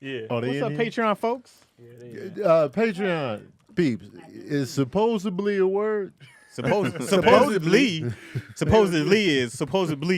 Yeah. Oh, What's up, Patreon folks? Patreon peeps is supposedly a word. Supposedly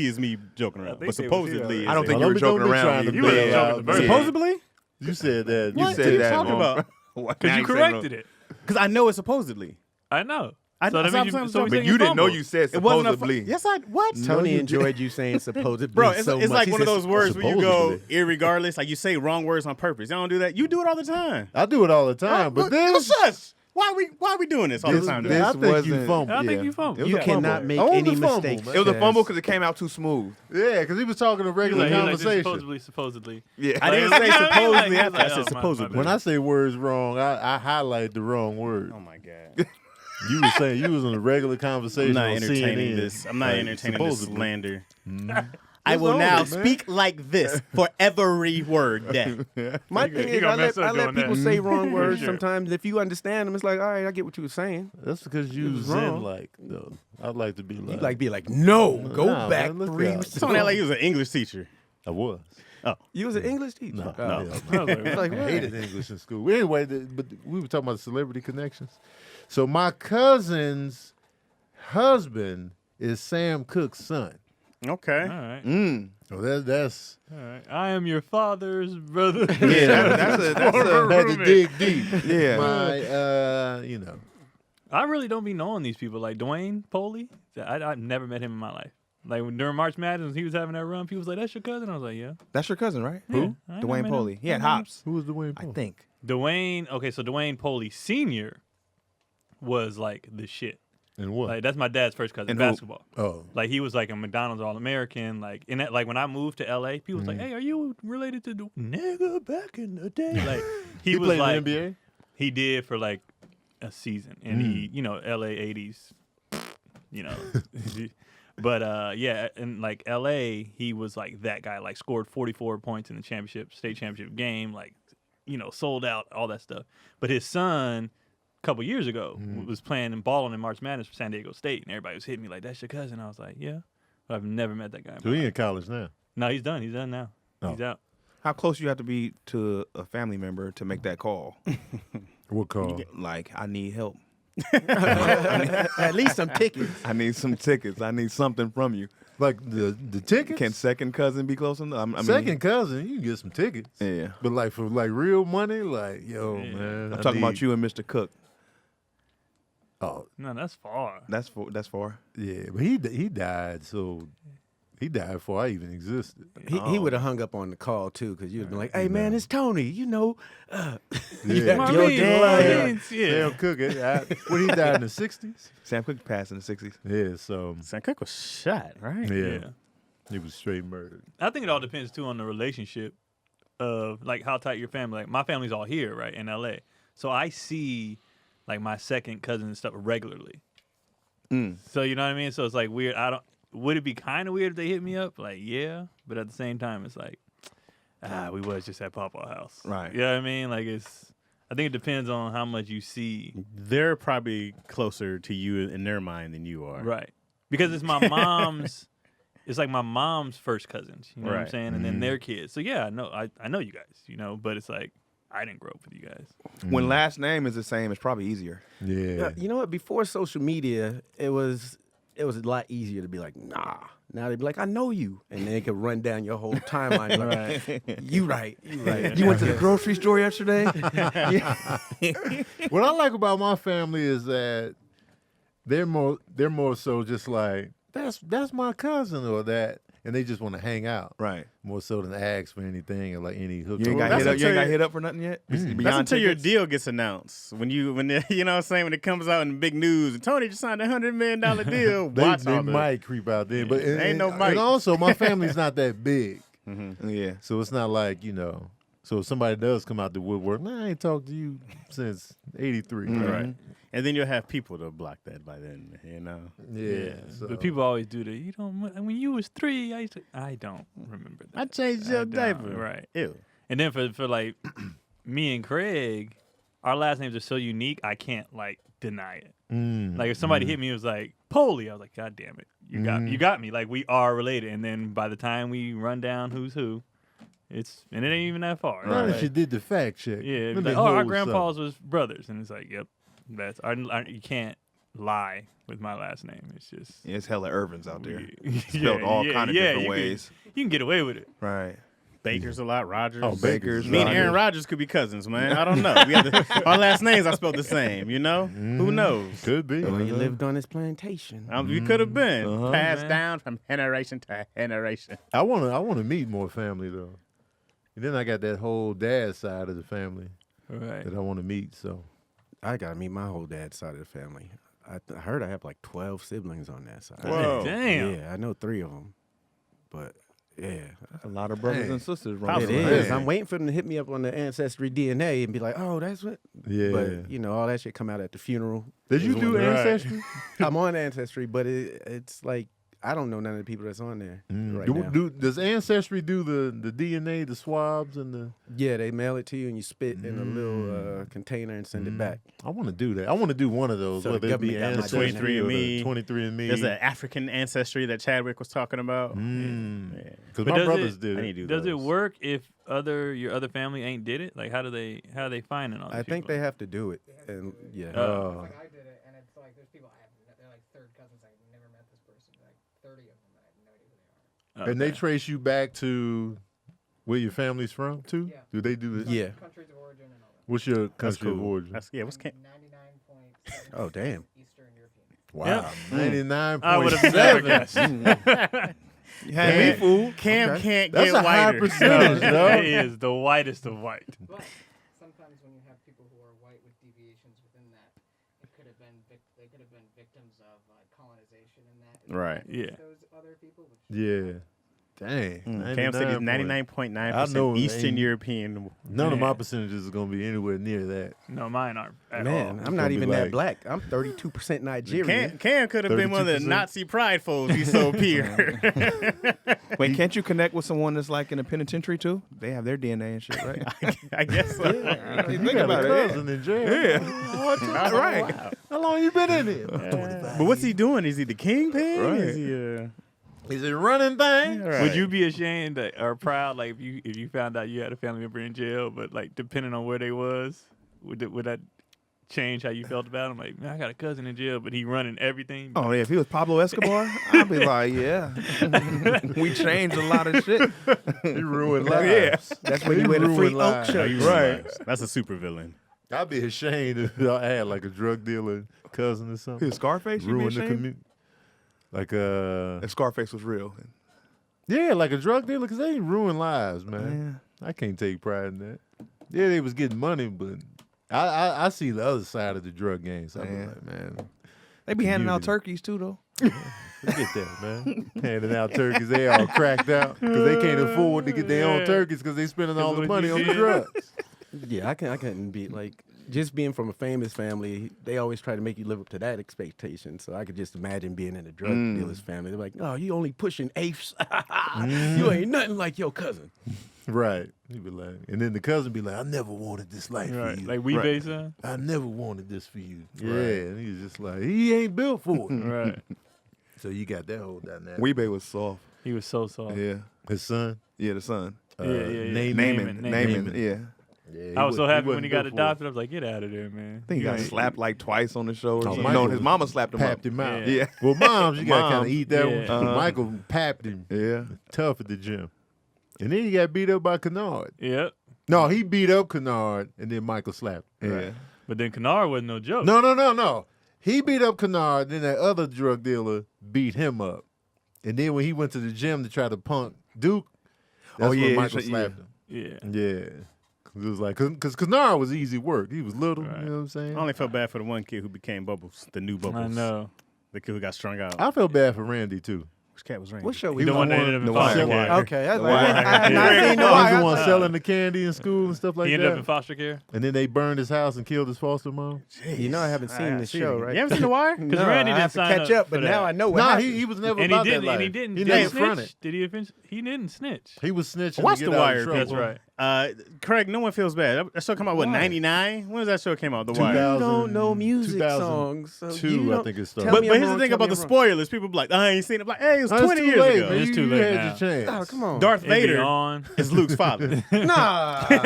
is me joking around, but supposedly I don't is think it. you were joking Don't be around. trying to either. bail joking out, the man. verse. Supposedly? You said that. What? You said that. Talking about? Because you corrected it. Because I know it's supposedly. I know. I So know. that means So you- I'm so we But saying you didn't know fumbled. you said It wasn't supposedly. yes, I what? Tony you enjoyed you saying supposedly Bro, it's so like much. He one of said those words where you go supposedly. irregardless. Like you say wrong words on purpose. You don't do that. You do it all the time. I do it all the time, but this. What's Why are we doing this all the time? this I think you wasn't- fumbled. I think Yeah. you fumbled. It was You a cannot fumble. make Own the any fumble, mistakes. man. It was a Chaz. fumble because it came out too smooth. Yeah, because he was talking a regular He was like, conversation. supposedly. Yeah. I didn't Like, say you know what I mean? supposedly. Like, After I he's said like, oh, my supposedly. When I say words wrong, I highlight the wrong word. Oh my god. You were saying you was in a regular I'm conversation not on entertaining CNN. this. I'm not Like, entertaining this supposedly. slander. I I will will now now speak speak like this for every word that. My He thing gonna is, I mess up let doing people that. say wrong words Sure. sometimes. If you understand them, it's like, all right, I get what you were saying. That's because you was was wrong. in like, though. I'd like to be like. You'd like be like, no, go Nah, back man, look 3 out. Someone act like he was an English teacher. I was. You was an English teacher. No, Oh. no. I was like, It's like, I what? hated English in school. Anyway, but we were talking about celebrity connections. So my cousin's husband is Sam Cooke's son. Okay. all right. So that's All right. I am your father's brother. Yeah, that's a had to dig deep. yeah. My I really don't be knowing these people. Like Dwayne Poley, I've never met him in my life. Like during March Madness, when he was having that run, people was like, "That's your cousin." I was like, "Yeah." That's your cousin, right? Yeah, I never Dwayne met Poley. him. He had I never- hops. who was Dwayne I Poe? think. Dwayne. Okay, so Dwayne Poley Senior was like the shit. And what? Like that's my dad's first cousin, And who? basketball. Oh, Like he was like a McDonald's All-American. Like in that, like when I moved to LA, people was like, Mm-hmm. "Hey, are you related to the nigga back in the day?" Like he was played like in the NBA. he did for like a season, and he, LA '80s, but yeah, in like LA, he was like that guy. Like scored 44 points in the state championship game. Like, sold out, all that stuff. But his son, a couple years ago, was playing and balling in March Madness for San Diego State, and everybody was hitting me like, "That's your cousin." I was like, "Yeah," but I've never met that guy. So he in college now. No, he's done. He's done now. Oh. He's out. How close you have to be to a family member to make that call? What call? Like, I need help. At least some tickets. I need some tickets. I need something from you. Like the tickets? Can second cousin be close enough? I mean, Second cousin, you can get some tickets. Yeah. But like for like real money, like man, I'm talking about you and Mr. Cooke. Oh No, that's far. That's far. yeah, but he died, so he died before I even existed. He would have hung up on the call too, because you'd been like, "Hey man, it's Tony. Yeah. My Your means, dad. my means, yeah. Sam Cooke, when he died in the 60s? Sam Cooke passed in the 60s. Yeah, so Sam Cooke was shot, right? yeah, he was straight murdered. I think it all depends too on the relationship of like how tight your family. Like my family's all here, right, in LA. So I see like my second cousin and stuff regularly. So you know what I mean? So it's like weird. Would it be kind of weird if they hit me up? Like, yeah, but at the same time, it's like, we was just at Papa's house, Right. You know what I mean? Like I think it depends on how much you see, They're probably closer to you in their mind than you are. right? Because it's my mom's. It's like my mom's first cousins, you know what I'm Right. saying, and then their kids. So yeah, I know you guys, but it's like I didn't grow up with you guys. When last name is the same, it's probably easier. Yeah. You know what? Before social media, it was a lot easier to be like, nah. Now they'd be like, I know you, and they could run down your whole timeline. Like, You right. You went to the grocery store yesterday. What I like about my family is that they're more so just like that's my cousin or that, and they just want to hang out. Right. More so than ask for anything or like any hook. You ain't got that's hit up. You ain't until got you- hit up for nothing yet. That's Beyond until your tickets? deal gets announced. When you know what I'm saying, when it comes out in the big news, and Tony just signed $100 million deal. They Watch all might creep out there, but Ain't no mic. And also, my family's not that big, Yeah. so it's not like So if somebody does come out the woodwork, man, I ain't talked to you since '83. Right. And then you'll have people to block that by then, Yeah. So. But people always do that. You don't. When you was 3, I don't remember that. I changed your I don't, diaper. right? Ew. And then for like me and Craig, our last names are so unique. I can't like deny it. Like if somebody hit me, it was like Poley. I was like, God damn it, you got me. Like we are related. And then by the time we run down who's who, And it ain't even that far. Not Right? if you did the fact check. Yeah, it'd Let be me like, our hold grandpas was brothers, and it's like, yep, that's you can't lie with my last name. It's just Yeah, it's hella Irvins out there. yeah, Spelled all kind of different you ways. You can get away with it. Right. Baker's a lot. Rogers. Oh, Baker's. Me and Aaron Rodgers could be cousins, man. I don't know. Our last names are spelled the same. You know, who knows? Could be. Well, you lived on his plantation. We could have been passed man. down from generation to generation. I wanna meet more family though. And then I got that whole dad side of the family Right. that I want to meet. So I gotta meet my whole dad's side of the family. I heard I have like 12 siblings on that side. Whoa. Damn. Yeah, I know 3 of them, but yeah, A lot of brothers Dang. and sisters How running it Awesome. around. is. I'm waiting for them to hit me up on the Ancestry DNA and be like, "Oh, that's what." yeah. But you know, all that shit come out at the funeral. Did you is do when- Ancestry? I'm on Ancestry, but it's like I don't know none of the people that's on there right now. Does Ancestry do the DNA, the swabs, and the? Yeah, they mail it to you and you spit in a little container and send it back. I want to do that. I want to do one of those. So the whether it be government got my Ancestry or the 23andMe. 23andMe. There's an African ancestry that Chadwick was talking about. Because But my does brothers it- did I it. need to do Does it those. work if your other family ain't did it? Like, how are they finding all these I think people? they have to do it, and yeah. Oh. Like I did it, and it's like there's people they're like third cousins. I've never met this person. Like 30 of them, I have no idea who they are. And they trace you back to where your family's from too. Yeah. Do they do this? Yeah. Countries of origin and all that. What's your That's country of cool. origin? That's, what's 99.7% Oh, damn. Eastern European. Wow, 99.7. I would have never guessed. You had me fooled. Cam Okay. can't That's get a high whiter. percentage, though. He is the whitest of white. But sometimes when you have people who are white with deviations within that, it could have been they could have been victims of colonization and that. and Right. Yeah. Those other people. Which Yeah. Dang. Cam said he's 99.9% Eastern ain't- European. None of Yeah. my percentages are gonna be anywhere near that. No, mine aren't at Man, all. I'm not gonna be even like- that black. I'm 32% Nigerian. Cam could have been one of the 32%. Nazi pride foes he so appeared. Wait, can't you connect with someone that's like in a penitentiary too? They have their DNA and shit, right? I guess so. You Think got about a it. cousin in jail. Yeah. Right. How long you been in here? But what's he doing? Is he the kingpin? Right. Is he Is it running thing? right. Would you be ashamed or proud, like if you found out you had a family member in jail, but like depending on where they was, would that change how you felt about him? Like, man, I got a cousin in jail, but he running everything. Oh yeah, if he was Pablo Escobar, I'd be like, yeah, we changed a lot of shit. He ruined lives. Yeah. That's when He you wear the free ruined oak lives. shirt. Right. That's a super villain. I'd be ashamed if I had like a drug dealer cousin or something. His Scarface, you Ruin be the ashamed? community. Like If Scarface was real, yeah, like a drug dealer, because they ruin lives, man. I can't take pride in that. Yeah, they was getting money, but I see the other side of the drug game. So I be Man. like, man, they be handing out Community. turkeys too, though. forget that, man. Handing out turkeys, they all cracked out because they can't afford to get their own turkeys because they spending all the what money you on the did. drugs. Yeah, I couldn't be like just being from a famous family. They always try to make you live up to that expectation. So I could just imagine being in a drug dealer's family. They're like, "Oh, you only pushing eighths. You ain't nothing like your cousin." Right. He be like, and then the cousin be like, I never wanted this life right, for you. like we Right. base on. I never wanted this for you. Yeah, and he's just like, he ain't built for it. Right, So you got that whole dynamic. Weebay was soft. he was so soft. Yeah, His son, yeah, the son. Yeah, yeah. Naaman. Naaman. Yeah, Yeah, I was so happy when he got wasn't built for it. adopted. I was like, get out of there, man. I think he You got ain't- slapped like twice on the show. Or something. Michael No, his mama slapped him Papped up. him out. Yeah. Yeah, Well, moms, you got to kind of Moms, eat that yeah. one. Michael papped him yeah. tough at the gym. And then he got beat up by Kennard. Yep. No, he beat up Kennard, and then Michael slapped him. Yeah. But then Kennard wasn't no joke. No. He beat up Kennard, then that other drug dealer beat him up. And then when he went to the gym to try to punk Duke, that's when Michael slapped him. Yeah. Yeah. It was like, because Kennard was easy work. He was little, Right. you know what I'm saying? I only felt bad for the one kid who became Bubbles, the new Bubbles. I know. The kid who got strung out. I felt bad for Randy, too. Which cat was Randy? What show He we The was one the that one- ended up in The foster Wire. care. Okay, that's Wire. I have not Yeah. seen the He was the Wire. one selling the candy in school and stuff like He ended up in that. foster care. And then they burned his house and killed his foster mom. You know I haven't seen this show, right? You haven't seen The Wire? No, Randy I didn't have to sign catch up up, but for now that. I know what Nah, happened. he was never And he about didn't. that life. And he didn't. He did never he snitch? fronted. Did he? He didn't snitch. He was snitching Watch to get The out Wire, of trouble. That's right. Craig, no one feels bad. That show came out, what, 99? When did that show came out? The Wire. You don't know music songs. So 2002, I think it started. But here's the thing about the spoilers. People be like, I ain't seen it. Like, hey, it was 20 years ago. It's too late had now. your chance. Oh, come on. Darth Vader on. is Luke's father. Nah. You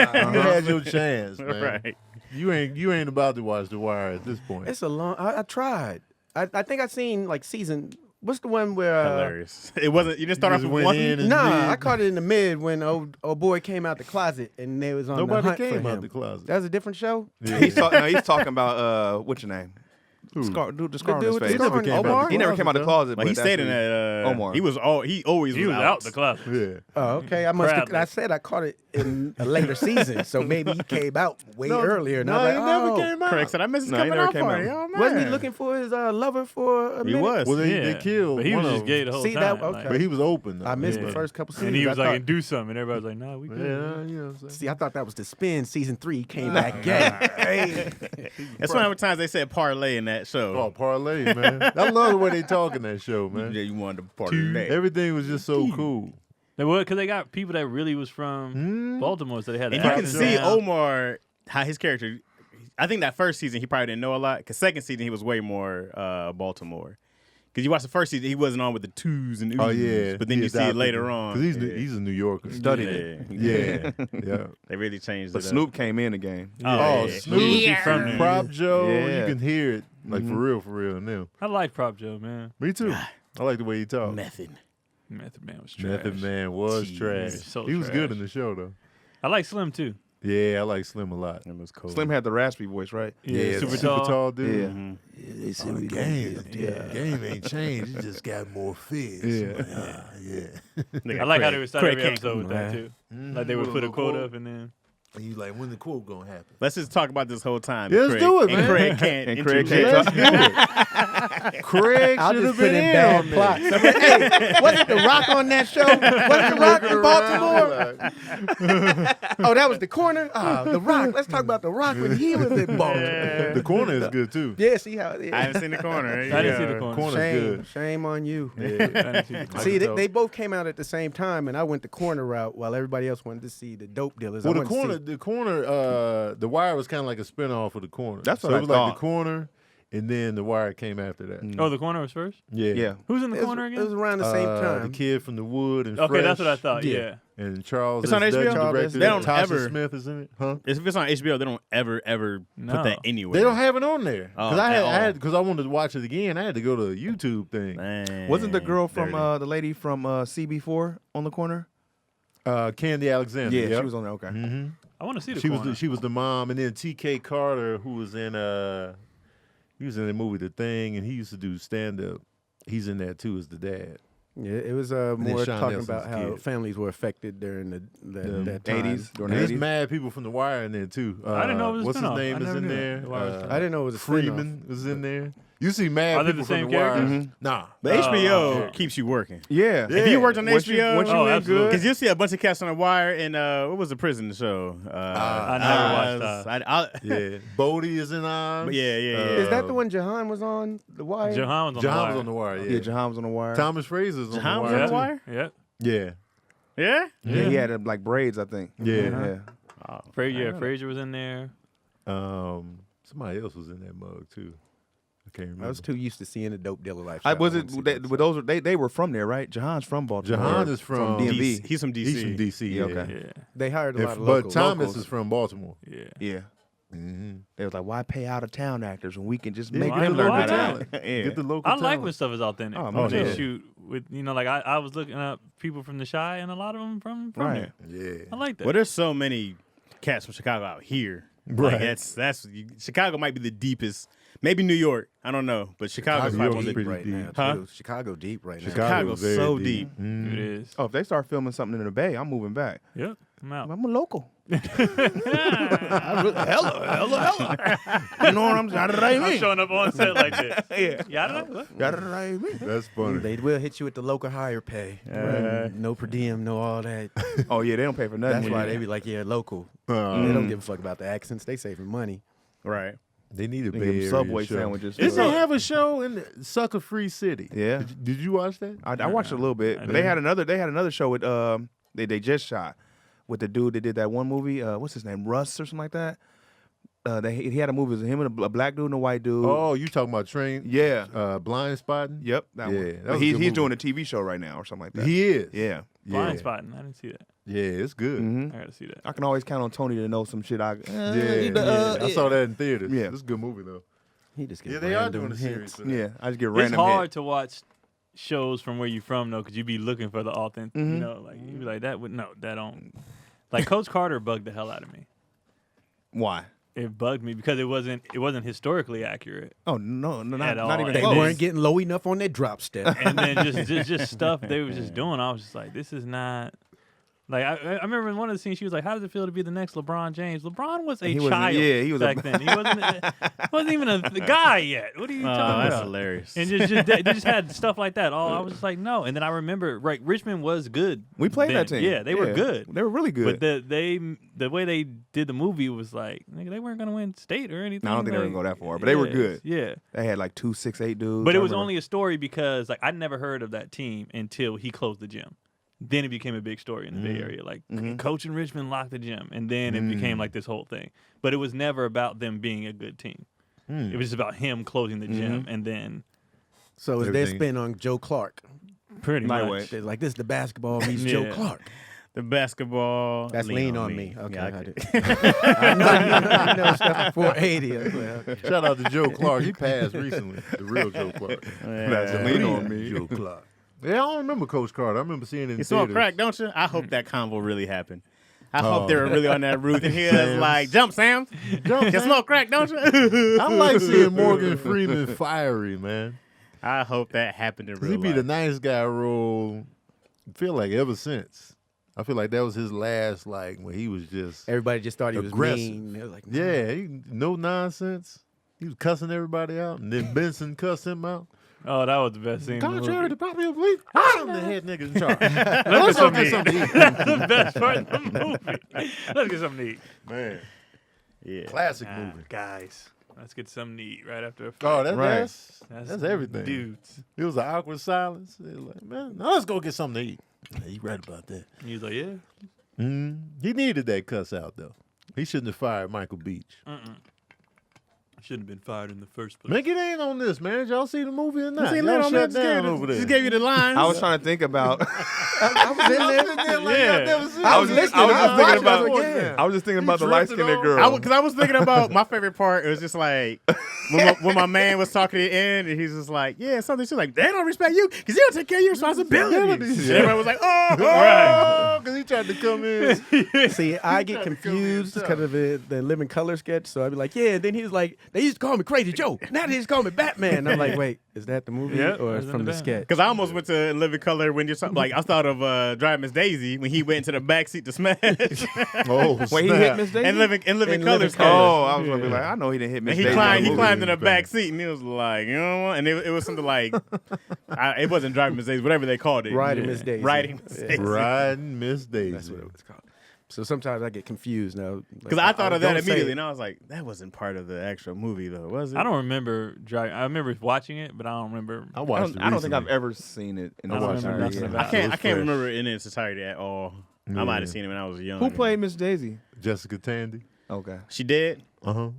had your chance, man. Right. You ain't about to watch The Wire at this point. It's a long. I tried. I think I seen like season. What's the one where? Hilarious. It wasn't. You didn't start off with went one. in and Nah, did- I caught it in the mid when old boy came out the closet and they was on the Nobody hunt came for out him. the closet. That was a different show. Yeah. He's talking about what's your name? Who? Dude, the scar on dude his with the face. scar on- came out Omar? the He never came out the closet, But he that's stayed in who- that. Omar. He always He was out the class. Yeah. Oh, okay. I must. Bradley. I said I caught it in a later season, so maybe he came out way No, earlier. And no, I was he like, never oh. came out. Craig said, I missed his No, he coming never out came party. out. Oh, man. Wasn't he looking for his lover for a He minute? was. Well, they Yeah. killed But he was one just of gay them. the whole See, time. that- like- okay. But he was open. Though. I missed Yeah. the first couple seasons. and he was I like, thought- do something. And everybody was like, nah, we good. Yeah, you know what I'm saying. See, I thought that was the spin. Season 3 came back gay. Hey. That's one of the times they said parlay in that show. Oh, parlay, man. I love the way they talk in that show, man. Yeah, you wanted to parlay. Everything was just so cool. They would, because they got people that really was from Baltimore, so they had And the you can accent see down. Omar, how his character, I think that first season he probably didn't know a lot. Because second season he was way more Baltimore. Because you watch the first season, he wasn't on with the twos and oos. Oh, yeah. But then you see it later on. Because Yeah. he's a New Yorker. Studied it. Yeah. Yeah. They really changed But it. Snoop came in the game. Oh, yeah. Snoop, Yeah. from Prop Joe, Yeah. you can hear it. Like, for real now. I like Prop Joe, man. Me too. I like the way he talks. Method. Method Man was trash. Method Man was Jeez. trash. So he was good trash. in the show, though. I like Slim, too. Yeah, I like Slim a lot. It was cool. Slim had the raspy voice, right? Yeah, super super tall. tall dude. Yeah. Mhm. They said the game ain't changed. It just got more fish. Yeah. I like how they would start Craig every can't episode with that, too. Like they would put a quote up and then... And you like, when the quote gonna happen? Let's just talk about this whole time. Yeah, let's Craig, do it, and man. Craig can't. And Craig interject. can't Let's do it. Craig I'll should just have put been in bad on plots. there. I'm like, hey, wasn't The Rock on that show? Wasn't The Rock in Baltimore? Oh, that was The Corner? The Rock. Let's talk about The Rock when he was in Baltimore. The corner is good too. Yeah, see how it is. I haven't seen the corner. There you I didn't see go. the corner. Corner's Shame, good. shame on you. I didn't see the corner. See, they both came out at the same time, and I went the corner route while everybody else wanted to see the dope dealers. Well, I wanted to see- the corner, The Wire was kind of like a spinoff of the corner. That's so what it I was thought. like the corner, and then The Wire came after that. Oh, the corner was first? Yeah, Yeah. Who's in the It was, corner it was again? around the same The time. kid from the Wood and Okay, that's Fresh, what I thought. Yeah. Yeah. And Charles. It's on S. HBO? Dutton Charles S. directed They it. don't Tasha ever- Smith is in it, huh? If it's on HBO, they don't ever No. put that anywhere. They don't have it on there Oh, because at all. because I wanted to watch it again. I had to go to a YouTube thing. Man, Wasn't the girl from dirty. the lady from CB4 on the corner? Candy Alexander. Yeah, yep. she was on there. Okay. Mm-hmm. I want to see the She corner. was the mom, and then T.K. Carter, who was in he was in the movie The Thing, and he used to do stand up. He's in there too as the dad. Yeah, it was then more Sean talking Nelson's about how kid. families were affected during that time. 80s. During And the there's 80s. mad people from The Wire in there too. I didn't know it was a what's his spinoff. name I is never in knew that. there. The Wire was I didn't know it was a Freeman was in there. You see mad Are they people the from same The Wire. characters? Nah, But HBO yeah. keeps you working. Yeah. If you worked on Once you- HBO, once you Oh, in absolutely. because good. you'll see a bunch of cats on the wire. And what was the prison show? I never watched that. yeah. Bodie is in Oz. But yeah. Is that the one Jahan was on The Wire? Jahan was on John the was on The Wire. Yeah, Yeah, Jahan was on the wire. Thomas Fraser's on Jahan The was Wire. on the too. wire? Yeah. Yeah, Yeah. Yeah, he had like braids, I think. yeah. Yeah. Frazier was in there. Somebody else was in that mug too. I can't remember. I was too used to seeing the dope dealer life. I was it. With those, they were from there, right? Jahan's from Baltimore. Jahan is from DMV. He's from DC. He's from DC. Yeah, Yeah, okay. Yeah. They hired a lot of But locals. Thomas is from Baltimore. Yeah. Yeah. Mm-hmm. They was like, why pay out of town actors when we can just Yeah, make get them the learn local how to talent. act? Get the local I like talent. when stuff is authentic. Oh, when me they too. shoot with, like I was looking up people from the Shy, and a lot of them from Right. there. Yeah. I like that. Well, there's so many cats from Chicago out here. Right. Like Chicago might be the deepest. Maybe New York. I don't know, but Chicago's Chicago probably is one of the pretty right deep. now. Huh? Too. Chicago deep right now. Chicago's very so deep. Mm. It is. Oh, if they start filming something in the Bay, I'm moving back. Yep. I'm out. I'm a local. Hella. You know what I'm saying? I'm showing up on set like this. Yeah. Yeah. What? That's funny. They will hit you with the local higher pay. No per diem, no all that. Oh yeah, they don't pay for nothing. That's why they be like, yeah, local. They don't give a fuck about the accents. They saving money. Right. They need a They Bay give Area them Subway show. sandwiches. Didn't they have a show in Sucker Free City? Yeah. Did you watch that? I watched a little bit. I But they didn't. had another show with they just shot with the dude that did that one movie. What's his name? Russ or something like that. He had a movie. It was him and a black dude and a white dude. Oh, you talking about Train? Yeah. Blind Spotting? Yep. That Yeah, one. that But was a he's good movie. doing a TV show right now or something like that. He is. Yeah. Blind Yeah. Spotting. I didn't see that. Yeah, it's good. Mhm. I gotta see that. I can always count on Tony to know some shit. Yeah, I saw that in theaters. Yeah. It's a good movie though. He just gets Yeah, they are random doing a series hints. for that. Yeah, I just get It's random hard hit. to watch shows from where you from though, because you be looking for the authentic. You Mhm. know, like you be like that would no, that don't. Like Coach Carter bugged the hell out of me. Why? It bugged me because it wasn't historically accurate, Oh no, At not all. even They Oh. close. weren't getting low enough on their drop step. and then just stuff they was just doing. I was just like, this is not. Like I remember in one of the scenes, she was like, "How does it feel to be the next LeBron James?" LeBron was a He wasn't- child. yeah, he was a- back then. He wasn't even a guy yet. What are you talking that's about? hilarious. And they just had stuff like that. I was just like, no. And then I remember, right, Richmond was good. We played then. that team. Yeah, they were good. They were really good. But the way they did the movie was like, nigga, they weren't gonna win state or anything. No, I don't think they were like, gonna go that far, but they were good. Yeah. They had like 2 6'8" dudes. But I it was remember. only a story because like I never heard of that team until he closed the gym. Then it became a big story in the Bay Area. Like Coach in Richmond locked the gym, and then it became like this whole thing. But it was never about them being a good team. It was just about him closing the gym, and then So is their Everything. spin on Joe Clark? pretty My much. way. They're like, this is the basketball meets Yeah. Joe Clark. The basketball. That's lean on me. Okay, Yeah, I did. I know, you know stuff 480. I was like, okay. Shout out to Joe Clark. He passed recently. The real Joe Clark. That's a lean on me. Joe Clark. Yeah, I don't remember Coach Carter. I remember seeing it in You smoke theaters. crack, don't you? I hope that convo really happened. I hope they were really on that roof and he was Sam's. like, "Jump, Sam! Jump, You Sam. smoke crack, don't you?" I like seeing Morgan Freeman fiery, man. I hope that happened in 'Cause real he be the life. nice guy role. I feel like ever since. I feel like that was his last, like, when he was just, Everybody just thought he was Aggressive. mean. They was like, no. yeah, no nonsense. He was cussing everybody out, and then Benson cussed him out. Oh, that was the best scene. in the Contrary movie. to popular belief, I'm the head nigga in charge. Let's go get something to eat. That's the best part of the movie. Let's get something to eat. Man, Yeah. classic Ah, movie. guys, let's get something to eat right after a fight. Oh, Right. that's everything. Dudes. It was an awkward silence. They was like, man, now let's go get something to eat. Yeah, you right about that. He was like, yeah. He needed that cuss out, though. He shouldn't have fired Michael Beach. Shouldn't have been fired in the first place. Man, get in on this, man. Did y'all see the movie or not? See, Y'all let him shut just down gave over you- there. just gave you the lines. I was trying to think about. I was in there. Yeah. I was just thinking about. again. I was just thinking about the light skinned drifted girl. Because I was thinking about my favorite part. It was just like when my man was talking at the end, and he's just like, "Yeah, something." She's like, "They don't respect you because you don't take care of your responsibilities." And everybody was like, "Oh, Oh, because he tried to come in. See, I get confused because of the Living Color sketch. So I'd be like, yeah. And then he was like, they used to call me Crazy Joe. Now they just call me Batman. I'm like, wait, is that the movie Yep, or that's from in the the sketch? Because I almost went to Living Color when you're talking, like I thought of Drive Miss Daisy when he went into the backseat to smash. Oh, Wait, he hit snap. Miss Daisy. and Living In Color. Living sketch. Oh, I was gonna be like, I know he didn't hit Miss And Daisy. he movie climbed in the is bad. back seat and he was like, you know what? And it was something like, it wasn't Driving Miss Daisy, whatever they called it. Riding Miss Daisy. Riding Miss Yeah. Daisy. Riding Miss Daisy. That's what it was called. So sometimes I get confused now. Because I thought of that don't say immediately, it. and I was like, that wasn't part of the actual movie, though, was it? I don't remember driving. I remember watching it, but I don't remember. I I watched don't, it I don't think I've recently. ever seen it in I a don't while. remember nothing about I it. can't. was I can't fresh. remember it in its entirety at all. I might have seen it when I was young. Who played Miss Daisy? Jessica Tandy. Okay. She did. Uh-huh.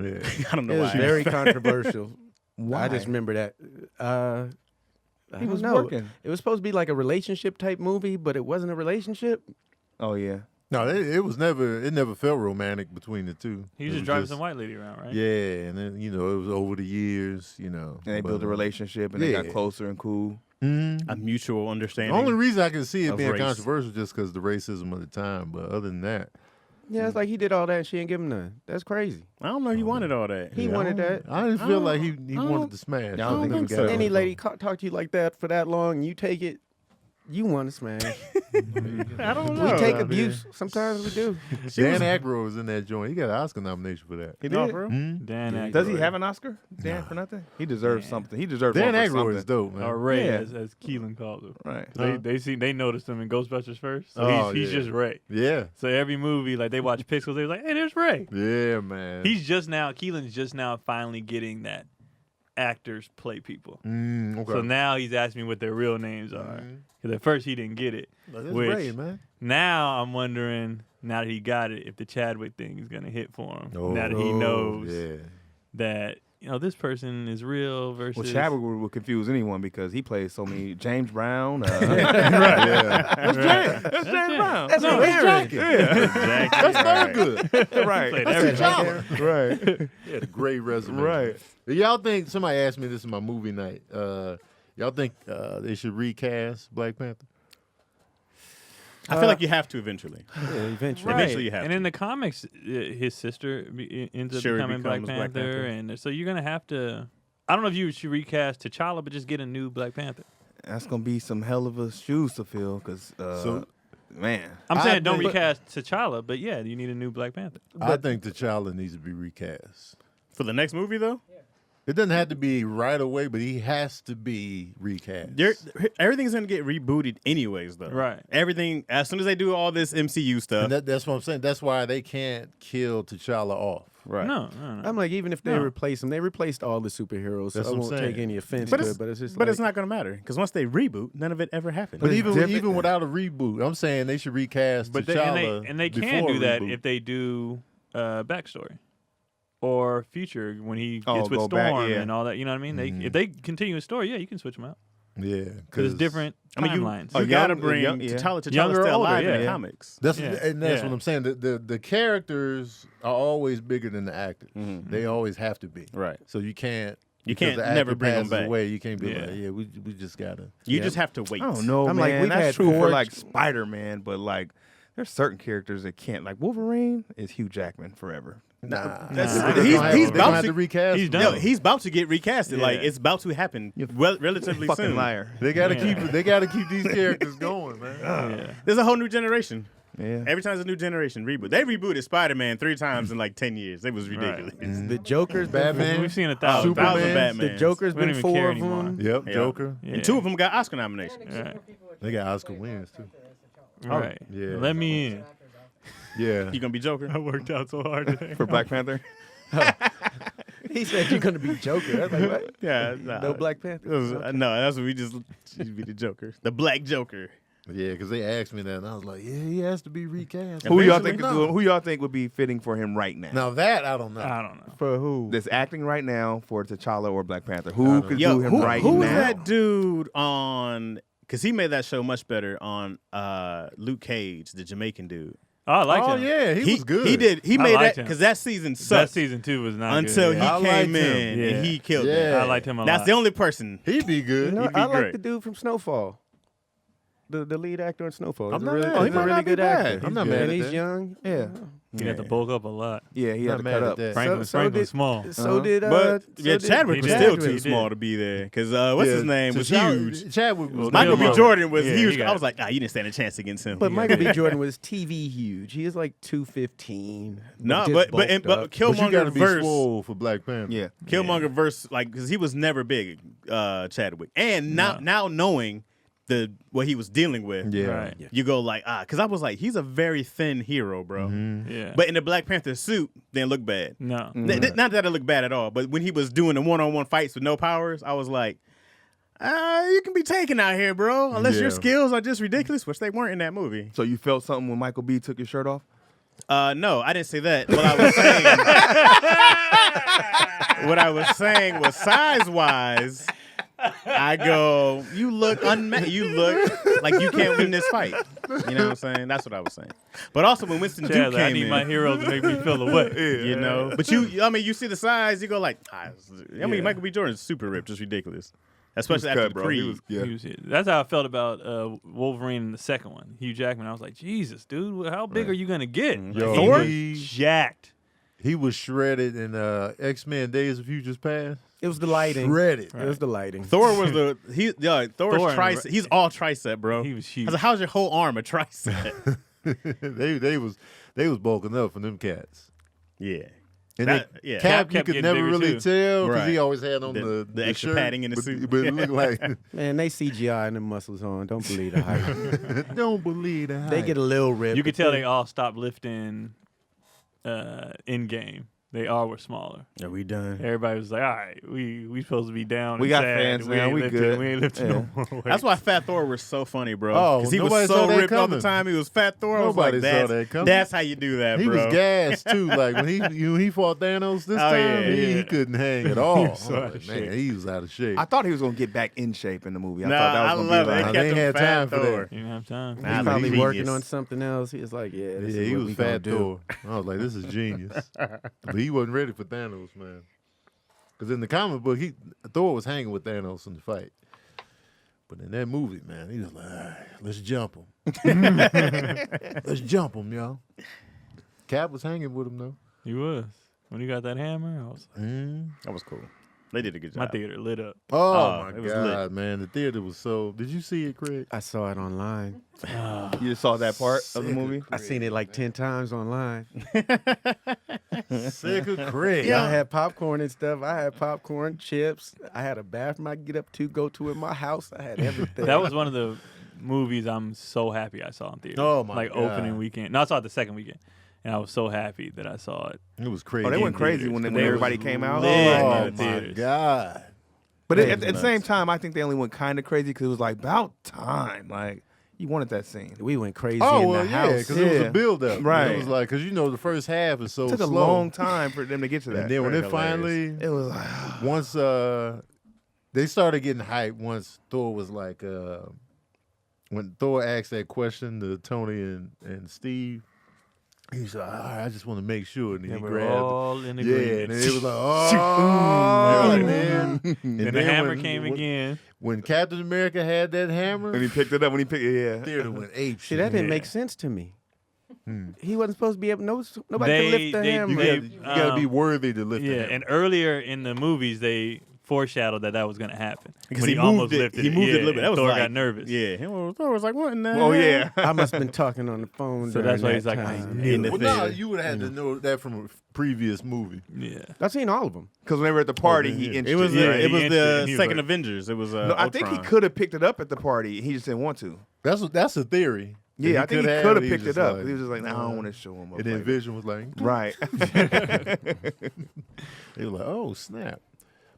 Yeah. I don't know It why. was very controversial. Why? I just remember that. I He was don't know. working. It was supposed to be like a relationship type movie, but it wasn't a relationship. Oh yeah. No, it never felt romantic between the two. He was It just driving some white lady around, right? Yeah, and then, it was over the years, And they built a but, relationship and they got yeah. closer and cool. A mutual The understanding. only reason I can see it of being race. controversial just because the racism of the time, but other than that, Yeah, it's like he did all that and she didn't give him none. That's crazy. I don't know. He wanted all that. He yeah, wanted I that. don't- I didn't feel like he wanted to smash. I don't think so. Any lady talk to you like that for that long, and you take it, you want to smash. I don't know. We take I abuse. Sometimes we do. Dan Aykroyd was in that joint. He got an Oscar nomination for that. He No, did. bro. Dan Aykroyd. Does he have an Oscar? Dan for nothing? He deserves something. He deserves Dan one for Aykroyd is something. dope, man. Or Ray, Yeah. as Keelan calls him. Right. They noticed him in Ghostbusters first, so Oh, he's yeah. just Ray. Yeah, So every movie, like they watch Pixels, they're like, "Hey, there's Ray." yeah, man. Keelan's just now finally getting that actors play people. Okay. So now he's asking me what their real names are. Because at first he didn't get it. That's which great, man. now I'm wondering, now that he got it, if the Chadwick thing is going to hit for him. Now that he knows that, this person is real versus... Well, Chadwick would confuse anyone because he plays so many James Brown. Right. Yeah. That's James. That's James Brown. That's Aaron. That's Thurgood. Right. That's T'Challa. Right. He had a great resume. Right. Y'all think, somebody asked me this in my movie night, y'all think they should recast Black Panther? I feel like you have to eventually. Yeah, eventually. Right. Eventually you have and to. in the comics, his sister ends up Shuri becoming Black becomes Black Panther. Panther. And so you're going to have to... I don't know if you should recast T'Challa, but just get a new Black Panther. That's gonna be some hell of a shoes to fill because, man. I'm saying don't think- recast T'Challa, but yeah, you need a new Black Panther. I think T'Challa needs to be recast. For the next movie, though? It doesn't have to be right away, but he has to be recast. Everything's going to get rebooted anyways, though. Right. Everything, as soon as they do all this MCU stuff. And that's what I'm saying. That's why they can't kill T'Challa off. Right. No. I'm like, even if they replace them, they replaced all the superheroes. That's so I what I'm won't take saying. any offense But to it's, it. But it's just but like, it's not going to matter because once they reboot, none of it ever happened. But it's even different. without a reboot, I'm saying they should recast But they, T'Challa. and they can before do that reboot. if they do backstory or future when he Oh, gets with go Storm back, yeah. and all that. You know what I mean? They if they continue a story, yeah, you can switch them out Yeah, because it's different I mean, timelines. you got to young- bring young- yeah. T'Challa Younger or still older, alive in the yeah. comics. That's Yeah. what I'm saying. The characters are always bigger than the actors. They always have to be. Right. So you can't. You because can't the actor never bring them passes back. away, you can't be Yeah. like, yeah, we just gotta. You just have to wait. I don't know, I'm man. like, we've That's had true for 4 like Spider-Man, but like there's certain characters that can't. Like Wolverine is Hugh Jackman forever. Nah, That's- They're he's- gonna have- he's they're gonna about have to- to recast. he's him. done. No, he's about to get recasted. Yeah. Like it's about to happen relatively Fucking soon. liar. They gotta Yeah. keep. They gotta keep these characters going, man. Yeah. There's a whole new generation. Yeah. Every time there's a new generation reboot. They rebooted Spider-Man 3 times in like 10 years. It was ridiculous. the Joker's Batman. We've seen 1,000. Oh, Superman. 1,000 Batman. The Joker's We don't been even 4 care of anymore. them. Yep, Yeah. Joker. Yeah. And 2 of them got Oscar nominations. Right. They got Oscar wins too. Right. Yeah. Let me in. Yeah. You gonna be Joker? I worked out so hard today. For Black Panther. He said you're gonna be Joker. I was like, what? Yeah. No Black Panther. No, that's what we just you'd be the Joker, the Black Joker. Yeah, because they asked me that, and I was like, yeah, he has to be recast. Who y'all Eventually, think is doing, who y'all think would be fitting for him right now? Now that I don't know. I don't know. For who? That's acting right now for T'Challa or Black Panther. Who could Yo, do him who, right who's now? that dude on? Because he made that show much better on Luke Cage, the Jamaican dude. Oh, I liked Oh him. yeah, he was good. He did. He I made liked that him. because that season That sucked season 2 was not until good. he I liked came him. in Yeah. and he killed Yeah. it. I liked him a lot. That's the only person. He'd be good. You know, He'd be I like great. the dude from Snowfall. The lead actor in Snowfall. I'm He's not a really, mad. he's He a might really not be good bad. actor. I'm not He's mad good. at And he's that. young. Yeah. You had to bulk up a lot. Yeah, he had Not to mad cut at up. that. Franklin's small. So did. But yeah, so did Chadwick was Chadwick. still too He small did. to be there because what's his name was huge. Chadwick was Michael B. Killmonger. Jordan was Yeah, huge. he got I it. was like, you didn't stand a chance against him. But Michael B. Jordan was TV huge. He is like 215. No, just but bulked up. But you Killmonger gotta be verse swole for Black Panther. Yeah. Killmonger verse like because he was never big, Chadwick, and now knowing what he was dealing with, Yeah. Right. you go like because I was like he's a very thin hero, bro. Yeah. But in the Black Panther suit, didn't look bad. no. Not that it looked bad at all, but when he was doing the one-on-one fights with no powers, I was like, you can be taken out here, bro, unless Yeah. your skills are just ridiculous, which they weren't in that movie. So you felt something when Michael B took his shirt off? No, I didn't say that. What I was saying was size-wise, I go, you look you look like you can't win this fight. You know what I'm saying? That's what I was saying. But also when Winston Duke Chaz, came I need in, my hero to make me feel away. you know. But you see the size, you go like, Michael B. Jordan's super ripped, just ridiculous. Especially after the Creed. He was hit. That's how I felt about Wolverine in the second one. Hugh Jackman. I was like, Jesus, dude, how big are you gonna get? Yo, Thor, he- jacked. He was shredded in X-Men Days of Future Past. It was the lighting. Shredded. It was the lighting. Thor was Thor's Thor tricep. He's all tricep, bro. He was huge. I was like, how's your whole arm a tricep? they was bulking up for them cats. yeah. And Yeah. Cap, Cap you kept could getting never bigger, really too. tell because he Right. always had on The the extra shirt, padding in the but, suit. But it looked like Man, they CGI and the muscles on. Don't believe the hype. don't believe that. They get a little ripped. You could tell they all stopped lifting in game. they all were smaller. Are we done? Everybody was like, all right, we supposed to be down. We and got sad. fans now, ain't we lifting- good. We ain't lifting Yeah. no more weight. That's why Fat Thor was so funny, bro. Oh, Because he nobody was saw so that ripped all the coming. time. He was Fat Thor. I was Nobody like, saw that coming. That's how you do that, He bro. was gassed too. Like when he fought Thanos this time, yeah, he yeah. couldn't hang at all. I was so out like, of man, shape. he was out of shape. I thought he was gonna get back in shape in the movie. I Nah, thought that I was love gonna it. be They like, They kept ain't him had Fat time for that. Thor. You didn't have time. Nah, He's but probably genius. working on something else. He was like, yeah, this Yeah, is he what was we gonna Fat do. Thor. I was like, this is genius. But he wasn't ready for Thanos, man. Because in the comic book, Thor was hanging with Thanos in the fight. But in that movie, man, he was like, all right, let's jump him. Let's jump him, y'all. Cap was hanging with him, though. He was. When he got that hammer, I was like, That was cool. They did a good my job. theater lit up. Oh, my it was God, lit. man. The theater was so... Did you see it, Craig? I saw it online. you just saw that part of the Sick movie. I seen it like 10 times online. Sick of Craig. Y'all had popcorn and stuff. I had popcorn, chips. I had a bathroom I could get up to, go to in my house. I had everything. That was one of the movies I'm so happy I saw in theater. Oh, my like God. opening weekend. No, I saw it the second weekend, and I was so happy that I saw it. It was crazy. Oh, they went in crazy theaters, when 'cause when they everybody was came out. lit. Oh, in the my theaters. God. But That at was the same nuts. time, I think they only went kind of crazy because it was like about time. Like you wanted that scene. we went crazy Oh, in well, the yeah, house. because it was Yeah. a build-up. Right. It was like, because, the first half is so It took a slow. long time for them to get to that. And then when Very it finally... it was like, Once they started getting hyped once Thor was like when Thor asked that question to Tony and Steve, he was like, all right, I just want to make sure. And then They he were grabbed all in yeah, agreement. and it was like, oh, and and then the hammer when- came when, again. When Captain America had that hammer, when he picked it up, when he picked it, yeah. theater went ape See, shit. that didn't Yeah. make sense to me. He wasn't supposed to be able. Nobody They- could lift the they- hammer. You gotta be worthy to lift the Yeah, hammer. and earlier in the movies they foreshadowed that was going to happen Because when he almost moved it. lifted He moved it a little bit. and That was Thor like, got nervous. Yeah, Thor was like, what in the Oh hell? yeah. I must have been talking on the phone. So that's during why that he's like, I time. knew In the Well, no, theater. you would have had to know that from a previous movie. Yeah. I've seen all of them. Because whenever at the party, yeah, he yeah. inched It was Yeah, it he was inched it, the and he was second like- Avengers. It was No, I think he Ultron. could have picked it up at the party. He just didn't want to. That's a theory. Yeah, I think he could could have he was picked it just up. like, He was just like, nah, I don't want to show him up. And then like Vision was like, that. Right. they were like, oh, snap.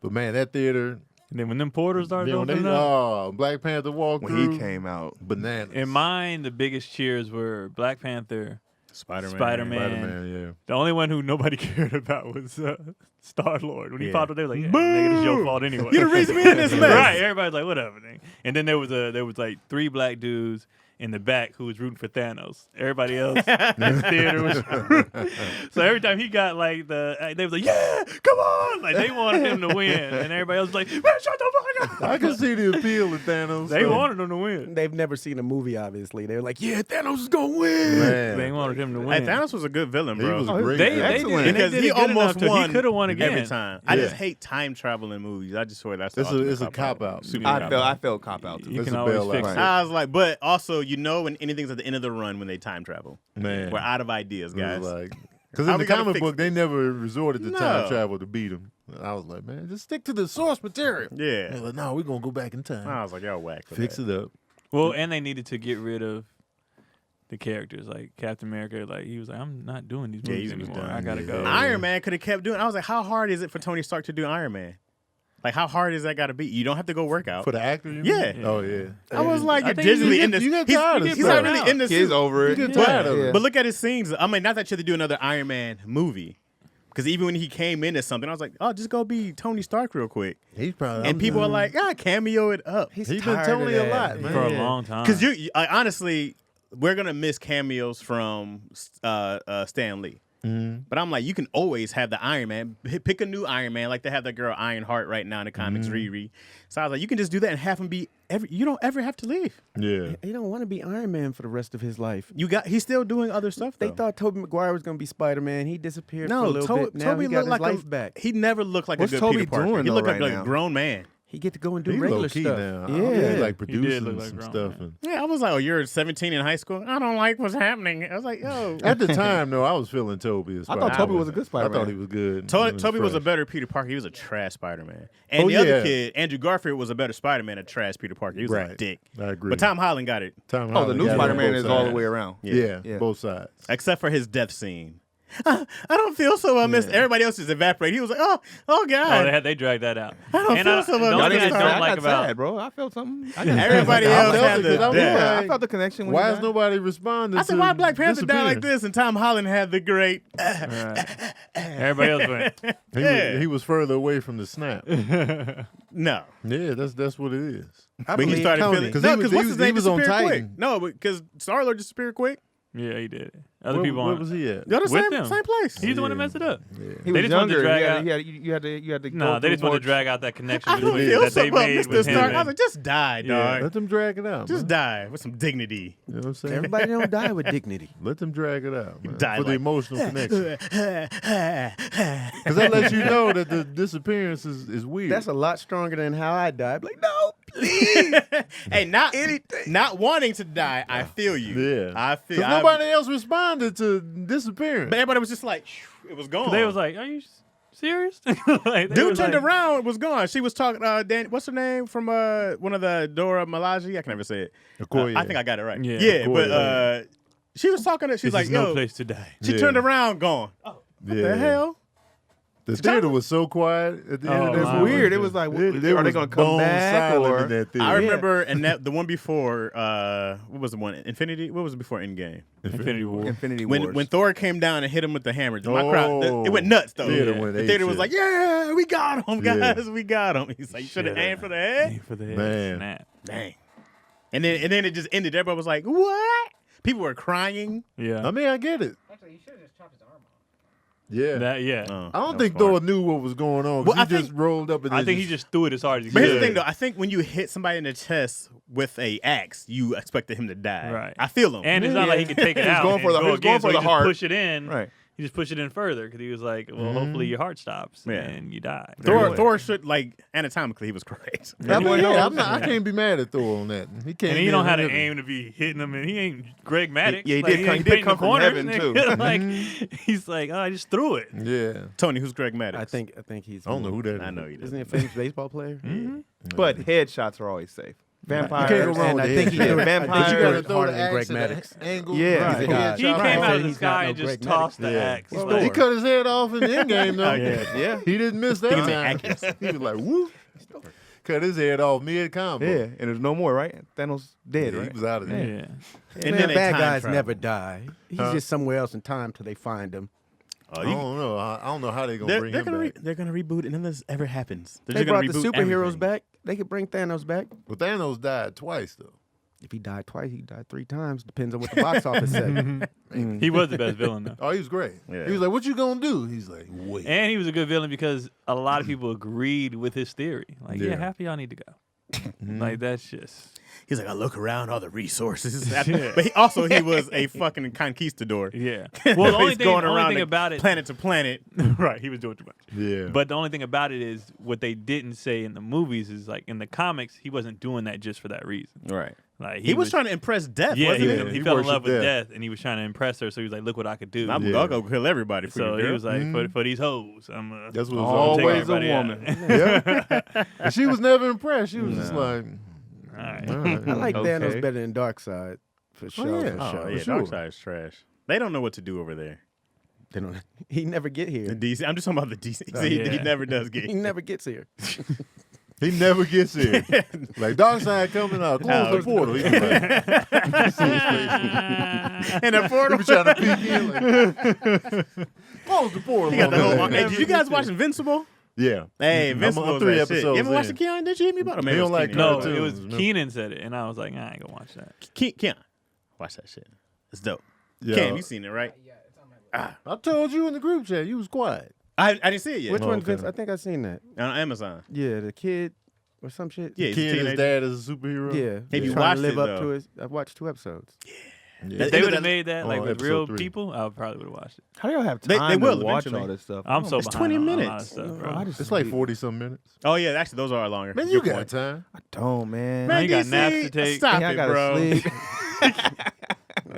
But man, that theater, And then when them portals started then when they, opening up, Black Panther walked when through, he came out. bananas. in mine, the biggest cheers were Black Panther, Spider-Man. Spider-Man. Spider-Man, yeah. The only one who nobody cared about was Star-Lord. When he Yeah. popped up, they were like, yeah, nigga, this your fault anyway. You the reason we in this mess. Right, everybody's like, whatever. Nigga. And then there was like 3 black dudes in the back who was rooting for Thanos. Everybody else in the theater was so every time he got like they was like, yeah, come on. Like they wanted him to win. And everybody else was like, man, shut the fuck up. I can see the appeal of Thanos. They so- wanted him to win. They've never seen a movie, obviously. They were like, yeah, Thanos is going to win. Man. They wanted him to win. Hey, Thanos was a good villain, He bro. was a Oh, great They guy. did, Excellent. and they because did he it good almost enough to- won He could have won again every time. I Yeah. just hate time travel in movies. I just swear that's the It's ultimate a cop-out. Super I cop-out. felt cop out. You It's can a always bailout. fix Right. it. I was like, but also, when anything's at the end of the run when they time travel. Man. We're out of ideas, It was guys. like, because How in we the gonna comic fix book, they never resorted to No. time travel to beat him. I was like, man, just stick to the source material. Yeah. They're like, no, we're going to go back in time. I was like, y'all whack. For Fix that. it up. Well, and they needed to get rid of the characters like Captain America. Like he was like, I'm not doing these Yeah, movies he was anymore. done. I gotta Yeah. go. Iron Man could have kept doing. I was like, how hard is it for Tony Stark to do Iron Man? Like, how hard is that got to be? You don't have to go work out. For the actor, you Yeah. mean? Oh, yeah. I was like, I you're think you digitally get- in this. you get he's tired of he's stuff. not really in this. Kids suit. over it. You get But, tired of it. but look at his scenes. I mean, not that you have to do another Iron Man movie. Because even when he came into something, I was like, oh, just go be Tony Stark real quick. He's probably. And people are like, cameo it up. He's He's been tired Tony of a that. lot, man. for a Yeah. long time. Because honestly, we're going to miss cameos from Stan Lee. But I'm like, you can always have the Iron Man. Pick a new Iron Man, like they have that girl Ironheart right now in the comics, Riri. So I was like, you can just do that and have him be you don't ever have to leave. Yeah. He don't want to be Iron Man for the rest of his life. He's still doing other stuff. They though. thought Tobey Maguire was going to be Spider-Man. He disappeared for a no, little bit. Now Toby he got looked his like life back. He never looked like What's a good Toby Peter Parker. doing, He though, looked right like now? a grown man. He get to go and do He's regular low-key stuff. now. Yeah. He's like He did producing look like some grown stuff. man. And Yeah, I was like, oh, you're 17 in high school? I don't like what's happening. I was like, yo. at the time, though, I was feeling Toby as I thought Spider-Man. Toby was a good I Spider-Man. thought he was good. Toby was a fresh. better Peter Parker. He was a trash Spider-Man. And Oh, the other yeah. kid, Andrew Garfield, was a better Spider-Man, a trash Peter Parker. He was a Right. dick. I agree. But Tom Holland got it, Tom Oh, the Holland new got it on Spider-Man both is all the sides. way around. Yeah, Yeah. both sides. except for his death scene. I don't feel so well, Miss. Everybody else is evaporating. He was like, oh God. Oh, they dragged that out. I don't feel so well. The only thing I I don't like about sad, bro. I felt something. Everybody else had the death. I felt the connection. When Why he is died. nobody responding? I said, to why Black Panther died like disappearing? this? And Tom Holland had the great. Right. Everybody else went. He was further away from the snap. No. Yeah, that's what it is. I But he believe started Tony. feeling. 'Cause No, he was- because what's his he name was on disappeared quick. Titan. No, because Star-Lord disappeared quick. Yeah, he did. Other Where, people where on. was he at? They're the With same, them. same place. He's the one that messed it up. He They was just wanted to younger. drag You out- had to. No, go they through just want more- to drag out that connection I don't between feel that so they well, made Mr. with him. Stark. I was and- like, just die, Yeah. dog. Let them drag it out. Just man. die with some dignity. You know what I'm saying? Everybody don't die with dignity. Let them drag it out, man. Die For the like- emotional connection. Because that lets you know that the disappearance is weird. That's a lot stronger than how I died. Like, no, please. Hey, not wanting to die. I feel you. Yeah. I feel. Because nobody else responded to disappearance. But everybody was just like, it was gone. They was like, "Are you serious?" Like, they Dude was turned like- around, it was gone. She was talking. What's her name from one of the Dora Milaje? I can never say it. Okoye. I think I got it right. Yeah. Yeah, Okoye. but she was talking to. She's This like, is yo. no place to die. She Yeah. turned around, gone. Oh, what the hell? The theater was so quiet at the end of Oh, that my. movie. Weird. It was like, There are they was gonna come bone back silent or? in that theater. I remember, and that the one before. What was the one? Infinity. What was it before Endgame? Infinity War. Infinity Wars. When Thor came down and hit him with the hammer, my crowd, Oh. it went nuts though. Theater went The ape theater was shit. like, "Yeah, we got him, Yeah. guys, we got him." He's like, "Should have aimed for the head." Aim for the head. Man. Snap. Dang. And then it just ended. Everybody was like, "What?" People were crying. Yeah. I mean, I get it. Actually, you should have just chopped his arm off. Yeah. Yeah. Oh, I don't that think was smart. Thor knew what was going on. 'Cause Well, he I just think- rolled up and I think he just threw it as hard as he But here's the could. thing, though. I think when you hit somebody in the chest with a axe, you expected him to die. Right. I feel him. And it's not like he could take it He was out. going and for the- go he was again, going so for he the just heart. push it in. Right. He just pushed it in further because he was like, well, hopefully your heart stops Yeah. and you die. Thor should, like, anatomically, he was correct. I mean, yeah, I can't be mad at Thor on that. He can't. And he don't have to aim to be hitting him, and he ain't Greg Maddox. Yeah, he Like, did come- ain't he did painting come the from corners, heaven, nigga. too. Like he's like, oh, I just threw it. Yeah. Tony, who's Greg Maddox? I think he's. I don't know who that is. I know he Isn't doesn't. he a famous baseball player? But headshots are always safe. Vampires. You can't go wrong And with I the think he headshot. did. Vampires. But you gotta Harder throw the than axe Greg at the Maddox. angle. Yeah. right. He's a Yeah, god. He chop came it. out of the He's sky not and no just Greg tossed the Maddox. axe. Yeah. Like, He cut his head off in the end game though. Yeah. He didn't miss that Think it's time. accuracy. He was like, whoop. Cut his head off mid combo. Yeah, and there's no more, right? Thanos dead, He right? was out of there. yeah. And Man, they bad time guys travel. never die. He's just somewhere else in time till they find him. I don't know. I don't know how they're gonna They're, bring they're him gonna back. they're gonna reboot, and none of this ever happens. They're They just gonna brought the reboot superheroes everything. back. They could bring Thanos back. But Thanos died twice though. If he died twice, he died 3 times. Depends on what the box office said. He was the best villain though. Oh, he was great. Yeah. He was like, "What you gonna do?" He's like, "Wait." And he was a good villain because a lot of people agreed with his theory. Like, yeah, Yeah. half of y'all need to go. Like, that's just. He's like, I look around all the resources, but he was a fucking conquistador. Yeah. Well, the only He's thing, going only around thing the about it. planet to planet. Right. He was doing too much. Yeah. But the only thing about it is what they didn't say in the movies is like in the comics, he wasn't doing that just for that reason. Right. Like He was trying to impress Death, Yeah, wasn't he, he? he He fell in love worshipped with death. death, and he was trying to impress her. So he was like, "Look what I could do." I'll go kill everybody for So you, he girl. was like, for these hoes, I'm That's what it was Always all a take woman. everybody out. Yeah. And she was never impressed. She was just like, All right. all right. I like Okay. Thanos better than Darkseid. For sure. yeah. For Oh, sure. yeah, sure. Darkseid's trash. They don't know what to do over there. They don't, he never get The here. DC. I'm just talking about the DC. Oh, he yeah. never does get. He never gets here. He never gets here. Like Darkseid coming out, close the portal. He be like, In a he portal. be trying to peek in. Like, close the portal. He got the whole, Hey, hey, did you guys watch Invincible? Yeah. Hey, I'm Invincible. 3 that shit. episodes You ever watched the in. Keon? Did you hit me about it? Maybe He it don't was like Kenan. No, cartoons, it was man. Keenan said it, and I was like, I ain't gonna watch that. Keon. Watch that shit. It's dope. Yeah. Cam, you seen it, right? Yeah, it's on my list. I told you in the group chat, you was quiet. I didn't see it yet. Which one, okay. Vince? I think I seen that. On Amazon. Yeah, the kid or some shit. Yeah, he's a Kid, his teenager. dad is a superhero. Yeah. Have you Trying to watched live it, up though? to his. I've watched 2 episodes. Yeah. If they would have made that like Oh, with episode real 3. people, I probably would have watched it. How do y'all have They time will to watch eventually. all this stuff? I'm so It's behind 20 on a lot minutes. of stuff, bro. I just It's like 40-some minutes. Oh yeah, actually those are longer. Man, Good you got point. time. I don't, man. Man, you got DC, naps to take. Stop I it, gotta bro. sleep.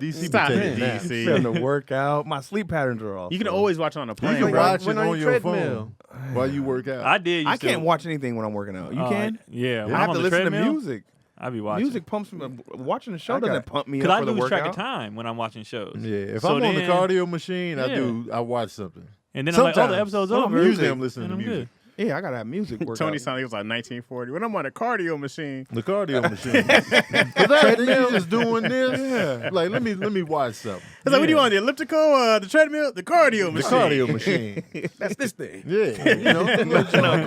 DC Stop be it, taking naps. DC. Feeling to work out. My sleep patterns are off. You can so. always watch on a You plane, can bro. watch it When on on your your treadmill. phone while you work out. I did. I used to- can't watch anything when I'm working out. You can? Yeah, when I I'm have on to the listen to treadmill, music. I be watching. Music pumps me. Watching the show I got doesn't it. pump me Because up I for the lose track of workout. time when I'm watching shows. Yeah, if So I'm on the then- cardio machine, Yeah. I watch something. And then I'm like, oh, the Sometimes. episode's Oh, over. usually I'm listening and to I'm music. good. Yeah, I gotta have music workout. Tony sounded like it was like 1940. When I'm on a cardio machine, The cardio machine. Because you just doing this. Like, let me watch something. it's like, what do you want? The elliptical, the treadmill, the cardio The machine. cardio machine. That's this thing. Yeah, you know.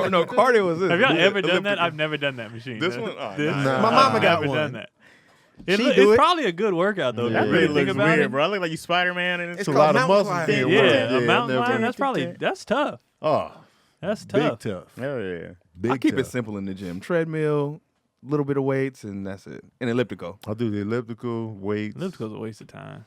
no, cardio is this. Have y'all ever done that? I've never done that machine. This No. one? Oh, This- nah. My mama I've got never one. done that. It's do it. probably a good workout though. Yeah. If you That really really think looks about weird, it. bro. I look like you Spider-Man and It's It's a called lot of mountain muscles climbing. being Yeah, worked. a mountain never- climb. That's tough. Oh, That's big tough. tough. Hell yeah. Big I keep tough. it simple in the gym. Treadmill, little bit of weights, and that's it. And elliptical. I'll do the elliptical, weights, Elliptical's a waste of time.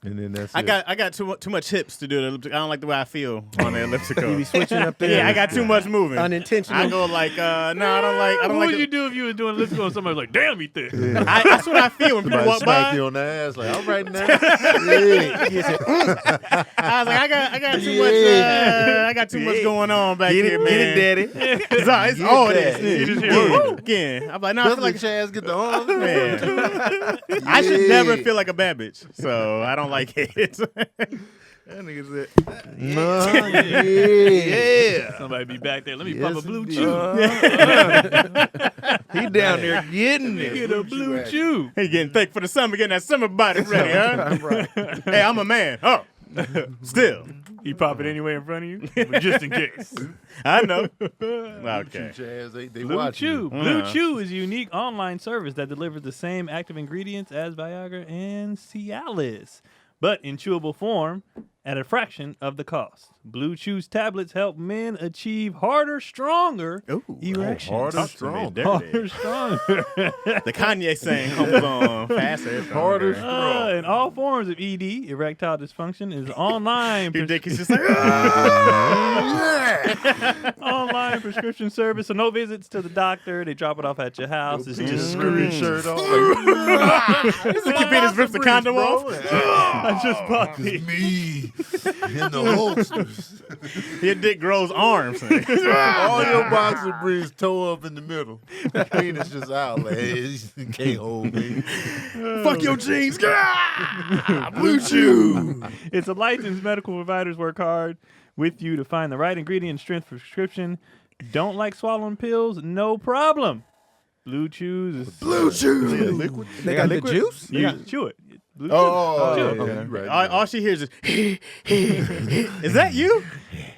and then that's I it. got too much hips to do the elliptical. I don't like the way I feel on the elliptical. You be switching up there. Yeah, I got too much moving. Unintentional. I go like, no, I don't like. I What don't would like. you do if you was doing elliptical and somebody was like, damn, he thick? That's what I feel when people Somebody walk smack by. you on the ass like, all right now. Yeah. I was like, I got too Yeah. much. I got too much going on back here, man. Get it, Daddy. It's all that. this. You just Yeah. hear woo again. I'm like, no, I feel That's like like Chaz get the arms. man. I should never feel like a bad bitch, so I don't like it. That nigga's it. Yeah. Somebody be back there. Let me Yes, pump a blue indeed. chew. He down there getting it. Get a blue chew. He getting thick for the summer, getting that summer body ready, huh? Hey, I'm a man. Oh, still, You pop it anywhere in front of you, but just in case. I know. Okay. Chaz, they Blue watch Chew. you. Blue Uh-huh. Chew is a unique online service that delivers the same active ingredients as Viagra and Cialis, but in chewable form at a fraction of the cost. Blue Chew's tablets help men achieve harder, stronger erections. Harder, strong. Harder, stronger. The Kanye saying comes on faster, Harder, stronger. And all forms of ED, erectile dysfunction, is online. Your dick is just like, Online prescription service, so no visits to the doctor. They drop it off at your house. It's Just just screw your shirt off. keep it just rips the condom off. I just bought these. Me in the holsters. Your dick grows arms. All your boxer briefs toe up in the middle. The penis just out. Like, hey, you can't hold me. Fuck your jeans. Blue Chew. It's a licensed medical providers work hard with you to find the right ingredient and strength for prescription. Don't like swallowing pills? No problem. Blue Chews is Blue Chew. Liquid. They got the juice? You just chew it. Blue Oh, Chews. yeah, Chew it. you right. All she hears is, is that you?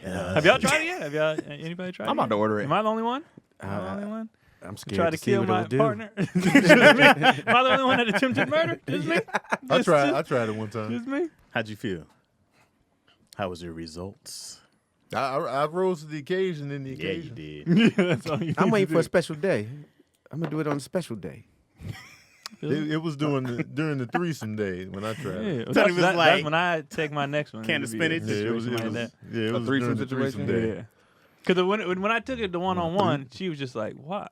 Have y'all tried it yet? Have y'all? Anybody tried it? I'm about to order it. Am I the only one? Am I the only one? I'm scared Try to see kill what my it'll do. partner? Just me? Am I the only one that attempted murder? Just me? I tried it one time. Just me? How'd you feel? How was your results? I rose to the occasion in the Yeah, you occasion. did. Yeah, that's all you I'm need waiting to for a do. special day. I'm gonna do it on a special day. It was during the threesome day when I tried Yeah, it. well, Tony was that's like- when I take my next one. Can of It'll be a spinach? Yeah, it was situation like that. yeah, it was threesome during the threesome situation? day. Yeah. Because when I took it to one-on-one, she was just like, why?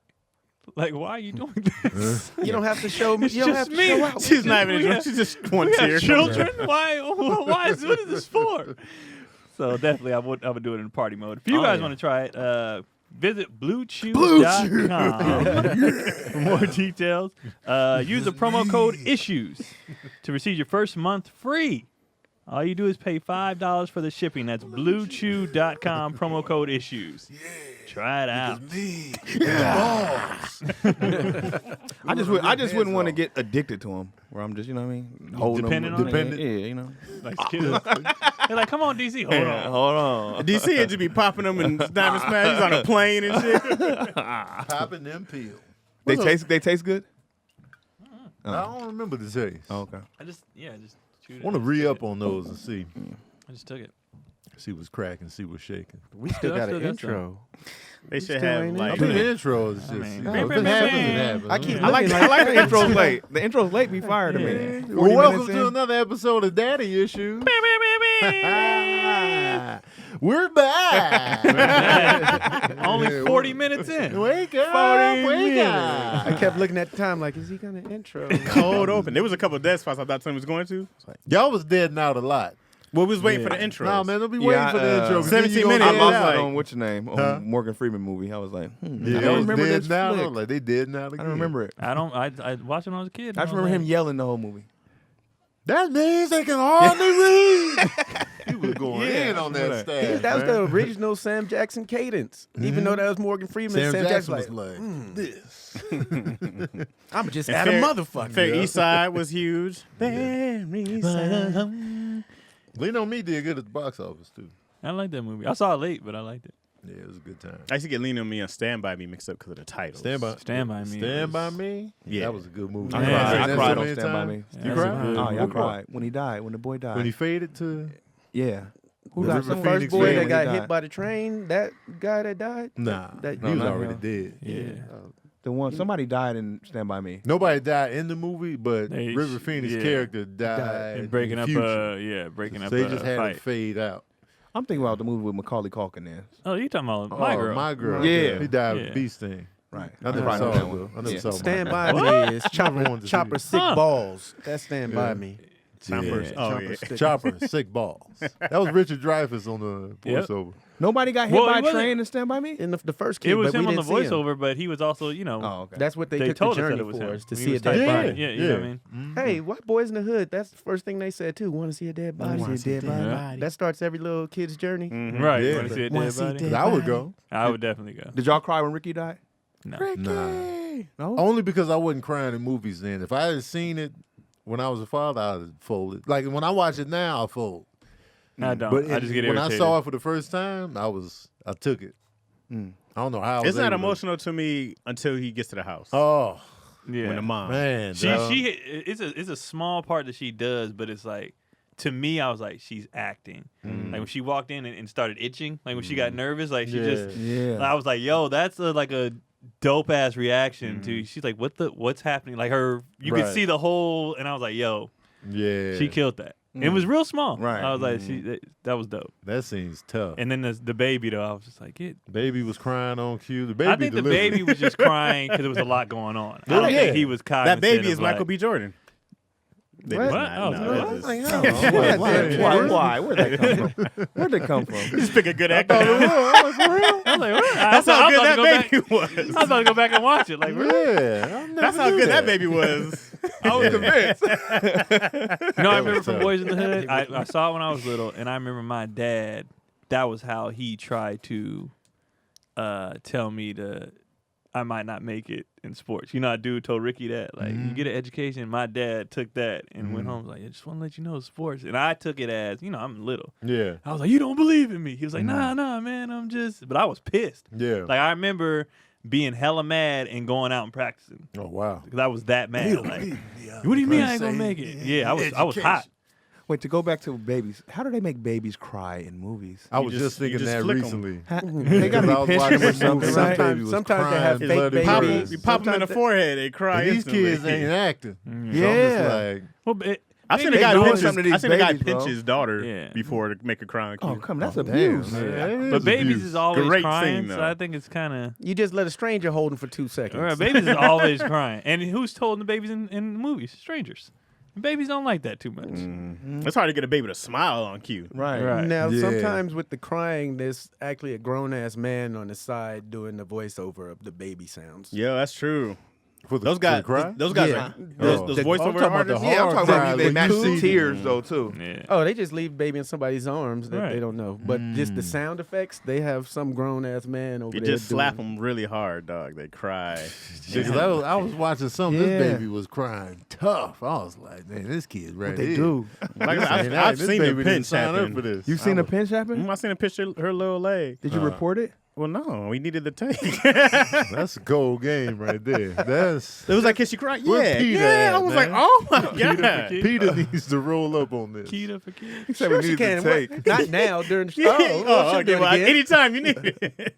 Like, why are you doing this? You don't have to show me. It's You don't just have to me. show out. She's not even We enjoying. have- She's just We have volunteer. children? Why what is this for? So definitely I would do it in party mode. If you guys want to try it, visit bluechew.com for more details. Use the promo code ISSUES to receive your first month free. All you do is pay $5 for the shipping. That's bluechew.com, promo code ISSUES. Try it out. I just wouldn't want to get addicted to them. Where I'm just, you know what I mean, holding Dependent them. on it? Yeah, you know. Like, they're like, come on, DC, hold on. Hold on. DC had to be popping them and Diamond Smash. He's on a plane and shit. Popping them pills. They taste good. I don't remember the taste. Oh, okay. I just chewed it. Want to re-up on those and see I just took it. what's cracking, see what's shaking. We still I got still an got intro. They should Still have ain't like. I mean, the intro is just, mean, you know, bam, if bam, it bam, happens, bam. it happens. I keep I like looking I like that the intro's intro. late. The intro's late be fire to me. Yeah. 40 Well, welcome minutes to in. another episode of Daddy Issues. We're back. Only 40 minutes in. Wake up, wake up. I kept looking at the time like, is he gonna intro? Cold open. There was a couple of dead spots I thought Tony was going to. It's like, Y'all was deading out a lot. Well, we was waiting for the intro. No, man, don't be waiting for the intro. 17 minutes. I Yeah, lost like- it on what's your name? On Morgan Freeman movie. I was like, I Yeah, don't remember dead this now. flick. Like they dead now. I don't remember it. I watched it when I was a kid. I just remember him yelling the whole movie. That means they can hardly read. He was going in on that staff. That was man. the original Sam Jackson cadence. Even though that was Morgan Freeman, Sam Jackson was Jackson like, this. I'm just at a motherfucker. Fair East Side was huge. Fair East Side. Lean on Me did good at the box office, too. I like that movie. I saw it late, but I liked it. Yeah, it was a good time. I used to get Lean on Me and Stand By Me mixed up because of the title. Stand By Me. Stand By Me. Stand By Me? Yeah. That was a good movie. I You cried. seen I that cried so on many Stand By times? Me. You That's cried? a good Oh, yeah, I What part? cried when he died, when the boy died. When he faded to... Yeah. Who The died? River Some Phoenix First boy man that when got he hit died. by the train, that guy that died? Nah, That- he was not already him. dead. Yeah. The one, somebody died in Stand By Me. Nobody died in the movie, but They- River Phoenix' yeah. character died And in breaking the up future. breaking up So they a just had fight. it fade out. I'm thinking about the movie with Macaulay Culkin in. Oh, you talking about My Girl? My Girl. Yeah. He died Yeah. of bee sting. Right. I never cried saw on it, that one. though. I never Yeah. saw Stand it. By Me is wanted to see Chopper it. Sick Huh. Balls. That's Stand By Me. Choppers. Yeah. Oh, yeah. Chopper, sick balls. That was Richard Dreyfuss on the Yep. voiceover. Nobody got hit Well, by it a wasn't- train in Stand By Me? In the first kid, It was but him we on the didn't see him. voiceover, but he was also, you know, Oh, okay. That's what they they took told the us that journey it was for, him. is to He see a was dead talking body. about it. Yeah, you know what I mean? Hey, white boys in the hood, that's the first thing they said too. Want to see a dead body? wanna See a dead body. That starts every little kid's journey. Right. Yeah, You want to see a wanna dead see body? dead- I would go. I would definitely go. Did y'all cry when Ricky died? No. Nah. No? Only because I wasn't crying in movies then. If I had seen it when I was a father, I'd have folded. Like when I watch it now, I fold. I don't. But I just get when irritated. I saw it for the first time, I took it. I don't know how. I was It's not able to- emotional to me until he gets to the house. Oh yeah. When the mom. man, She dog. it's a small part that she does, but it's like, to me, I was like, she's acting. Like when she walked in and started itching, like when she got nervous, like she just, Yeah. I was like, yo, that's like a dope ass reaction to. She's like, what's happening? Like you could Right. see the whole, and I was like, yo, Yeah, she killed that. It was real small. Right. I was like, that was dope. That scene's tough. And then the baby though, I was just like, Baby was crying on cue. The baby I think the delivered. baby was just crying because there was a lot going on. I Oh, don't yeah. think he was cognizant. That baby of is Michael like, B. Jordan. That What? is not- Oh, no, what? that is- Like, Why? Where'd that come from? Where'd that come from? Just pick a good actor. I was like, what? That's how good that baby was. I was about to go back and watch it. Like, really? Yeah, That's how good that baby was. I was convinced. No, I remember was from tough. Boyz in the Hood. I saw it when I was little, and I remember my dad. That was how he tried to tell me I might not make it in sports. You know, a dude told Ricky that. Like, you get an education. My dad took that and went home. Like, I just want to let you know sports. And I took it as, I'm little. Yeah, I was like, you don't believe in me. He was like, nah, man, I'm just. But I was pissed. yeah. Like, I remember being hella mad and going out and practicing Oh wow. because I was that mad. Like, what do you mean I ain't gonna make it? Yeah, I was hot. Wait, to go back to babies, how do they make babies cry in movies? I was just- just thinking you just that flick 'em. recently. They gotta Because I was be watching pinching or this movie, something, some right? baby was Sometimes they crying have fake bloody babies. murders. You pop them in the forehead, they cry And these instantly. kids ain't acting. So I'm just Yeah. like, Well, I've seen a They guy doing pinch something to his, these I seen a guy babies, pinch bro. his daughter Yeah. before to make her cry on cue. Oh, come, that's damn, abuse. man. yeah. It But is babies abuse. is always Great crying, scene, so though. I think it's kind of. You just let a stranger hold him for 2 seconds. All right, babies is always crying, and who's holding the babies in the movies? Strangers. Babies don't like that too much. It's hard to get a baby to smile on cue. Right. Right. Now, Yeah. sometimes with the crying, there's actually a grown ass man on the side doing the voiceover of the baby sounds. Yeah, that's true. for the, Those guys, for the cry? those guys, Yeah. are, those Oh. those I'm voiceover talking about the artists. hard Yeah, I'm talking cries about they when match you the see- tears though too. Yeah. Oh, they just leave baby in somebody's arms that Right. they don't know. But just the sound effects, they have some grown ass man over You there. just slap doing- them really hard, dog. They cry. Because I was watching something. Yeah. This baby was crying tough. I was like, man, this kid's right What they here. do? Like This I've, ain't I've this seen the baby didn't pinch sign up happen. for this. You seen a pinch happen? I seen a picture of her little leg. Did you report it? Well, no, we needed the take. That's a cold game right there. That's It was like, can she cry? Where Yeah, Peter yeah. at, I was man? like, oh my Peter god. for Peter needs to roll up on this. Keto for kids. He said Sure we she needed can. to take. What? Not now during the show. Yeah. Oh, she'll do okay. it Well, again. anytime you need it.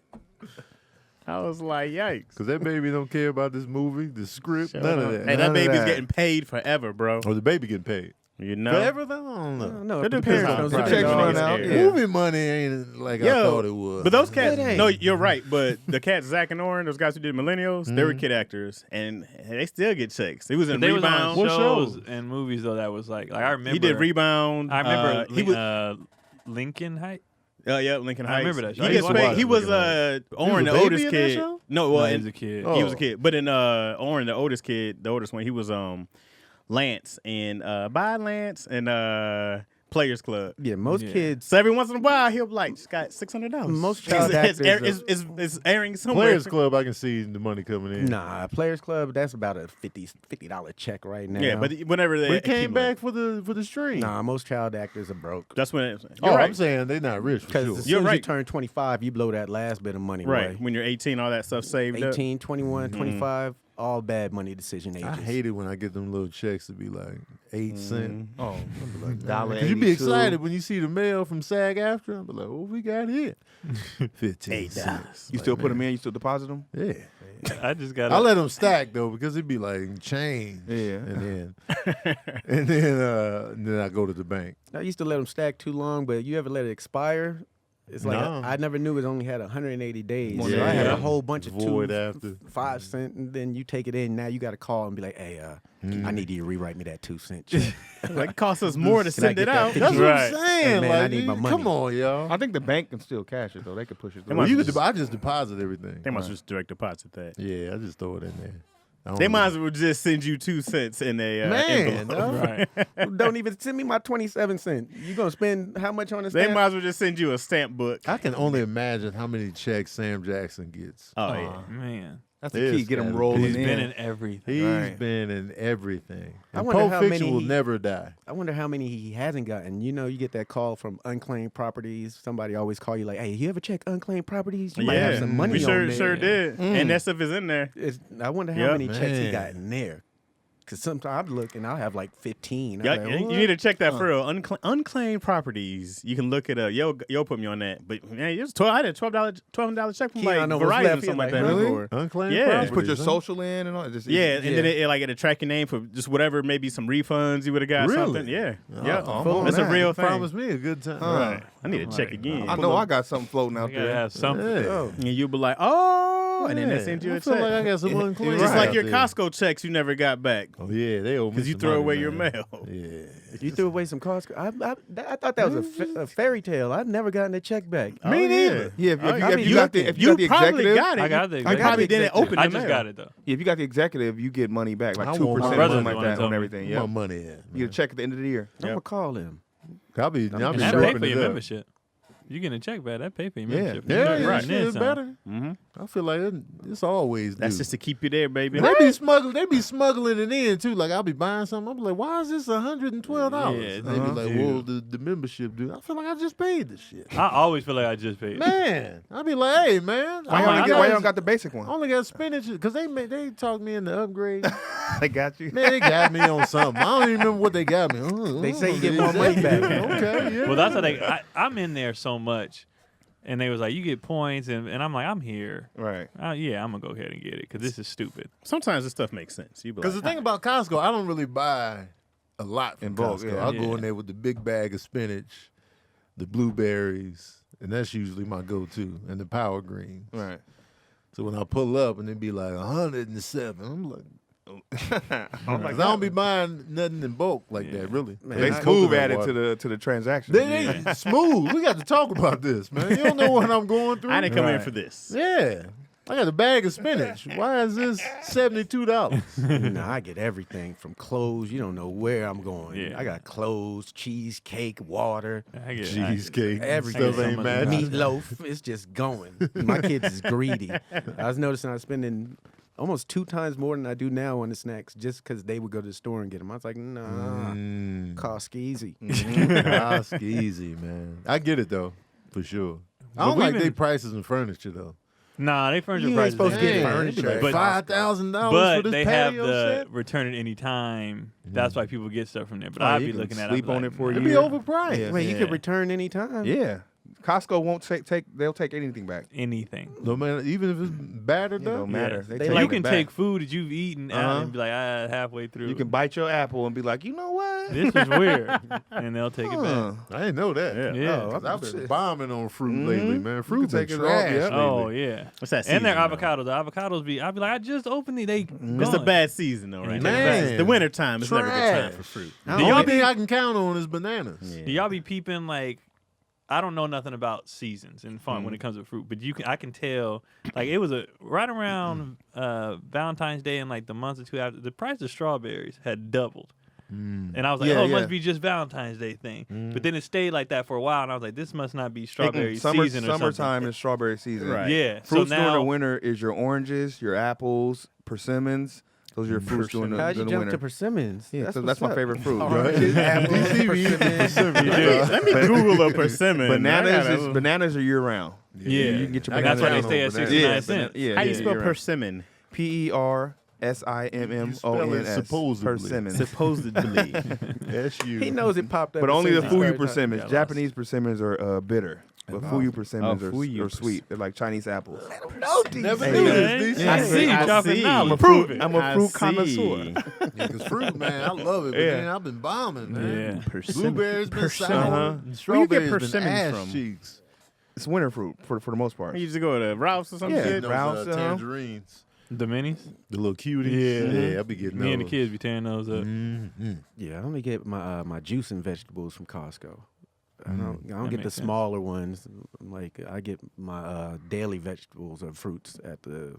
I was like, yikes. Because that baby don't care about this movie, the script, none of that. Hey, None that of baby's that. getting paid forever, bro. Or the baby getting paid. You know, Forever though? I don't know. I don't know. It depends on those the checks checks run run out. out. Yeah. Movie money ain't like I thought it was. But those cats, It ain't. no, you're right. But the cats, Zach and Oren, those guys who did Millennials, they were kid actors, and they still get checks. He was in They was on Rebound. What shows shows? and movies though that was like I remember He did Rebound. I remember he was. Lincoln Heights. Yeah, Lincoln I Heights. remember that show. He I gets used to paid. watch He was Lincoln Oren, He the was a baby oldest in that kid. show? No, well, No, he was a kid. He was a kid. But in Oren, the oldest kid, the oldest one, he was Lance and Bye Lance and Players Club. Yeah, most Yeah. kids. So every once in a while, he'll be like, just got $600. Most child actors it's airing somewhere. Players Club, I can see the money coming in. Nah, Players Club. That's about a $50 check right now. Yeah, but whenever they But he came accumulate. back for the stream. nah, most child actors are broke. That's when you're Oh, right. I'm saying they're not rich for Because sure. as You're soon as you right. turn 25, you blow that last bit of money Right. away. When you're 18, all that stuff saved up. 18, 21, 25, all bad money decision ages. I hate it when I get them little checks to be like 8 cents. Oh, Cause you be excited when you see the mail from SAG after. I'm like, what we got here? 15 cents. you still put them in? You still deposit them? Yeah. I just got. I let them stack though because it'd be like change. Yeah. And then I go to the bank. I used to let them stack too long, but you ever let it expire? It's like No. I never knew it only had 180 days. So Yeah. I had a whole bunch of Void 2 after. 5 cent, and then you take it in. Now you got to call and be like, "Hey, I need you to rewrite me that 2 cent check." Like, it costs us more to Can I send get it that out. fifty? That's what Right. I'm saying. Hey, man, I like, need my money. Come on, y'all. I think the bank can still cash it though. They could push it. They Well, must I just deposit everything. They must just direct deposit that. Yeah, I just throw it in there. I don't They know. might as well just send you 2 cents in a Man, envelope. Right. Don't even send me my 27 cent. You gonna spend how much on a They stamp? might as well just send you a stamp book. I can only imagine how many checks Sam Jackson gets. Oh, Oh yeah. man, That's the key. It's Get them gotta rolling be. he's in. been in everything. He's Right. been in everything. I And wonder Pulp how Fiction many will he- never die. I wonder how many he hasn't gotten. You know, you get that call from Unclaimed Properties. Somebody always call you like, "Hey, you ever check Unclaimed Properties? You might Yeah, have some money we on sure, there." sure did. And that stuff is in there. I wonder how Yep. many checks he Man. got in there. Because sometimes I look and I'll have like 15. I'm Yeah, like, you "What?" need to check that for real. Unclaimed properties. You can look it up. Yo put me on that. But man, it's I had a $12 check from Keon like almost Verizon left. or He's something like like, that. really? before. Unclaimed Yeah. properties, Just put your huh? social in and all. Yeah, and then it like it'll track your name for just whatever, maybe some refunds you would have got. Really? Something. Yeah, yeah. Oh, I'm on That's a that. real thing. Promise me a good time. Right. I need to check again. I know I got something floating out You gotta there. have something. Yeah. And you'll be like, oh, and then they send you I a feel check. like I got some unclaimed. Just like out your there. Costco checks you never got back Oh yeah, they owe me because you some throw money, away your man. mail. Yeah. You threw away some Costco. I thought that was a fairy tale. I've never gotten a check back. Oh, Me neither. Yeah, if I you mean, got the you executive, probably got it. I got the You executive. probably didn't executive. open I the just mail. got it though. yeah, if you got the executive, you get money back, like I 2% want or my brother's something the like one that that told on me. everything. Where Yeah, my money at? you get a check at the end of the year. I'm gonna call him. I'll be And that pay ripping for it your up. membership. You getting a check back? That pay for your Yeah. membership. Yeah, You yeah, right. shit is better. Mm-hmm. I feel like it's always That's due. just to keep you there, baby. They be smuggling. They be smuggling it in too. Like I'll be buying something. I'm like, why is this $112? Yeah, They be like, dude. well, the membership due. I feel like I just paid this shit. I always feel like I just paid. Man, I'll be like, hey man, Why I'm you like, don't got the basic I one? only got spinach because they talked me into upgrade. They got you. Man, they got me on something. I don't even remember what they got me. They say you get more money back. Okay, yeah. Well, that's how I'm in there so much, and they was like, you get points, and I'm like, I'm here. Right. Yeah, I'm gonna go ahead and get it because this is stupid. Sometimes this stuff makes sense. You be Because like, the thing about Costco, I don't really buy a lot from In bulk, Costco. yeah. I'll go Yeah. in there with the big bag of spinach, the blueberries, and that's usually my go-to, and the power greens. Right. So when I pull up and they be like 107, I'm like, I'm like, because I don't be buying nothing in bulk like that, really. Man, they I- smooth coconut added water. to the transaction. They ain't smooth. We got to talk about this, man. You don't know what I'm going through. I didn't come in Right. for this. Yeah. I got a bag of spinach. Why is this $72? Nah, I get everything from clothes. You don't know where I'm going. Yeah. I got clothes, cheesecake, water, I get Cheesecake. everything. Stuff ain't Some matching. Meatloaf. It's just going. My kids is greedy. I was noticing I was spending almost 2 times more than I do now on the snacks just because they would go to the store and get them. I was like, nah, cost easy. Ask easy, man. I get it though, for sure. I But don't we've like been- they prices and furniture though. Nah, they furniture You ain't prices. supposed to ain't get good. furniture. Like But- $5,000 for But this they have patio the set. return at any time. That's why people get stuff from there. But Oh, I'd you be can looking at sleep it. I'd on be it for a like, It'd nah. be year. overpriced. Yeah. Wait, you could return anytime? Yeah. Costco won't take. They'll take anything back. Anything. No matter, even if it's battered It up. don't matter. Yeah. They You take can it back. take food that you've eaten out and be like, halfway through. You can bite your apple and be like, you know what? This was weird, and they'll take it back. I didn't know that. Yeah. Yeah. Oh, 'Cause I've been shit. bombing on fruit lately, man. Fruit been take it trash off, yeah. lately. Oh yeah. What's that And their season, though? avocados. The avocados I'd be like, I just opened it. They It's a gone. bad season though, right? Man. It's the winter time. It's never a good time for Trash. fruit. The y'all only be- thing I can count on is bananas. Yeah. Do y'all be peeping like? I don't know nothing about seasons and fun when it comes to fruit, but I can tell like it was right around Valentine's Day and like the month or two after, the price of strawberries had doubled. And I was like, Yeah, it yeah. must be just Valentine's Day thing. But then it stayed like that for a while, and I was like, this must not be strawberry season or something. Summertime is strawberry season. Right. Yeah. Fruits so during now, the winter is your oranges, your apples, persimmons. Those are your fruits during How'd you the jump winter. to persimmons? Yeah, that's what's my up. favorite fruit. Oranges, apples, persimmons. Let me Google a persimmon. Bananas are year round. yeah, You can get your and that's why they bananas stay at on 69 cents. Yeah. How you spell year-round. persimmon? PERSIMMONS. supposedly. Persimmons. Supposedly. S-U. He knows it popped up. But as only soon the as he Fuyu started persimmons. Yeah, Japanese persimmons are bitter. But Fuyu persimmons Fuyu are sweet. They're like Chinese apples. Never Hey, knew man. this. I These see. I Chopping see. knowledge. Prove it. I'm a fruit I connoisseur. see. Because fruit, man, I love it. But Yeah. then I've been bombing, man. Yeah. Blueberries been sour. Uh-huh. And Where you get strawberries been persimmons ass from? cheeks. It's winter fruit for the most part. You used to go to Ralph's or some Yeah. shit. Those Ralph's, tangerines. The minis. The little cuties. Yeah. Yeah, I be getting Me and the those. kids be tearing those up. Mm-hmm. Yeah, I only get my juice and vegetables from Costco. I don't That get the makes sense. smaller ones. Like I get my daily vegetables or fruits at the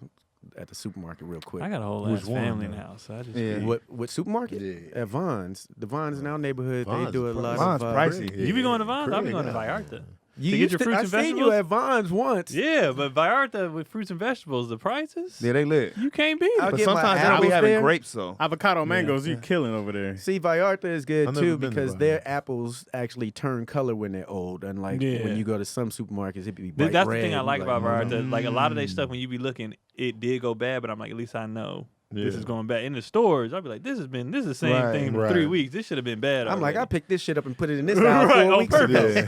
supermarket real quick. I got a whole Which ass one, family in the though? house. So I just Yeah. be- What supermarket? Yeah. At Vaughn's. The Vaughn's in our neighborhood, Vaughn's they do a is lot Vaughn's of pricey. You be going to Vaughn's? I'll be Craig, going to yeah. Vallarta. You To get used your to- fruits I and seen you vegetables? at Vaughn's once. Yeah, but Vallarta with fruits and vegetables, the prices, Yeah, they lit. you can't beat I'll it. But get my sometimes they don't be apples having there. grapes though. Avocado mangoes, you killing over there. See, Vallarta is good I've never too been to because Vallarta. their apples actually turn color when they're old. Unlike Yeah. when you go to some supermarkets, it be bright That's red. the thing I and like about Vallarta. Like a lot of their Mm. stuff, when you be looking, it did go bad, but I'm like, at least I know this Yeah. is going bad. In the stores, I'll be like, this is the same Right, thing for right. 3 weeks. This should have been bad. I'm like, I already. picked this shit up and put it in this house Right, 4 on weeks ago.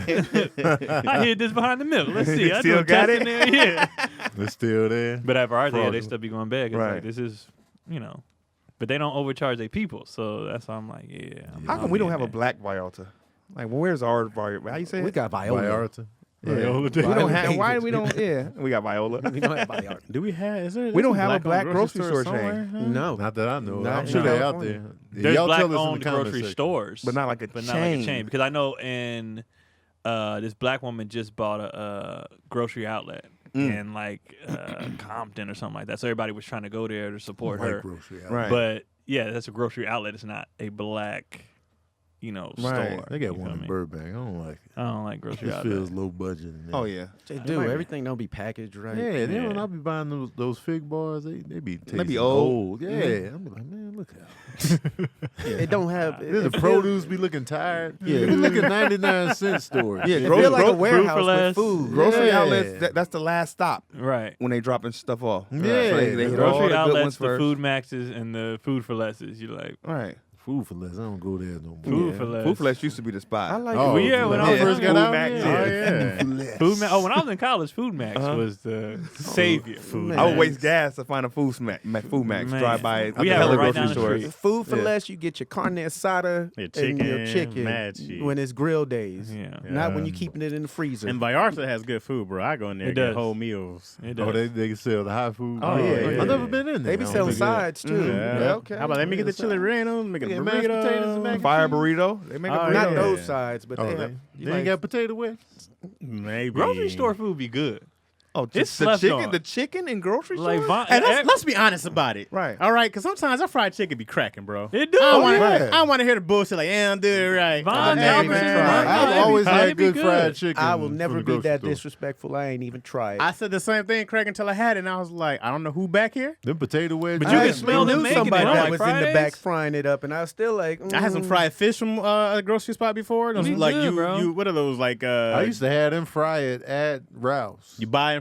Yeah. I hid this behind the milk. Let's see. I Still do a got test it? in there. Yeah. It's still there. But at Vallarta, yeah, they Fraudulent. still be going bad. 'Cause Right. like, this is, but they don't overcharge their people. So that's why I'm like, How come we don't have a black Vallarta? Like, where's our Vallarta? How you say We it? got Viola. Vallarta. Yeah. Viola. We don't Viola have. Why Davis. we don't? Yeah, we got Viola. We don't have Vallarta. Do we have? Is there? We don't there's have a on black grocery store somewhere, chain. huh? No. Not that I know. Not I'm in sure they're out California. there. Yeah, There's y'all black tell us in owned the comment grocery section. stores, But not like a but chain. not like a chain. Because I know in this black woman just bought a grocery outlet in like Compton or something like that. So everybody was trying to go there to support White her. grocery outlet. Right. But yeah, that's a grocery outlet. It's not a black, Right. store. They You got one feel in me? Burbank. I don't like it. I don't like grocery This outlets. feels low budget. in there. Oh yeah. They do. might be. Everything don't be packaged right. Yeah, then when Yeah. I be buying those fig bars, they be tasting be old. Yeah, Mhm. I'm like, man, look out. It don't have. Then the It produce be looking tired. Yeah. It be looking 99-cent stores. Yeah, It Grocery- feel like a gro- warehouse for less. with food. Grocery Yeah. outlets. That's the last stop Right. when they dropping stuff off. Yeah. So they The hit all the Grocery good outlets, ones the first. food maxes, and the food for lesses. You like Right. Food for less. I don't go there no more. food for less. Food for less used to be the spot. I like Oh, it. yeah, when I yeah. first got Food out, Max, yeah. Oh yeah. Food Max. Oh, when I was in college, Food Max Uh-huh. was the savior. Food I would Max. waste gas to find a Food Max. Food Max. Man. Drive by We a have it hella right grocery down the stores. street. Food for Yeah. less, you get your carne asada Your and your chicken, chicken mad cheese. when it's grill days. Yeah. Not when you're keeping it in the freezer. And Vallarta has good food, bro. I go in there It and get does. whole meals. It Oh, does. they can sell the high food. Oh, yeah. I've never been in there. they be I don't selling think they- sides too. Yeah. Okay. How about let me get the chili rellenos, make a Yeah, mashed potatoes and burrito. mac and Fire cheese. burrito. They make a Oh, burrito. Not yeah. those sides, but Oh, they they have. you ain't like- got potato wedge? Maybe. Grocery store food be good. Oh, It's the slept chicken. on. The chicken in grocery Like stores. Von- Hey, let's be honest about it. Right. All right, because sometimes our fried chicken be cracking, bro. It do. I don't wanna- yeah. I don't want to hear the bullshit like, yeah, I'm doing it right. Von I've never Albertson, even tried. Von I've Albertson, always it had be good fried chicken. I will from never the be grocery that store. disrespectful. I ain't even tried. I said the same thing, Craig, until I had it, and I was like, I don't know who back here. Them potato wedges. But you I can smell them knew making somebody it on, that like, was in the Fridays. back frying it up, and I was still like, I had some fried fish from a grocery spot before. Those, Be like good, bro. you, what are those like? I used to have them fry it at Rouse. You buy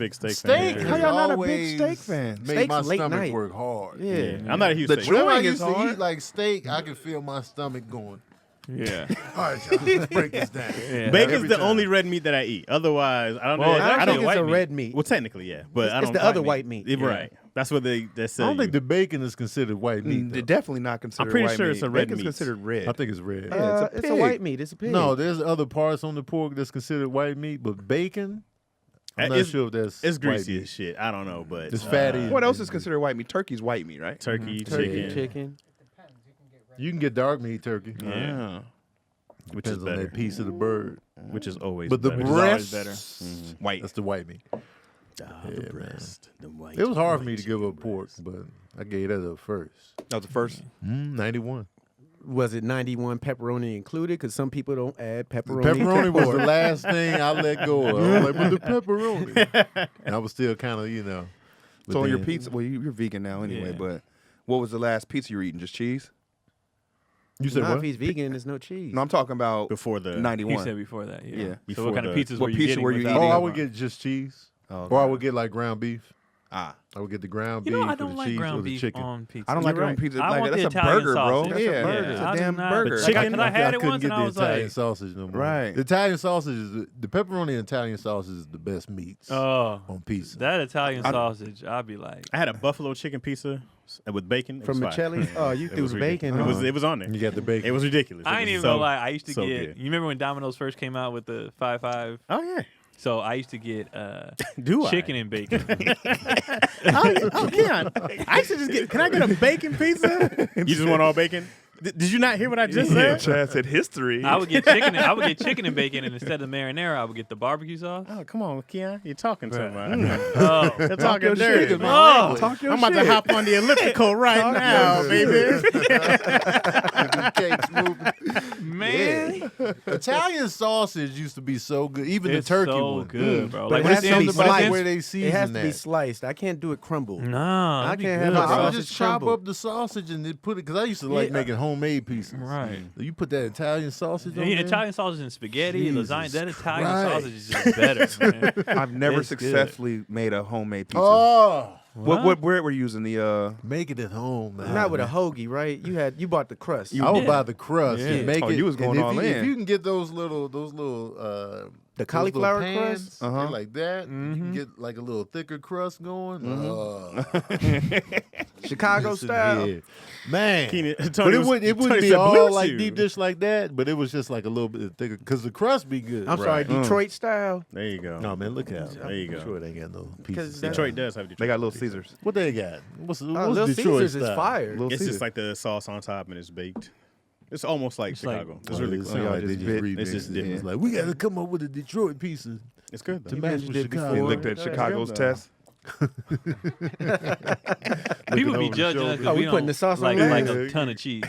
big steak Steak fan. has How y'all not a big always steak fan? made Steak's my late stomach night. work hard. Yeah. I'm not a huge The steak chewing Whenever I is used to hard. eat like steak, I could feel my stomach going. Yeah. All right, y'all, let's break this down. Bacon's Every the time. only red meat that I eat. Otherwise, I don't know. Well, it's I actually don't. a it's white a meat. red meat. Well, technically, yeah, but I It's don't. the other white meat. Yeah, right. That's what they I say. don't think the bacon is considered white meat. They're Though. definitely not considered. pretty white sure meat. it's a red Bacon's meat. considered red. I think it's red. Yeah, It's a pig. white meat. It's a pig. No, there's other parts on the pork that's considered white meat, but bacon, I'm not sure if that's It's white greasy meat. as shit. I don't know, but It's fatty. What else is considered white meat? Turkey's white meat, right? turkey, turkey, chicken. chicken. Depends. You can get red. You can get dark meat turkey. Yeah. Which is Depends on better. that piece of the bird. Which is always But the better. breast, always White. that's the white meat. The man. breast. The white. It was hard for me to white give up breast. pork, but I gave that up first. That was the first. 91. Was it 91 pepperoni included? Because some people don't add The pepperoni. pepperoni was the last thing I let go of. I was like, but the pepperoni. And I was still kind of, you know. but So on your then- pizza, well, you're vegan now anyway. Yeah. But what was the last pizza you were eating? Just cheese? You said Nah, what? if he's vegan, there's no cheese. No, I'm talking about Before the 91. He said before that. Yeah. Yeah. So Before what kind of the- pizzas what were you pizza getting? were you without- Oh, eating? I would get just cheese. Oh, Or I okay. would get like ground beef. Ah, I would get the ground You beef know, I or don't the like cheese or ground the beef chicken. on pizza. I don't like You're it on right. pizza. I Like, want that's the a Italian burger, bro. sausage. That's a Yeah, burger. It's a I do damn not- burger. But Chicken- chicken, I had it couldn't once get and the I was Italian like, sausage no more. Right. The Italian sausage is the pepperoni and Italian sausage is the best meats oh, on pizza. that Italian sausage, I'd be like, I had a buffalo chicken pizza with bacon. It From was fire. Michelli's? Oh, you It threw was the ridiculous. bacon. It was on there. You got the bacon. It was ridiculous. I It ain't was even so, gonna lie. I used to so get. good. You remember when Domino's first came out with the 5-5? Oh yeah. So I used to get Do I? chicken and bacon. Oh, Keon. I should just get. Can I get a bacon pizza? You just want all bacon? Did you not hear what I just said? Chaz said history. I would get chicken. I would get chicken and bacon, and instead of marinara, I would get the barbecue sauce. Oh, come on, Keon. You're talking to me. Oh, You're talking your dirty. shit, man. oh, Talk your I'm about shit. to hop on the elliptical right now, baby. The cakes moving. man, Italian sausage used to be so good. Even it's the turkey so one. good, bro. But Like it when has it's to in be the sliced. where they It season has to that. be sliced. I can't do it crumbled. Nah, I that'd be can't good. have No, I would sausage just chop crumbled. up the sausage and then put it because I used to like Yeah. making homemade pieces. Right. You put that Italian sausage on Yeah, there. Italian sausage and spaghetti and lasagna. Jesus That Italian Christ. sausage is just better, man. I've never It's good. successfully made a homemade pizza. Oh, What bread were you using? The make it at home, man. Not with a hoagie, right? You bought the crust. I would Yeah. buy the crust Yeah. and make Oh, it. you was going and if all you, in. If you can get those little The cauliflower those little pans, crust? they're like that. You can get like a little thicker crust going. Chicago style. Yeah. Man. Keenan- But Tony it was- wouldn't Tony be said, all "Bless like you." deep dish like that, but it was just like a little bit thicker because the crust be good. I'm sorry, Detroit style. There you go. No man, look out. There you go. Detroit ain't got no Because pieces. that's- Detroit does have Detroit. they got Little Caesars. What they got? What's Little Detroit Caesars is style? fire. Little It's Caesars. just like the sauce on top and it's baked. It's almost like It's like- Chicago. It's Oh, really it cool. sound like Y'all they just just bit- it's just remixed it. different. It's like we got to come up with a Detroit pieces It's good to though. match mentioned with it Chicago. They before. looked at Yeah, Chicago's good, test. People over be the judging us shoulder. 'cause Oh, we don't putting the sauce on like, there? like a ton of cheese.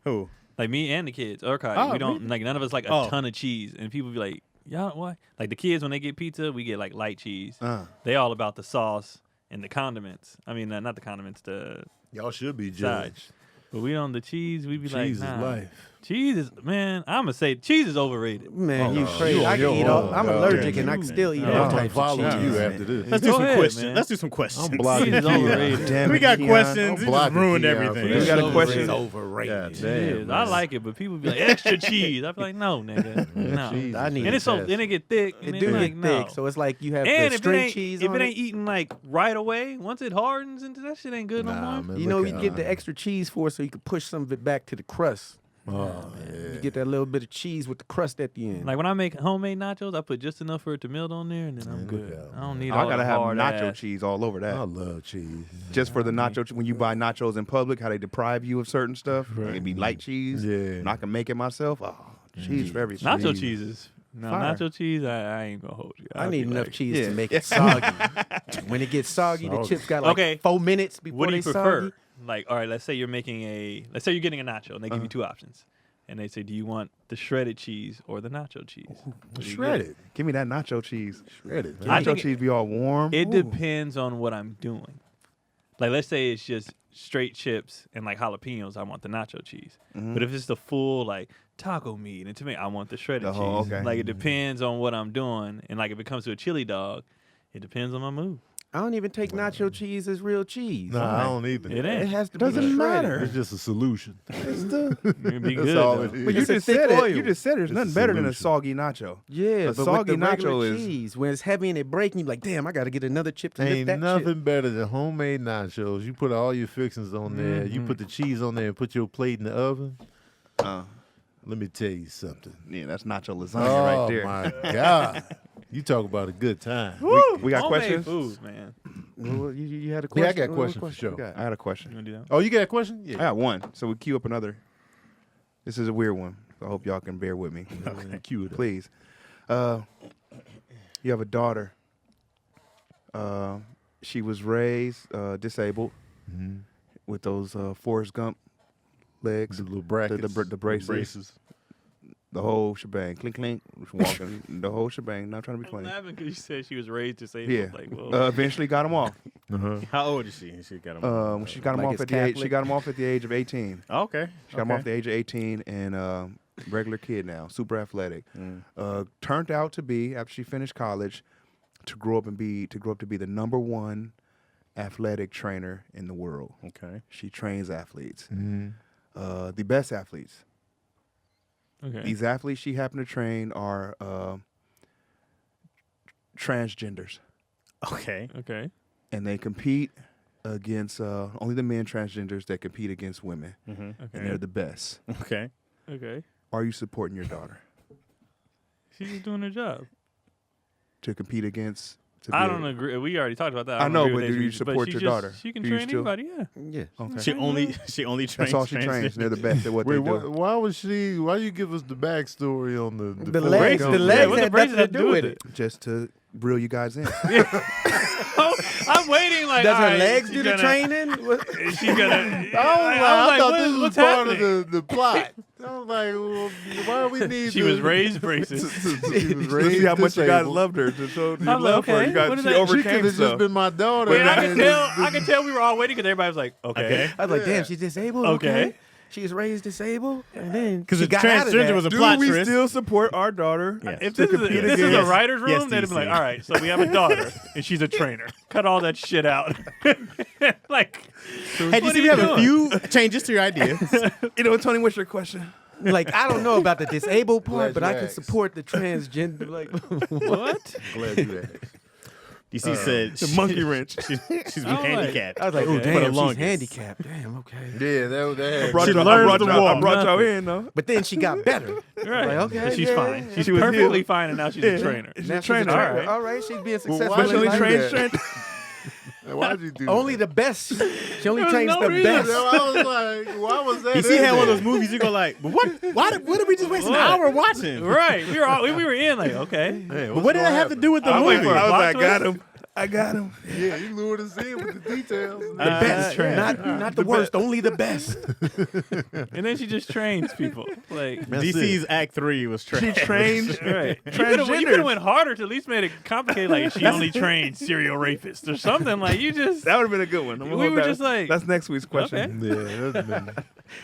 Who? Like me and the kids, or Oh, we don't really? like none of us like a Oh. ton of cheese, and people be like, "Y'all what?" Like the kids when they get pizza, we get like light cheese. Uh. They all about the sauce and the condiments. I mean, not the condiments, the Y'all should be Side. judged. but we on the cheese. We be like, Cheese is nah. life. Cheese is man. I'm gonna say cheese is overrated. Man, you no. crazy. You I on can your eat all. own, I'm dog. allergic Yeah, and I can still eat Yeah, all I'm gonna types follow of cheese. you man. after this. Let's Go do some ahead, questions. man. Let's do some questions. I'm blocking Cheese is Keon. overrated. Damn We it, got Keon. questions. I'm You just blocking ruined Keon everything. for You that. got a It's question? overrated. God It damn, is. man. I like it, but people be like extra cheese. I be like, no, nigga, no. Cheese I is need And it's so fantastic. then it get thick. It and do it's get like, no. thick, so it's like you have And the if it string ain't cheese if on it it. ain't eaten like right away, once it hardens into that shit ain't good no Nah, more. man, You know, look you out. get the extra cheese for it so you can push some of it back to the crust. Oh, You get that little bit of cheese with the crust at the end. Like when I make homemade nachos, I put just enough for it to melt on there, and then I'm Man, look good. out, I don't man. need I all gotta the have hard nacho ass. cheese all over that. I love cheese. Just for the nacho, when you buy nachos in public, how they deprive you of certain stuff. It'd be light cheese. Yeah. And I can make it myself. Oh, cheese for everything. Nacho cheeses. No, Fire. nacho cheese, I ain't gonna hold you. I I'll need be enough like, cheese yeah. to make it soggy. When it gets soggy, the Soggy. chips got like Okay. 4 minutes before What do they you prefer? soggy. Like, all right, let's say you're getting a nacho, and they give you two options, and they say, do you want the shredded cheese or the nacho cheese? What do you get? Shredded. Give me that nacho cheese. Shredded. Man. I Nacho think cheese be all warm. It Ooh. depends on what I'm doing. Like, let's say it's just straight chips and like jalapenos, I want the nacho cheese. But if it's the full like taco meat and tomato, I want the shredded Oh, cheese. okay. Like it depends on what I'm doing, and like if it comes to a chili dog, it depends on my mood. I don't even take nacho cheese as real cheese. Nah, I don't either. It It ain't. has to Doesn't be matter. shredded. It's just a solution. It'd be That's good. all though. it is. But you It's a just thick said oil. it. You just said there's It's nothing a better than a solution. soggy nacho. Yeah, A but soggy with the regular nacho is- cheese, when it's heavy and it breaks, you be like, damn, I got to get another chip to lift Ain't that nothing chip. better than homemade nachos. You put all your fixings on there. You put the cheese on there and put your plate in the oven. Let me tell you something. Yeah, that's nacho lasagna right there. Oh my God. You talk about a good time. We got Homemade questions? food, man. Well, you had a Yeah, I question? got What questions for sure. you got? I had a You question. wanna do that? Oh, you got a question? I Yeah. got one. So we queue up another. This is a weird one. I hope y'all can bear with me. Okay. Cue it up. Please. You have a daughter. She was raised disabled with those Forrest Gump legs, The little brackets. the braces. The whole shebang. Clink, clink. Walking. The whole shebang. Not trying to be I'm funny. laughing because you said she was raised disabled. Yeah. Like, well, Eventually got him off. Uh-huh. How old is she? She got him. She got him Like off it's at the age. She Catholic? got him off at the age of 18. Okay. She got him off at the age of 18 and regular kid now, super athletic. Turned out to be, after she finished college, to grow up to be the number one athletic trainer in the world. Okay. She trains athletes, Mm-hmm. the best athletes. okay. These athletes she happened to train are transgenders, Okay. Okay. and they compete against only the men transgenders that compete against women, and they're Okay. the best. Okay. Okay. Are you supporting your daughter She's just doing her job. to compete against? To I be don't agree. We already talked about that. I don't know, agree but with do age you restriction, support she your just- daughter? She can Do you train still- anybody. Yeah. Yeah. Okay. She only trains. That's all she trains. They're the best at what Wait, they do. why was she? Why you give us the backstory on the The Forrest legs, Gump the thing? legs what the had braces nothing to have do with it. Just to reel you guys in. Oh, I'm waiting. Like, Does all her right, legs she do the gonna- training? Is she gonna? I thought this was what's part happening? of the plot. I was like, well, why do we need? She was raised braces. She was Let's raised see how much you guys disabled. loved her. To show you I'm like, love her. okay, You guys, what is she that? She overcame could have just stuff. been my daughter. And I and can tell we were all waiting because everybody was like, okay. I was like, damn, she's disabled. Okay. She was raised disabled, and then Because she the got out of transgender that. was a Do plot we twist. still support our daughter? Yes. If to this, is a, compete if this is a against- writer's room, Yes, they'd be like, DC. all right, so we have a daughter and she's a trainer. Cut all that shit out. Like, Hey, what DC, are we you have a doing? few changes to your ideas. You know, Tony, what's your question? Like, I don't know about the disabled part, Glad but you I can asked. support the transgender. Like, what? Glad you asked. DC said The monkey wrench. she's been I'm like- handicapped. I was like, Okay. oh For the damn, she's longest. handicapped. Damn, okay. Yeah, that I brought She y'all- learns I to brought y'all- I walk. brought y'all in, though. But then she got better. Right. Like, okay, But she's yeah. fine. She's She was perfectly healed. fine, and now she's a trainer. She's Now a she's trainer. All right. All right, she's being successful. why Especially did you trained do that? strength. Why'd you do Only that? the best. She only There was trains no the reason. best. I was like, why was that? DC in had one of there? those movies you go like, but what did we just waste an What? hour watching? Right. We were in like, okay. Hey, But what's what did that gonna have to happen? do with the I'm waiting movie? for I was Plot like, got twist? him. I got him. Yeah, you lured us in with the details. The best. trainer. Not the worst, only the best. And then she just trains people. Like, That's DC's Act 3 was trash. She trained right. You could have transgenders. went harder to at least made it complicated. Like, she only trains serial rapists or something. Like, you just. That would have been a good one. I'm gonna We hold were that. just like- That's next week's question. Yeah, that's been.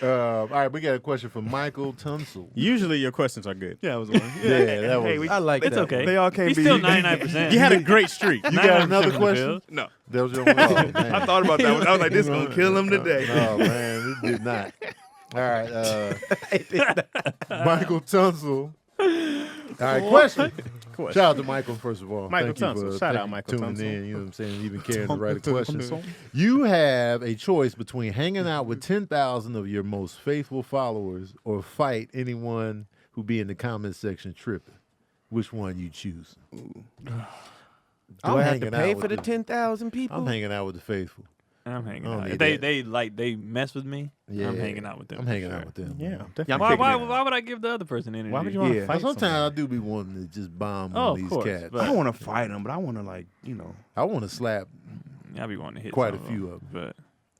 All right, we got a question from Michael Tunsil. Usually your questions are good. Yeah, it was one. Yeah, that was. Hey, we- I like It's that. okay. They all can't He's be- still 99%. You had a great streak. You got another 99% question? No. That was your one. Oh, man. I thought about that one. I was like, this is going to kill him today. Oh man, this did not. All right, Michael Tunsil. All right, question. Shout out to Michael, first of all. Michael Thank you Tunsil. for Shout out Michael tuning Tunsil. in, you know what I'm saying, even caring to write a question. You have a choice between hanging out with 10,000 of your most faithful followers or fight anyone who be in the comment section tripping. Which one you choose? I'm have to hanging pay out for the with 10,000 people. I'm hanging out with the faithful. I'm hanging I don't out. need If that. they mess with me, Yeah, I'm hanging out with them. I'm for hanging sure. out with them. Yeah, man. definitely. I'm Why, kicking why, it. why would I give the other person energy? Why would you want to Yeah. fight Sometimes someone? I do be wanting to just bomb Oh, one of of these course, cats. but- I don't want to fight him, but I want to, like, you know. I want to slap. I be wanting to hit Quite some a few them, of but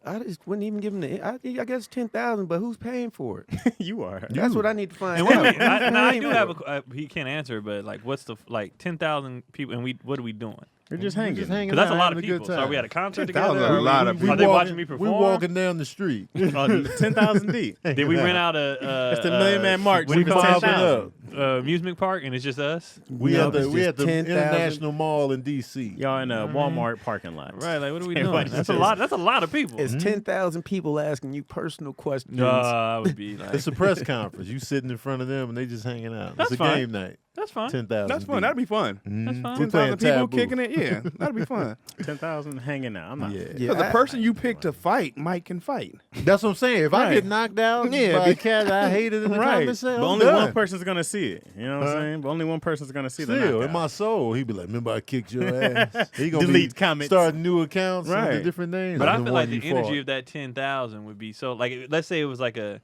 I just wouldn't even give them the. I guess 10,000, but who's paying for it? You are. That's what I need to find and what out. do we, I, Who's now I paying do for have it? a he can't answer, but like what's the like 10,000 people and what are we doing? You're just We're hanging. just hanging Because that's out, a lot of having good people. So are we time. at a concert 10,000 together? is a Are lot we- of Are people. they walking- watching me perform? We walking down the street. 10,000 deep. Did we rent out a? That's the Million Man March. What do you We call popping it? up. amusement park and it's just us. We No, at the it's just 10,000. International Mall in D.C. Y'all in a Walmart parking lot. Right, like what are we doing? Everybody That's a just- lot. That's a lot of people. It's 10,000 people asking you personal questions. I would be like, It's a press conference. You sitting in front of them and they just hanging out. That's it's a fine. game night. that's fine. 10,000. That's fun. That'd be fun. That's fine. We playing 10,000 people taboo. kicking it. Yeah, that'd be fun. 10,000 hanging out. I'm not. Yeah. Yeah, Because the person you pick to fight, Mike can fight. That's what I'm saying. If I Right. get knocked out Yeah, by a cat I hated in the Right. comments, But I'm only done. one person's gonna see it. You know what I'm saying? But only one person's gonna see the Still, knockout. in my soul, he'd be like, remember I kicked your ass. He gonna Delete be comments. starting new accounts under Right. different names. But I I'm feel one like the you energy fought. of that 10,000 would be so. Like, let's say it was like a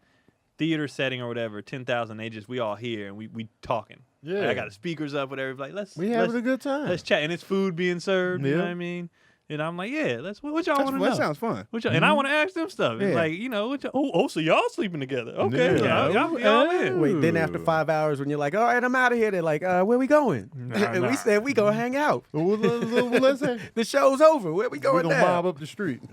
theater setting or whatever. 10,000. We all here and we talking. Yeah. Like, I got the speakers up, whatever. Like, We having a good time. let's chat, and it's food being served. You know Yeah. what I mean? And I'm like, yeah, what y'all That's, want to that know? sounds fun. What y'all, and I want to ask them stuff. It's Yeah. like, what y'all, so y'all sleeping together? Okay, Yeah. y'all in. Wait, then after 5 hours, when you're like, all right, I'm out of here, they're like, where we going? And nah. we said we gonna hang out. Well, let's say The show's over. Where we we're going gonna now? mob up the street. It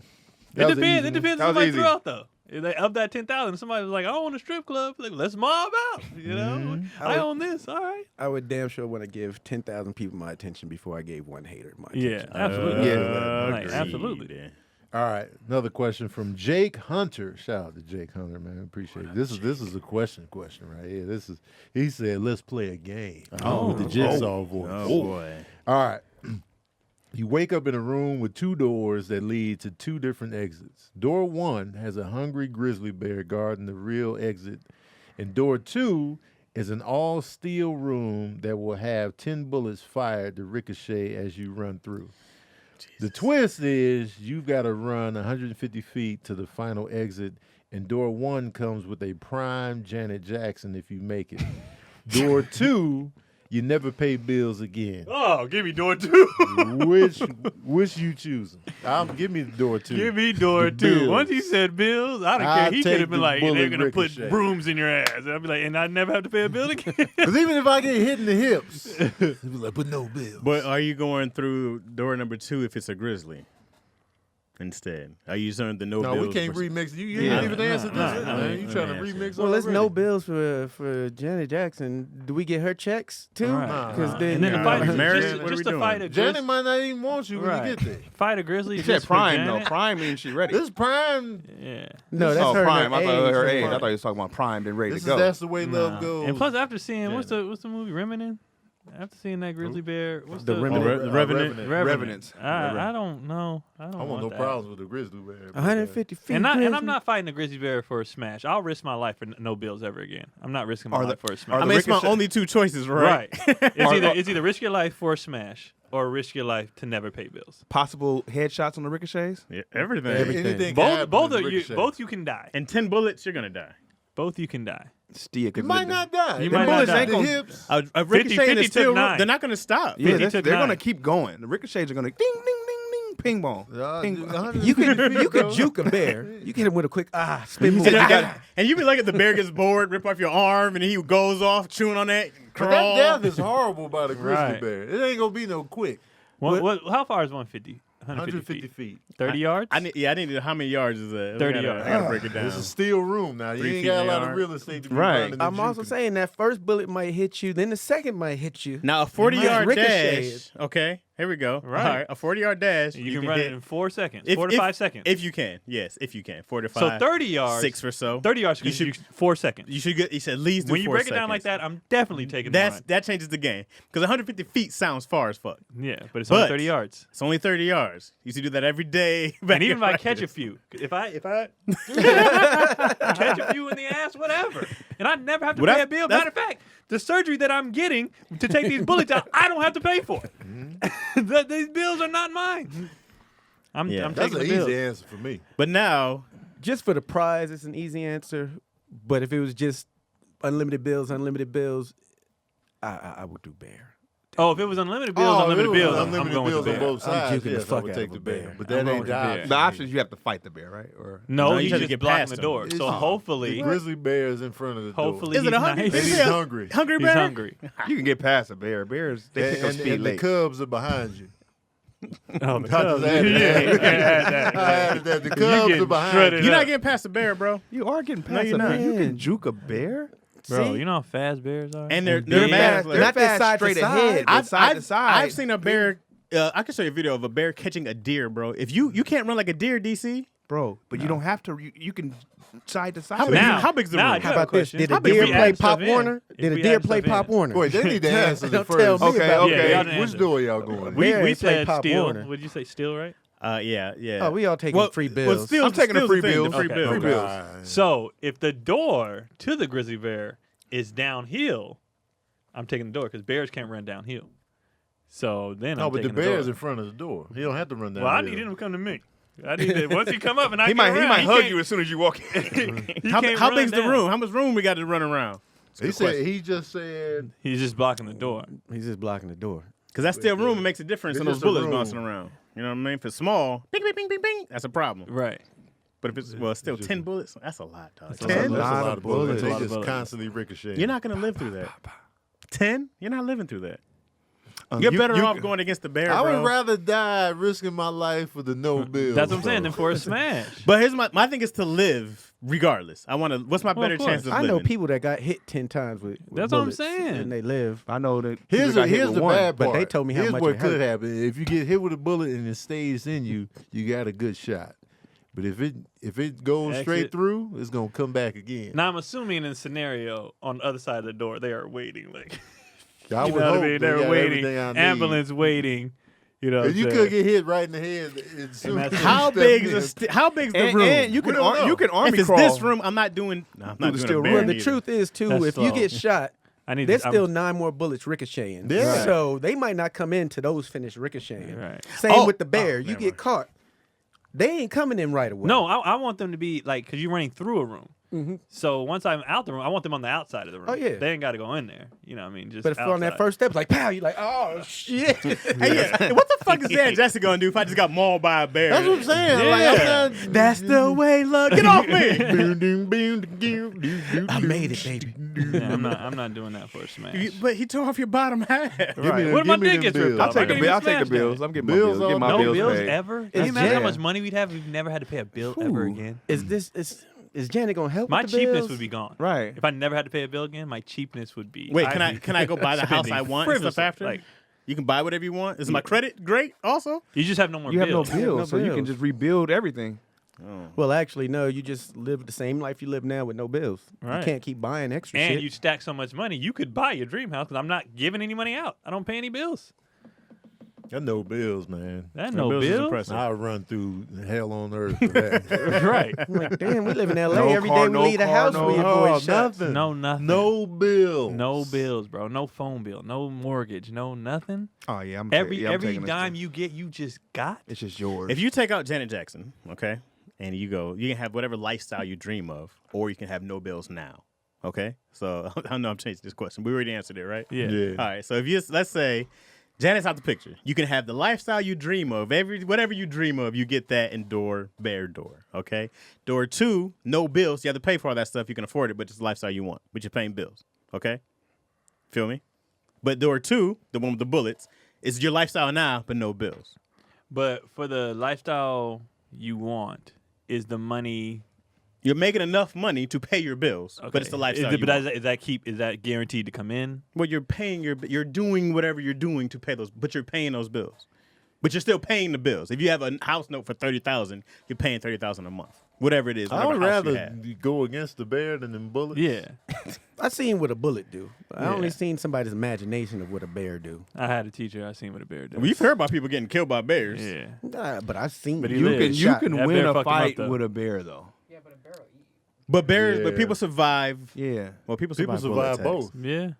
That was an depends. easy It one. depends. That was Somebody easy. threw out though. Of that 10,000, somebody was like, I own a strip club. Like, let's mob out. You know, I own this. All right. I would damn sure want to give 10,000 people my attention before I gave one hater my Yeah, attention. absolutely. Yeah. Like, absolutely. All right, another question from Jake Hunter. Shout out to Jake Hunter, man. Appreciate it. This is a question right here. He said, let's play a game with the Jigsaw voice. Oh boy. All right. You wake up in a room with two doors that lead to two different exits. Door 1 has a hungry grizzly bear guarding the real exit, and door 2 is an all-steel room that will have 10 bullets fired to ricochet as you run through. The twist is you've got to run 150 feet to the final exit, and door 1 comes with a prime Janet Jackson if you make it. Door 2, you never pay bills again. Oh, give me door 2. Which you choosing? Give me the door 2. Give me door The 2. bills. Once he said bills, I don't I'll care. He take could have been the like, bullet they're going to put ricochet. brooms in your ass. And I'd be like, and I never have to pay a bill again. Because even if I get hit in the hips, he'd be like, but no bills. But are you going through door number 2 if it's a grizzly? Instead, are you using the no No, bills? we can't versus- remix. You Yeah. didn't even answer this, Nah, man. You trying to nah, remix? Well, there's no already. bills for Janet Jackson. Do we get her checks too? Right. Because Nah. then, And then to Nah, fight, we married? just, What are just we to doing? fight a Janet grizzly. might not even want you when Right. you get there. Fight a grizzly. You said just for prime though. Janet? Prime means she ready. This is prime. Yeah. no, that's oh, her. prime. I thought her age. Prime. I thought you was talking about prime and ready This to is go. that's the way love Nah. goes. And plus, after seeing what's the movie Remnant? After seeing that grizzly bear, what's The the Remnant. The Revenant. Revenants. I don't know. I don't I want no that. problems with the grizzly bear. 150 feet. And grizzly. I'm not fighting a grizzly bear for a smash. I'll risk my life for no bills ever again. I'm not risking my Are the- life for a are smash. I mean, it's my Ricochet- only two choices, right? It's either risk your life for a smash or risk your life to never pay bills. Possible headshots on the ricochets. Yeah, everything. Anything can happen Both with of you, ricochet. both you can die. And 10 bullets, you're gonna die. Both you can die. Still, You might not die. You The might not bullets die. ain't the hips. A ricochet 50 is still. took 9. They're not gonna stop. Yeah, 50 took they're 9. gonna keep going. The ricochets are gonna ding, ding, ding, ding, ping pong. Ping pong. You could juke a bear. You get him with a quick spin move. And you be like, if the bear gets bored, rip off your arm, and he goes off chewing on that. But Crawl. that death is horrible by the grizzly Right. bear. It ain't gonna be no quick. How far is 150? 150 feet. 30 yards? I need to know how many yards is that. 30 yards. I gotta break it down. It's a steel room now. You 3 ain't feet got a in lot yard. of real estate to be Right. running and I'm also juking. saying that first bullet might hit you, then the second might hit you. Now a 40-yard ricocheted. dash. Okay, here we go. Right. All right, a 40-yard dash. You can run hit it in 4 seconds, if- 4 to if- 5 seconds. if you can. Yes, if you can. 4 to 5. So 30 yards. 6 or so. 30 yards, you should 4 seconds. You should get. You should at least do When you 4 break it down like seconds. that, I'm definitely taking the run. That changes the game because 150 feet sounds far as fuck. Yeah, but it's only But- 30 yards. It's only 30 yards. You should do that every day. And even if I catch a few, if I catch a few in the ass, whatever, and I never have to Well, pay a bill. Matter of fact, the surgery that I'm getting to take these bullets out, I don't have to pay for. These bills are not mine. I'm That's taking an the bills. easy answer for me. But now, Just for the prize, it's an easy answer. But if it was just unlimited bills, I would do bear. Oh, if it was unlimited bills, unlimited bills, I'm unlimited going bills with on the bear. both sides. juking the Yes, I fuck would out take of the a bear. bear. But I'm that going ain't with the the bear. option. The option is you have to fight the bear, right? Or No, you he's try to just get blocking past the him. door. So hopefully, The grizzly bear is in front of the door. hopefully is it he's a hungry? nice. And Is he's it a hungry. Hungry He's bear. hungry. you can get past a bear. Bears they pick up speed And the late. cubs are behind you. Oh, I just added that. you can't add that. I added that. The cubs getting are behind shredded you. You're up. not getting past the bear, bro. You are getting past you're a bear. not. You can juke a bear. Bro, See? you know how fast bears are? And they're They're mad. fast. Like, Not that fast side to straight side. ahead, but side to side. I've seen a bear. I can show you a video of a bear catching a deer, bro. If you can't run like a deer, DC. bro. But you don't have to. You can side to side. How big's the now, room? I How got a about this? question. Did How a big deer we play add Pop stuff in? Warner? If Did a we deer add play stuff Pop in. Warner? Wait, they need to answer the Don't first. tell me Okay, about okay. it. Yeah, y'all didn't Which answer. door y'all going? We Bears play said Pop steel. Warner. Would you say steel, right? Yeah. Oh, we all taking free bills. Steel's- I'm taking the steel's free thing, bills. The free Okay. bills. Free bills. So if the door to the grizzly bear is downhill, I'm taking the door because bears can't run downhill. So then No, I'm but the taking bear's door. in front of the door. He don't have to run down. Well, I the need hill. him to come to me. I need that. Once he come up and I He get might around, hug can't- you as soon as you walk in. he How can't big's run the down. room? How much room we got to run around? He said he just said He's just blocking the door. He's just blocking the door. Because that's still room. It makes a difference It's in those just a bullets room. bouncing around. You know what I mean? If it's small, bing, bing, bing, bing, bing, that's a problem. Right. But if it's still 10 bullets, that's a lot, dog. That's a 10? that's a lot lot of of bullets. bullets. They A lot of just bullets. constantly ricochet. You're not going to live through that. 10? You're not living through that. Um, You're you- better you- off going against the bear, I bro. would rather die risking my life for the no bills. That's what I'm saying. bro. Then for a smash. But here's my thing is to live regardless. I want to. What's my Well, of better course. chances of I living? know people that got hit 10 times with That's what I'm bullets, saying. and they live. I know that. Here's people got hit here's with the one. bad part. but they told me how Here's much what it could hurt. happen. If you get hit with a bullet and it stays in you, you got a good shot. But if it goes Exit. straight through, it's gonna come back again. Now I'm assuming in a scenario on the other side of the door, they are waiting. Like I you would know what hope I mean? they They're got waiting. everything I need. Ambulance waiting. You know. And you what I'm could saying? get hit right in the head. As soon as that's you How step big in. is how big's the And, room? and you can We don't know. you can army if it's crawl. this room, I'm not doing. No, I'm not the doing steel a bear room. Well, the neither. truth is, too, That's if you slow. get shot, I need. there's I'm- still 9 more bullets ricocheting. Yeah. So they might not come into those finished ricocheting. Right. Same Oh. with the bear. Oh, You never get mind. caught. They ain't coming in right away. No, I want them to be like because you're running through a room. Mhm. So once I'm out the room, I want them on the outside of the room. Oh, yeah. They ain't got to go in there. You know what I mean? Just But if on that outside. first step, it's like, pow, you're like, oh, shit. Hey, yeah. What the fuck is Janet Jackson gonna do if I just got mauled by a bear? That's what I'm saying. Like, Yeah. I'm not, That's the way, love. Get off me! I made it, baby. Yeah, I'm not doing that for a smash. But he tore off your bottom half. Give me them- What if my give me dick them gets ripped bills. off? I'll take the I bill. I'll can't take the smash bills. that. I'm getting my Bills bills. Get all- my No bills bills paid. ever? It's Can you imagine how Jan. much money we'd have if we've never had to pay a bill ever Ooh. again? Is Janet gonna help My with the cheapness bills? would be gone. Right. If I never had to pay a bill again, my cheapness would be. Wait, I'd can be I go buy the house I spending want and stuff frivolously. after? Like, You can buy whatever you want. Is my credit great? Also, you just have no more You have no bills. bills, no so you can bills. just rebuild everything. Well, actually, no. You just live the same life you live now with no bills. Right. You can't keep buying extra And shit. you stack so much money, you could buy your dream house because I'm not giving any money out. I don't pay any bills. Got no bills, man. That no bills is bills. impressive. I'll run through hell on earth for that. Right. I'm like, damn, we live in L.A. No Every car, day we no leave the car, house, no- we avoid shots. nothing. No nothing. No bills. No bills, bro. No phone bill. No mortgage. No nothing. Oh yeah, I'm Every I'm every taking this dime too. you get, you just got. It's just yours. if you take out Janet Jackson, okay, and you can have whatever lifestyle you dream of, or you can have no bills now. Okay, so I know I'm changing this question. We already answered it, right? Yeah. Yeah. All right. So if you let's say Janet's out the picture, you can have the lifestyle you dream of. Whatever you dream of, you get that in bear door. Okay. Door 2, no bills. You have to pay for all that stuff. You can afford it, but it's the lifestyle you want. But you're paying bills. Okay. Feel me? But door 2, the one with the bullets, is your lifestyle now, but no bills. But for the lifestyle you want, is the money? You're making enough money to pay your bills, but it's the lifestyle. But you want. is that guaranteed to come in? Well, you're paying you're doing whatever you're doing to pay those, but you're paying those bills. But you're still paying the bills. If you have a house note for $30,000, you're paying $30,000 a month. Whatever it is. I would whatever house you rather have. go against the bear than them bullets. Yeah. I seen what a bullet do. I Yeah. only seen somebody's imagination of what a bear do. I had a teacher. I seen what a bear does. We've heard about people getting killed by bears. Yeah. But I've seen. But he you lived. can shot. you can That win bear a fucked him up, fight though. with a bear though. Yeah, but a bear will eat. But Yeah. people survive. Yeah. Well, people People survive, survive bullet attacks. both. Yeah.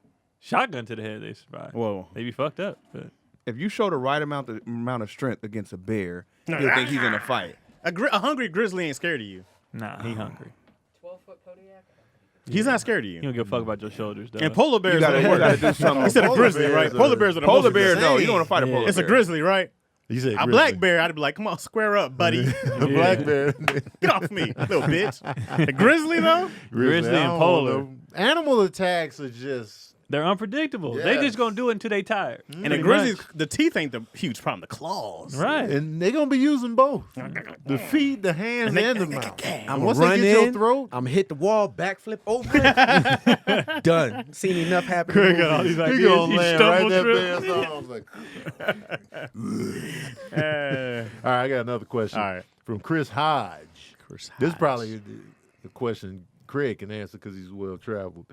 Shotgun to the head, they survive. Whoa. They be fucked up, but If you show the right amount of strength against a bear, he'll think he's in a fight. A hungry grizzly ain't scared of you. nah, he hungry. 12-foot Kodiak. He's not scared of He you. don't give a fuck about your shoulders, though. And polar bears You gotta, are the you gotta worst. do something. Instead of Polar grizzly, bears right? are- Polar bears are the Polar most bear, no, insane. you don't want to fight a Yeah. polar It's bear. a grizzly, right? You said A grizzly. black bear, I'd be like, come on, square up, buddy. The black bear. Get off me, little bitch. The grizzly, though? Grizzly I and don't polar. know. Animal attacks are just They're unpredictable. They Yes. just gonna do it until they tired. And the Pretty Grizzlies, much. the teeth ain't the huge problem. The claws. Right. And they're gonna be using both. The feet, the hands, and the mouth. I'm And gonna once run they get your in. throat, I'm gonna hit the wall, backflip over. Done. Seen enough happen. in Craig got all movies. these he ideas. gonna He land right stumbled there. through. I was like, all right, I got another question All right. from Chris Hodge. Chris This is Hodge. probably the question Craig can answer because he's well traveled.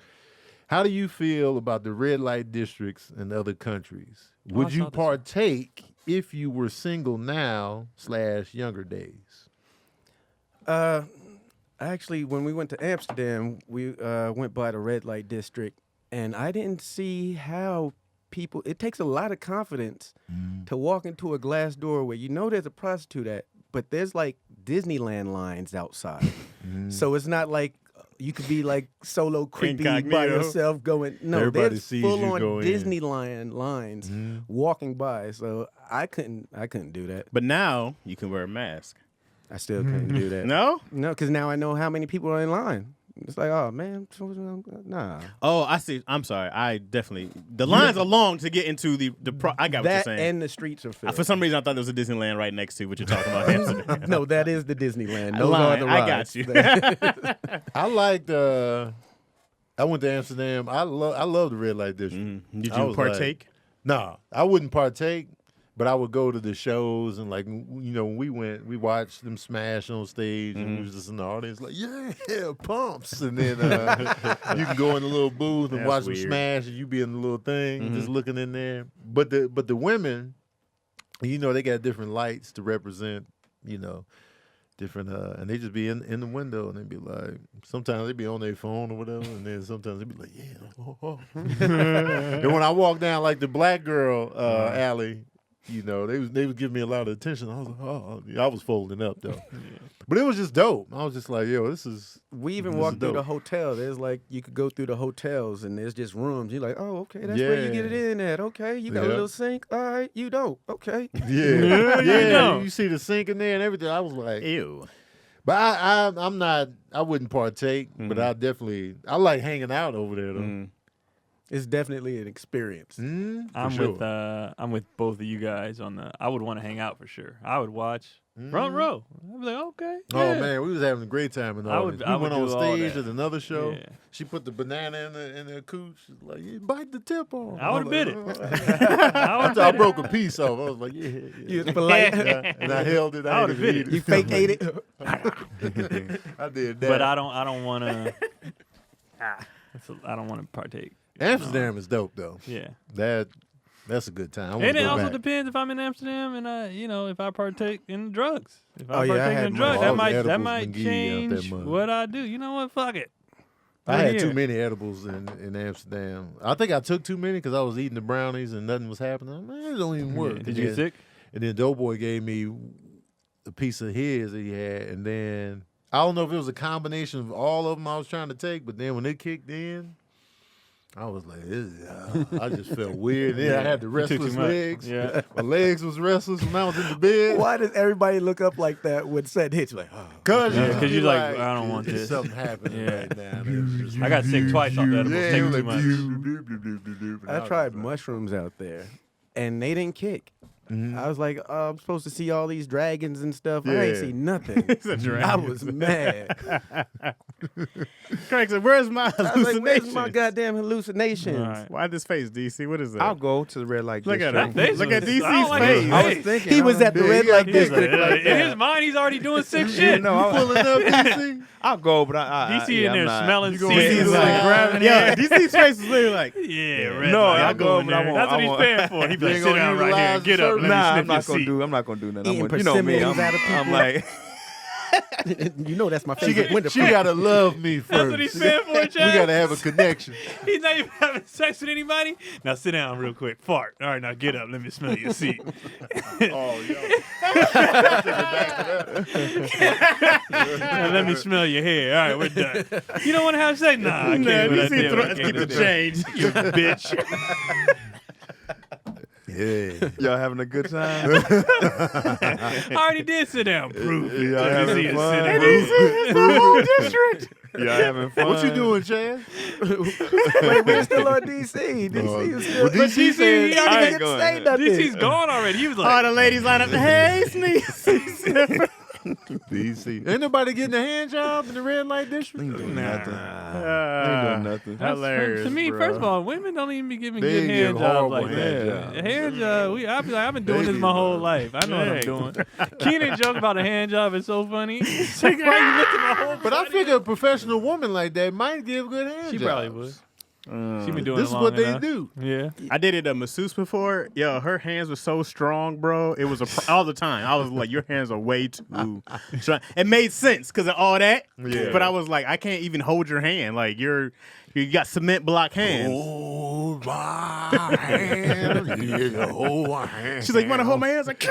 How do you feel about the red light districts in other countries? Would I you saw this one. partake if you were single now / younger days? Actually, when we went to Amsterdam, we went by the red light district, and I didn't see how people. It takes a lot of confidence to walk into a glass door where you know there's a prostitute at, but there's like Disneyland lines outside. So it's not like you could be like solo creepy by Incognito. yourself going. No, Everybody there's sees full you on go in. Disneyland lines walking by. So I couldn't do that. But now you can wear a mask. I still couldn't do that. No? No, because now I know how many people are in line. It's like, oh man, nah. Oh, I see. I'm sorry. I definitely. The lines are long to get into the I got what you're That saying. and the streets are filled. For some reason, I thought there was a Disneyland right next to what you're talking about. Amsterdam. No, that is the Disneyland. I Those are lied. the I rides. got you. I liked. I went to Amsterdam. I love the red light district. Did I you was partake? Nah, I wouldn't partake, but I would go to the shows and when we went, we watched them smash on stage, and we was just in the audience like, yeah, pumps, and then you can go in the little booth and That's watch them weird. smash, and you be in the little thing just looking in there. But the women, they got different lights to represent, different and they just be in the window and they be like, sometimes they be on their phone or whatever, and then sometimes they be like, and when I walk down like the black girl alley, they was giving me a lot of attention. I was like, I was folding up though. But it was just dope. I was just like, yo, this is We even this walked is through the dope. hotel. There's like, you could go through the hotels and there's just rooms. You're like, oh, okay, that's where you get it Yeah. in at. Okay, you got a Yeah. little sink. All right, you don't. Okay. Yeah, know. You see the sink in there and everything. I was like, Ew. but I'm not. I wouldn't partake, but I like hanging out over there though. It's definitely an experience. I'm with both of you guys on the. I would want to hang out for sure. I would watch front row. I'd be like, okay. Oh yeah. man, we was having a great time in the I audience. would- We I would went on do all stage that. at another show. Yeah. She put the banana in the cooch. She's like, "You bite the tip on." I would've was bit like, it. I broke a piece off. I was like, yeah. You was polite. And I held it. I I would've didn't bit eat You fake ate it. I did that. But I don't want to. I don't want to partake. Amsterdam is dope though. Yeah. That's a good time. I wanna And it go also back. depends if I'm in Amsterdam and if I partake in drugs. If I Oh, yeah, I partake had in my- drugs, all that the might edibles might been give you out that change much. what I do. You know what? Fuck it. I We're had here. too many edibles in Amsterdam. I think I took too many because I was eating the brownies and nothing was happening. Man, it don't even work. Yeah. Did And you get then- sick? And then Doughboy gave me a piece of his that he had, and then I don't know if it was a combination of all of them I was trying to take, but then when it kicked in, I was like, I just felt weird. Then I had the You took too restless much. legs. Yeah. My legs was restless when I was in the bed. Why does everybody look up like that when set hits? Like, oh. Cause Yeah, you 'cause be you're like, I don't want "There's this." Something happening Yeah. right now. And it's just- I got sick twice off the edibles. Yeah, Taking it was too like, much. and I was tried like, mushrooms out there, and they didn't kick. Mhm. I was like, oh, I'm supposed to see all these dragons and stuff. I ain't Yeah. see nothing. a dragon. I was mad. Craig said, "Where's my I was like, hallucination? where's my goddamn hallucinations? All right. Why this face, DC? What is that? I'll go to the red light Look at district. him. face Look at was- DC's I don't like face. his I was face. thinking. He was at the red light He's like, district. Like, in his mind, he's already doing sick You shit. know, I, Pulling up, DC. I'll go, but I DC yeah, in there I'm not. smelling You gonna seeds, see DC's the like line? grabbing yeah, it. DC's face is literally like, Yeah, red No, light. I'll I'll go, go in but I there. won't- That's what I he's won't- paying for. He be You like, ain't sit gonna down right here. utilize Get the up. service? Let Nah, me I'm sniff not your gonna seat. do. I'm not gonna do nothing. Eating You know me. persimmons out of I'm people. like, you know that's my She, favorite window. she gotta love me first. That's what he's paying for, We Chaz. gotta have a connection. He's not even having sex with anybody. Now sit down real quick. Fart. All right, now get up. Let me smell your seat. Oh, yo. Now let me smell your hair. All right, we're done. You don't want to have sex? Nah, I can't. nah, do that. DC Damn, I keep can't the do that. change. You bitch. Yeah. Y'all having a good time? I already did sit down. Proof. Y'all Let me see having it fun? sit down. the whole district. Y'all having fun? What you doing, Chaz? Wait, we're still on DC. DC is still. Well, But DC DC, he I already didn't going. say nothing. DC's gone already. He was All like, the ladies line up. Hey, sneeze. DC. Ain't nobody getting a hand job in the red light district? Ain't doing Nah. nothing. Ain't doing nothing. That's- Hilarious, to me, bro. first of all, women don't even be giving They good hand give jobs horrible like hand that. jobs. Hand job, I be like, I've been doing They this be my whole like- life. I know what I'm Right. doing. Keenan joke about a hand job is so funny. It's like, why you looking my whole But I body figure up? a professional woman like that might give good hand She jobs. probably would. She been doing This it is long what they enough. do. Yeah. I did it at masseuse before. Yo, her hands were so strong, bro. It was all the time. I was like, your hands are way too strong. It made sense because of all that. Yeah. But I was like, I can't even hold your hand. Like you got cement block hands. Hold my hand. Yeah, hold my hand. She's like, you want to hold my hands? Like,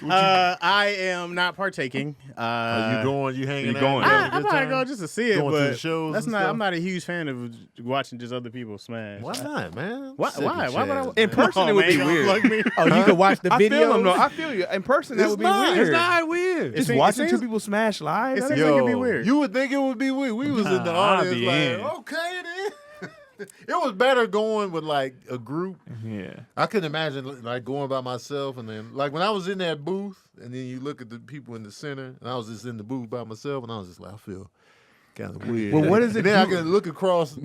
I am not partaking. Are you going? You hanging You out? going? You having a I'm good gonna time? go just to see it, Going to but the shows that's and not. stuff? I'm not a huge fan of watching just other people smash. Why not, man? Why? Sick Why? of Why would I? Chaz, In man. person, it would be man, weird. unplug me. Oh, you can watch the I video. feel him. No, I feel you. In person, that It's would be not. weird. It's not weird. Just It watching two seems- people smash live. it that seems ain't- like it'd be weird. You would think it would be weird. We was in the Nah, I'd audience be like, in. okay then. It was better going with like a group. Yeah. I couldn't imagine like going by myself and then like when I was in that booth and then you look at the people in the center and I was just in the booth by myself and I was just like I feel kind of weird. Well, what does it And then I do? can look across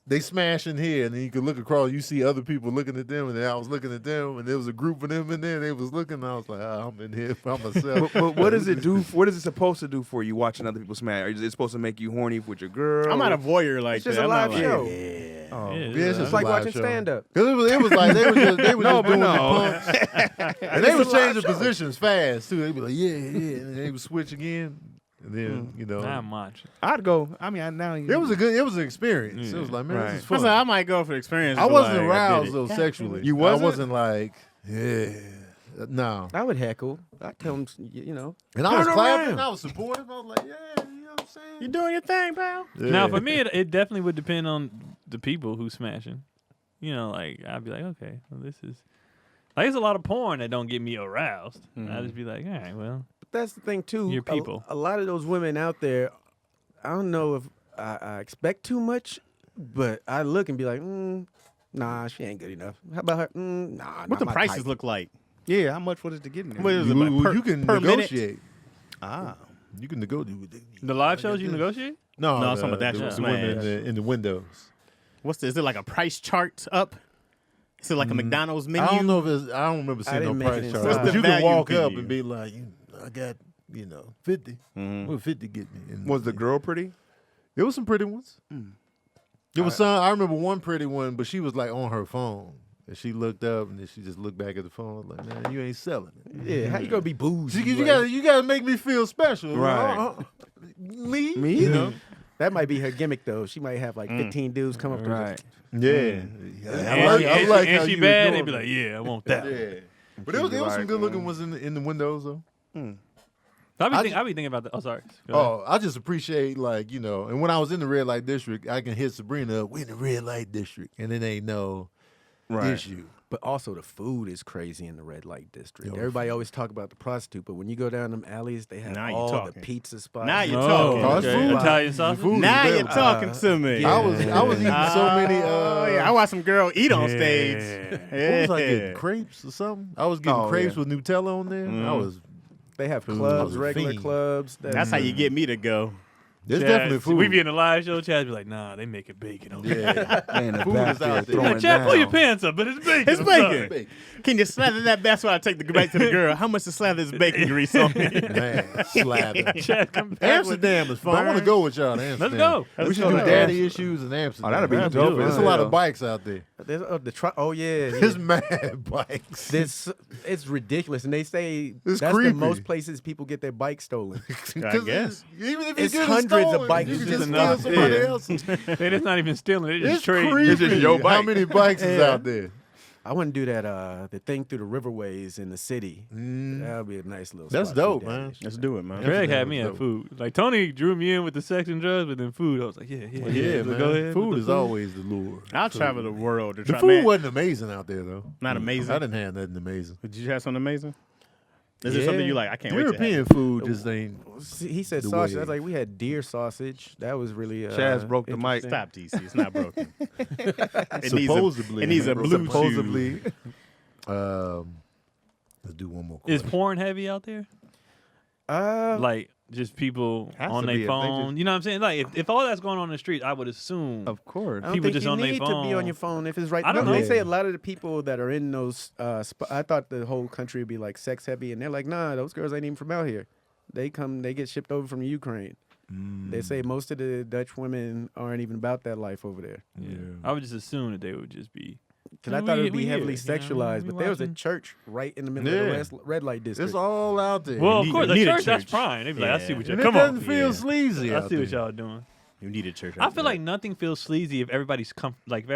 they smashing here and then you can look across you see other people looking at them and then I was looking at them and there was a group of them in there and they was looking and I was like I'm in here by myself. But what does it do? What is it supposed to do for you watching other people smash? Is it supposed to make you horny with your girl? I'm not a voyeur like It's just that. a I'm live not show. Like, Oh. Yeah, Yeah, it's It's just like a live watching show. stand up. Cause it was like they was No, just but doing no. the pumps. And they It's was a live changing show. positions fast too. They'd be like, yeah, and they would switch again. And then, you know. Not much. I'd go. I mean, now It was an experience. It was like, man, Right. this is I fun. said, I might go for the experience. I but, wasn't like, I did aroused it. though sexually. You wasn't? I wasn't like, yeah. No. I would heckle. I tell them, you know. And I was Turn clapping, around. and I was supportive. I was like, yeah, you know what I'm saying? You doing your thing, pal. Now, for me, it definitely would depend on the people who's smashing. You know, like, I'd be like, okay, well, this is... Like, there's a lot of porn that don't get me aroused. I'd just be like, all right, well... But that's the thing too. Your people. A lot of those women out there, I don't know if I expect too much, but I look and be like, nah, she ain't good enough. How about her? Nah, What not the my prices type. look like? Yeah, how much was it to get in there? What is it, like, per- You can per minute? negotiate. Ah, You can negotiate. The live shows, you negotiate? No, No, I'm talking about the actual women smash. in the windows. What's this? Is it like a price chart up? Is it like a McDonald's menu? I don't know if it's. I don't remember seeing no didn't make price it chart. inside. But What's the you can value walk to up you? and be like, I got 50. What 50 get me? And was the girl pretty? There was some pretty ones. There was some. I remember one pretty one, but she was like on her phone, and she looked up, and then she just looked back at the phone like, "Man, you ain't selling it. Yeah, how you gonna be bougie? You like- gotta make me feel special, Right. Me, Me? you know? That might be her gimmick though. She might have like 15 dudes come up to her. Right. Yeah. And, I like how she you bad, was they'd be doing like, yeah, I want that. Yeah. But there was some good looking ones in the windows though. I be thinking about that. Oh, sorry. Go ahead. Oh, I just appreciate like, you know, and when I was in the red light district, I can hit Sabrina up, we in the red light district, and it ain't no issue. But also the food is crazy in the red light district. Yo, Everybody always talk about the prostitute, but when you go down them alleys, they have Now you all the talking. pizza spots. Now you Oh, talking. Oh, it's okay. food. Italian The sausage? food is Now you're better. talking to me. I was eating so many yeah, I watched some girl eat on stage. what was I getting? Crepes or something? I was getting Oh, crepes yeah. with Nutella on there. I was They have I clubs, was a regular fiend. clubs. That's how you get me to go. there's Chaz, definitely food. We be in a live show, Chaz be like, nah, they making bacon on there. yeah. Man, the Food back is there out there. throwing Chaz, pull your down. pants up, but it's bacon. It's I'm sorry. bacon. Bacon. Can you slather that? That's what I take the back to the girl. How much to slather this bacon grease on me? Man, slapping. Chaz, come back with- Amsterdam is fun. I want to go with y'all to Amsterdam. go. We Let's should go. do daddy issues in Amsterdam. Oh, that'd be That'd dope. be There's a as lot hell. of bikes out there. There's oh yeah, There's mad bikes. This it's ridiculous, and they say It's that's creepy. the most places people get their bikes stolen. I guess. Even if you It's get hundreds of stolen, bikes you can just just steal enough. somebody Yeah. else's. They just not even stealing. They just It's trading. creepy. It's just your How bike. many bikes is Yeah. out there? I want to do that the thing through the riverways in the city. Mm. That would be a nice little. That's spot to dope, do that man. and shit. Let's do it, man. Greg had was me at dope. food. Like Tony drew me in with the sex and drugs, but then food, I was like, yeah. Yeah, So man. Go ahead. Food with is the food. always the lure. I'll travel the world to The try. food Man, wasn't amazing out there though. not amazing. I didn't have nothing amazing. Did you have something amazing? Is there something you like? I can't wait to European have. food just ain't. He said The sausage. I was way. like, we had deer sausage. That was really. Chaz broke the mic. interesting. Stop, DC. It's not broken. Supposedly, it needs a blue supposedly. Let's do one more. Is Question. porn heavy out there? Like just people Has on to their be if they phone. just- You know what I'm saying? Like if all that's going on in the street, I would assume. Of course. I don't people think just you on their need to be phone. on your phone if it's right. I don't No, They know. say a lot of the people that are in those. I thought the whole country would be like sex heavy, and they're like, nah, those girls ain't even from out here. They get shipped over from Ukraine. They say most of the Dutch women aren't even about that life over there. Yeah. I would just assume that they would just be. Because I thought it would be We heavily here, you know, sexualized, we but there was a watching. church right in the middle Yeah. of the red light district. It's all out there. Well, of need- course, you the need a church, that's church. fine. They be like, I Yeah. see what y'all. and Come it doesn't on, feel Yeah. sleazy. I out see what there. y'all doing. You need a church. I out feel there. like nothing feels sleazy if everybody's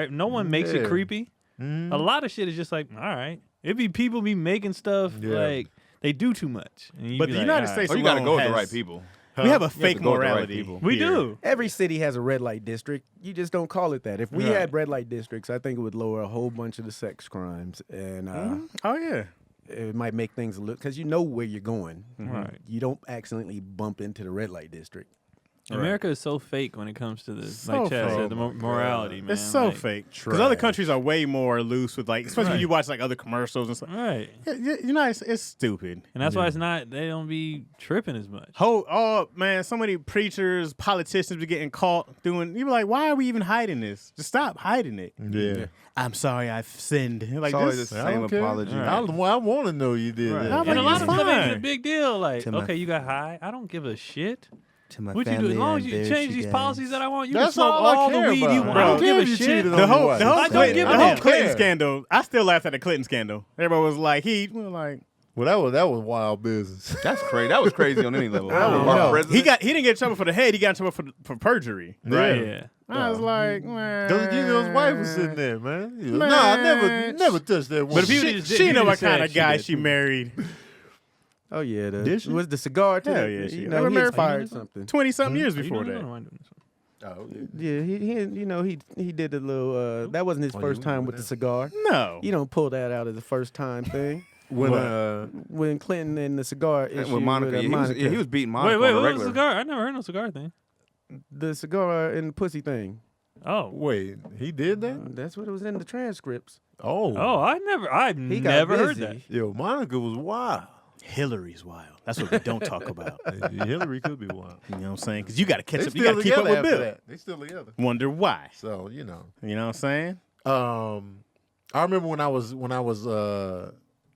no one makes it Yeah. creepy. Mhm. A lot of shit is just like, all right. It be people be making stuff Yeah. like they do too much. And you But be the like, United all right. States Oh, you got to alone go with the has- right people. We have a to fake go with the right morality. people. We here. do. Every city has a red light district. You just don't call it that. If we Right. had red light districts, I think it would lower a whole bunch of the sex crimes, and Oh yeah. it might make things a little because you know where you're going. Right. You don't accidentally bump into the red light district. America is so fake when it comes to this. So Like Chaz fake. said, the morality, man. It's so like, fake. Because other countries are way more loose with like, especially when Right. you watch like other commercials and stuff. Right. You know, it's stupid. And that's why it's not, they don't be tripping as much. Oh man, so many preachers, politicians be getting caught doing. You be like, why are we even hiding this? Just stop hiding it. Yeah. I'm sorry, I've sinned. Like It's always this. the I same don't care. apology. Right. I want to know you did Right. that. How And a about lot you of stuff ain't even a fine? big deal. Like, To my- okay, you got high. I don't give a shit. To my What you do? family, As long I as you embarrass change you these guys. policies that I want, you That's can smoke all I all the care weed about. you want. Bro, I don't give a if you shit. cheated on The your whole, wife. the whole, I don't Clinton, give a the whole damn. Clinton Yeah. scandal. I still laughed at the Clinton scandal. Everybody was like, he was like, Well, that was wild business. That's crazy. That was crazy on any level. I don't Our know. president- he didn't get in trouble for the head. He got in trouble for perjury. Right. Yeah. Yeah. I was like, man. Because you know his wife was sitting there, man. He was, Man. Nah, I never touched that woman. But if you She, just- she you know what just kind said of she guy did she too. married. Oh yeah, Did she? was the cigar too. Hell yeah, she- You they know, were he married- expired something. 20-something years Are you before doing that. it or am I doing this one? Oh, yeah. Yeah, he did a little. That wasn't his Oh, first you time remember with the that. cigar. No. You don't pull that out as a first time thing. When Clinton and the cigar issue with Monica. with, Yeah, Monica. he was beating Monica Wait, on a what was regular. the cigar? I never heard no cigar thing. the cigar and the pussy thing. Oh. Wait, he did that? That's what it was in the transcripts. Oh. Oh, I've He got never heard busy. that. Yo, Monica was wild. Hillary's wild. That's what we don't talk about. Hillary could be wild. You know what I'm saying? Because you got to catch They up. You got still to keep up together with after Bill. that. They still together. Wonder why. So, you know. You know what I'm saying? I remember when I was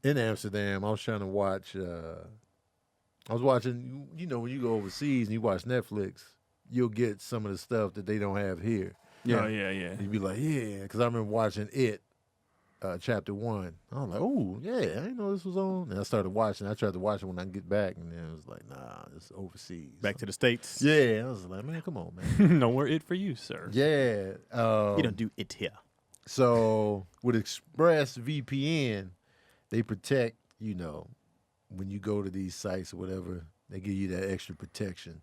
in Amsterdam, I was trying to watch I was watching, you know, when you go overseas and you watch Netflix, you'll get some of the stuff that they don't have here. Yeah. Oh, yeah, yeah. You'd be like, yeah, because I remember watching it, chapter 1. I was like, oh, yeah, I didn't know this was on. And I started watching. I tried to watch it when I get back, and then it was like, nah, this is overseas. Back to the States. Yeah, I was like, man, come on, man. Nowhere it for you, sir. Yeah. You don't do it here. So with ExpressVPN, they protect, you know, when you go to these sites or whatever, they give you that extra protection.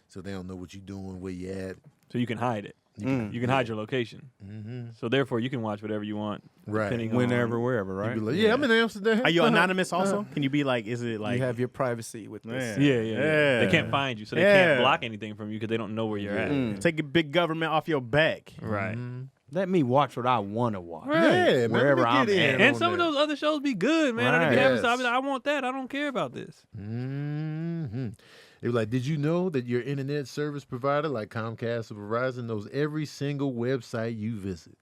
So they don't know what you're doing, where you at. So you can hide it. You can hide your location. Mm-hmm. So therefore, you can watch whatever you want. Right. Depending Whenever, on, wherever, right? You be like, yeah, I'm in Amsterdam. Are you anonymous also? Can you be like, is it like. you have your privacy with this. Yeah. They can't find you, so they Yeah. can't block anything from you because they don't know where you're at. Take a big government off your back. Right. Mm-hmm. Let me watch what I want to watch. Right. Yeah, man, Wherever let me I'm get in at. And on some of that. those other shows be good, man. Right. I be Yes. like, I want that. I don't care about this. Mm-hmm. It was like, did you know that your internet service provider, like Comcast or Verizon, knows every single website you visit?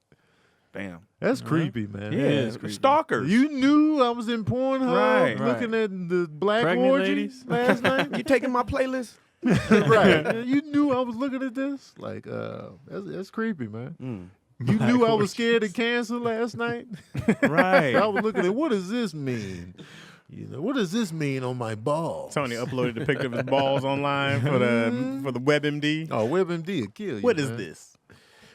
Bam. That's creepy, man. Yeah, it's creepy. Stalkers. You knew I was in Pornhub Right. looking at the black Pregnant orgy ladies. last night. You taking my playlist? Right. You knew I was looking at this. Like, that's creepy, man. You knew I was scared of cancer last night. Right. I was looking at, what does this mean? You know, what does this mean on my balls? Tony uploaded a picture of his balls online for the WebMD. Oh, WebMD will kill you. What is man. this?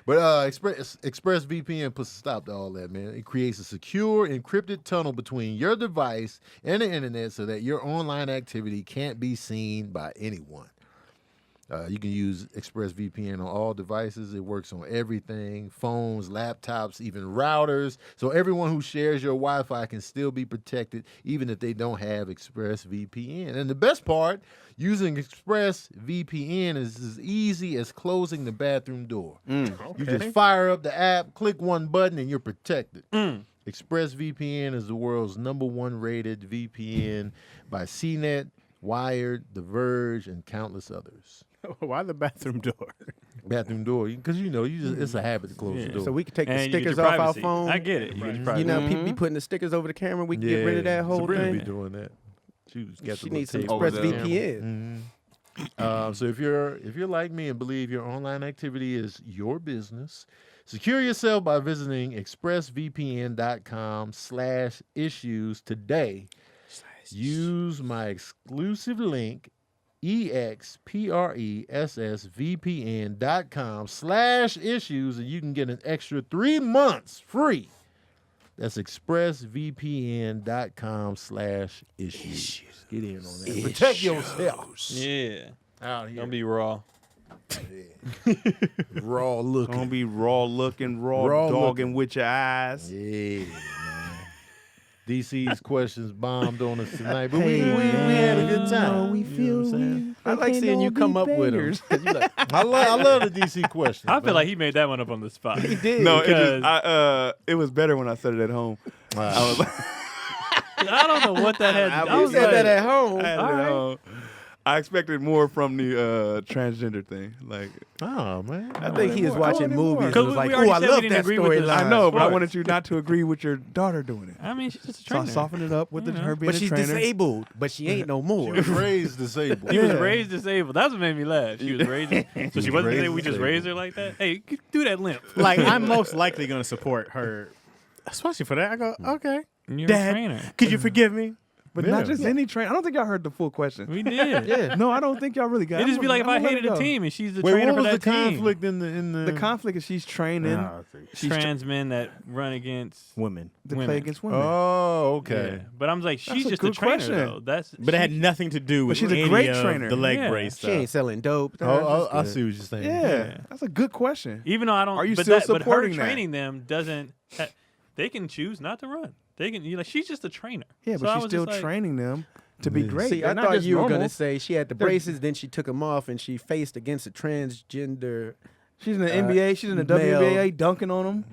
But ExpressVPN puts a stop to all that, man. It creates a secure, encrypted tunnel between your device and the internet so that your online activity can't be seen by anyone. You can use ExpressVPN on all devices. It works on everything, phones, laptops, even routers. So everyone who shares your Wi-Fi can still be protected, even if they don't have ExpressVPN. And the best part, using ExpressVPN is as easy as closing the bathroom door. You just fire up the app, click one button, and you're protected. ExpressVPN is the world's #1 rated VPN by CNET, Wired, The Verge, and countless others. Why the bathroom door? Bathroom door, because it's a habit to close the door. So we can take the And you get stickers your off our privacy. phone. I get it. You get your privacy. You know, people be putting the stickers over the camera. We can get rid of that whole Sabrina thing. be doing that. She needs some over the ExpressVPN. So if you're like me and believe your online activity is your business, secure yourself by visiting expressvpn.com/issues today. Use my exclusive link expressvpn.com/issues and you can get an extra 3 months free. That's expressvpn.com/issues. Get in on that. Protect yourself. Yeah. Out here. Don't be raw. Raw looking. Don't be raw looking, raw dogging looking. with your eyes. Yeah, man. DC's questions bombed on us tonight, but we had a good time. We You know feel what I'm saying? I like seeing you come up with them. I love the DC questions. I feel like he made that one up on the spot. He did. No, Because- it was better when I said it at home. I was like, I don't know what that had. I You was said like, that at home. I had it at home. I expected more from the transgender thing. Like, oh man, I think he was I watching wanted more. movies and Because was we like, already "Oh, I said we love didn't that agree with this. storyline." I know, but I sports. wanted you not to agree with your daughter doing it. I mean, she's just a So I trainer. softened it up with her being But a she's trainer. disabled. But she ain't no She more. was raised disabled. She was raised disabled. That's what made me laugh. She was raised. So she wasn't raised disabled. We just disabled. raised her like that. Hey, do that limp. Like, I'm most likely going to support her, especially for that. I go, okay, You're Dad, a trainer. could you forgive me? But Yeah. not just any trainer. I don't think y'all heard the full question. We did. Yeah. No, I don't think y'all really got it. It'd just be like if I I'm gonna hated let a it go. team and she's the Wait, trainer what was for the that team. conflict in the? The conflict is she's training She's Trans men that run against Women. to women. play against women. Oh, okay. Yeah. But I'm like, she's a just a good trainer question. though. That's But it had nothing to do with she's a any great of trainer. the leg Yeah. brace She stuff. ain't selling dope. Oh, I see what you're saying. Yeah, that's a good question. even though I don't. Are you but still that, but her supporting that? training them doesn't. They can choose not to run. They can. You're like, she's just a trainer. Yeah, So but I she's was still just like, training them to be great. See, They're I not thought just you were normal. gonna say she had the braces, then she took them off, and she faced against a transgender. She's in the NBA. She's in the male- WNBA, dunking on them.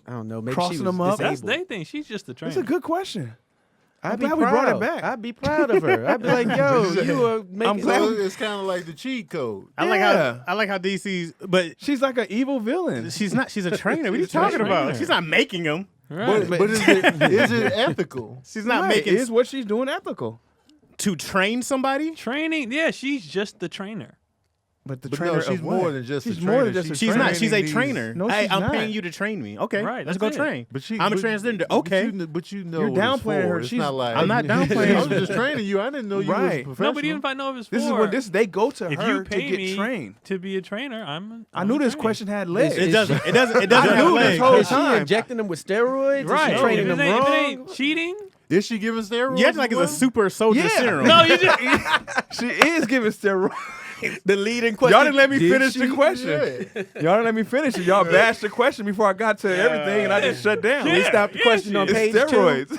I don't know. Maybe Crossing she was them up. That's disabled. they think she's just a trainer. That's a good question. I'd I'm be glad proud. we brought it back. I'd be proud of her. I'd be like, yo, you are making. So it's kind of like the cheat code. I like how DC's, but She's like an evil villain. she's not. She's a trainer. What are you She's a talking about? trainer. She's not making them. Right. But is it ethical? She's not Right, making is what she's doing ethical. to train somebody. Training. Yeah, she's just the trainer. But the But trainer no, she's of what? more than just she's a more trainer. than just a She's trainer. not. She's a these- trainer. No, hey, she's I'm not. paying you to train me. Okay, Right, let's that's go it. train. But she, I'm a but- transgender. but Okay. but you know You're what it's downplaying for. her. It's She's- not like I'm not downplaying I her. was just training you. I didn't know you Right. was No, professional. but even if I know if it's This is for, what this. They go to if her you to pay get me trained. to be a trainer, I'm. I I'm knew a this trainer. question had legs. It doesn't. It doesn't. It I doesn't have knew this legs. whole Is she time. injecting them with steroids? Right. Is she training if them it ain't, wrong? If it ain't cheating. Is she giving steroids? You act like it's a super soldier Yeah. syndrome. No, you just. She is giving steroids. The leading question. Y'all didn't let me Did finish she? the question. Y'all didn't let me finish it. Y'all bashed the question before I got to everything, and I just shut down. Yeah. We stopped the question on It's page 2. steroids.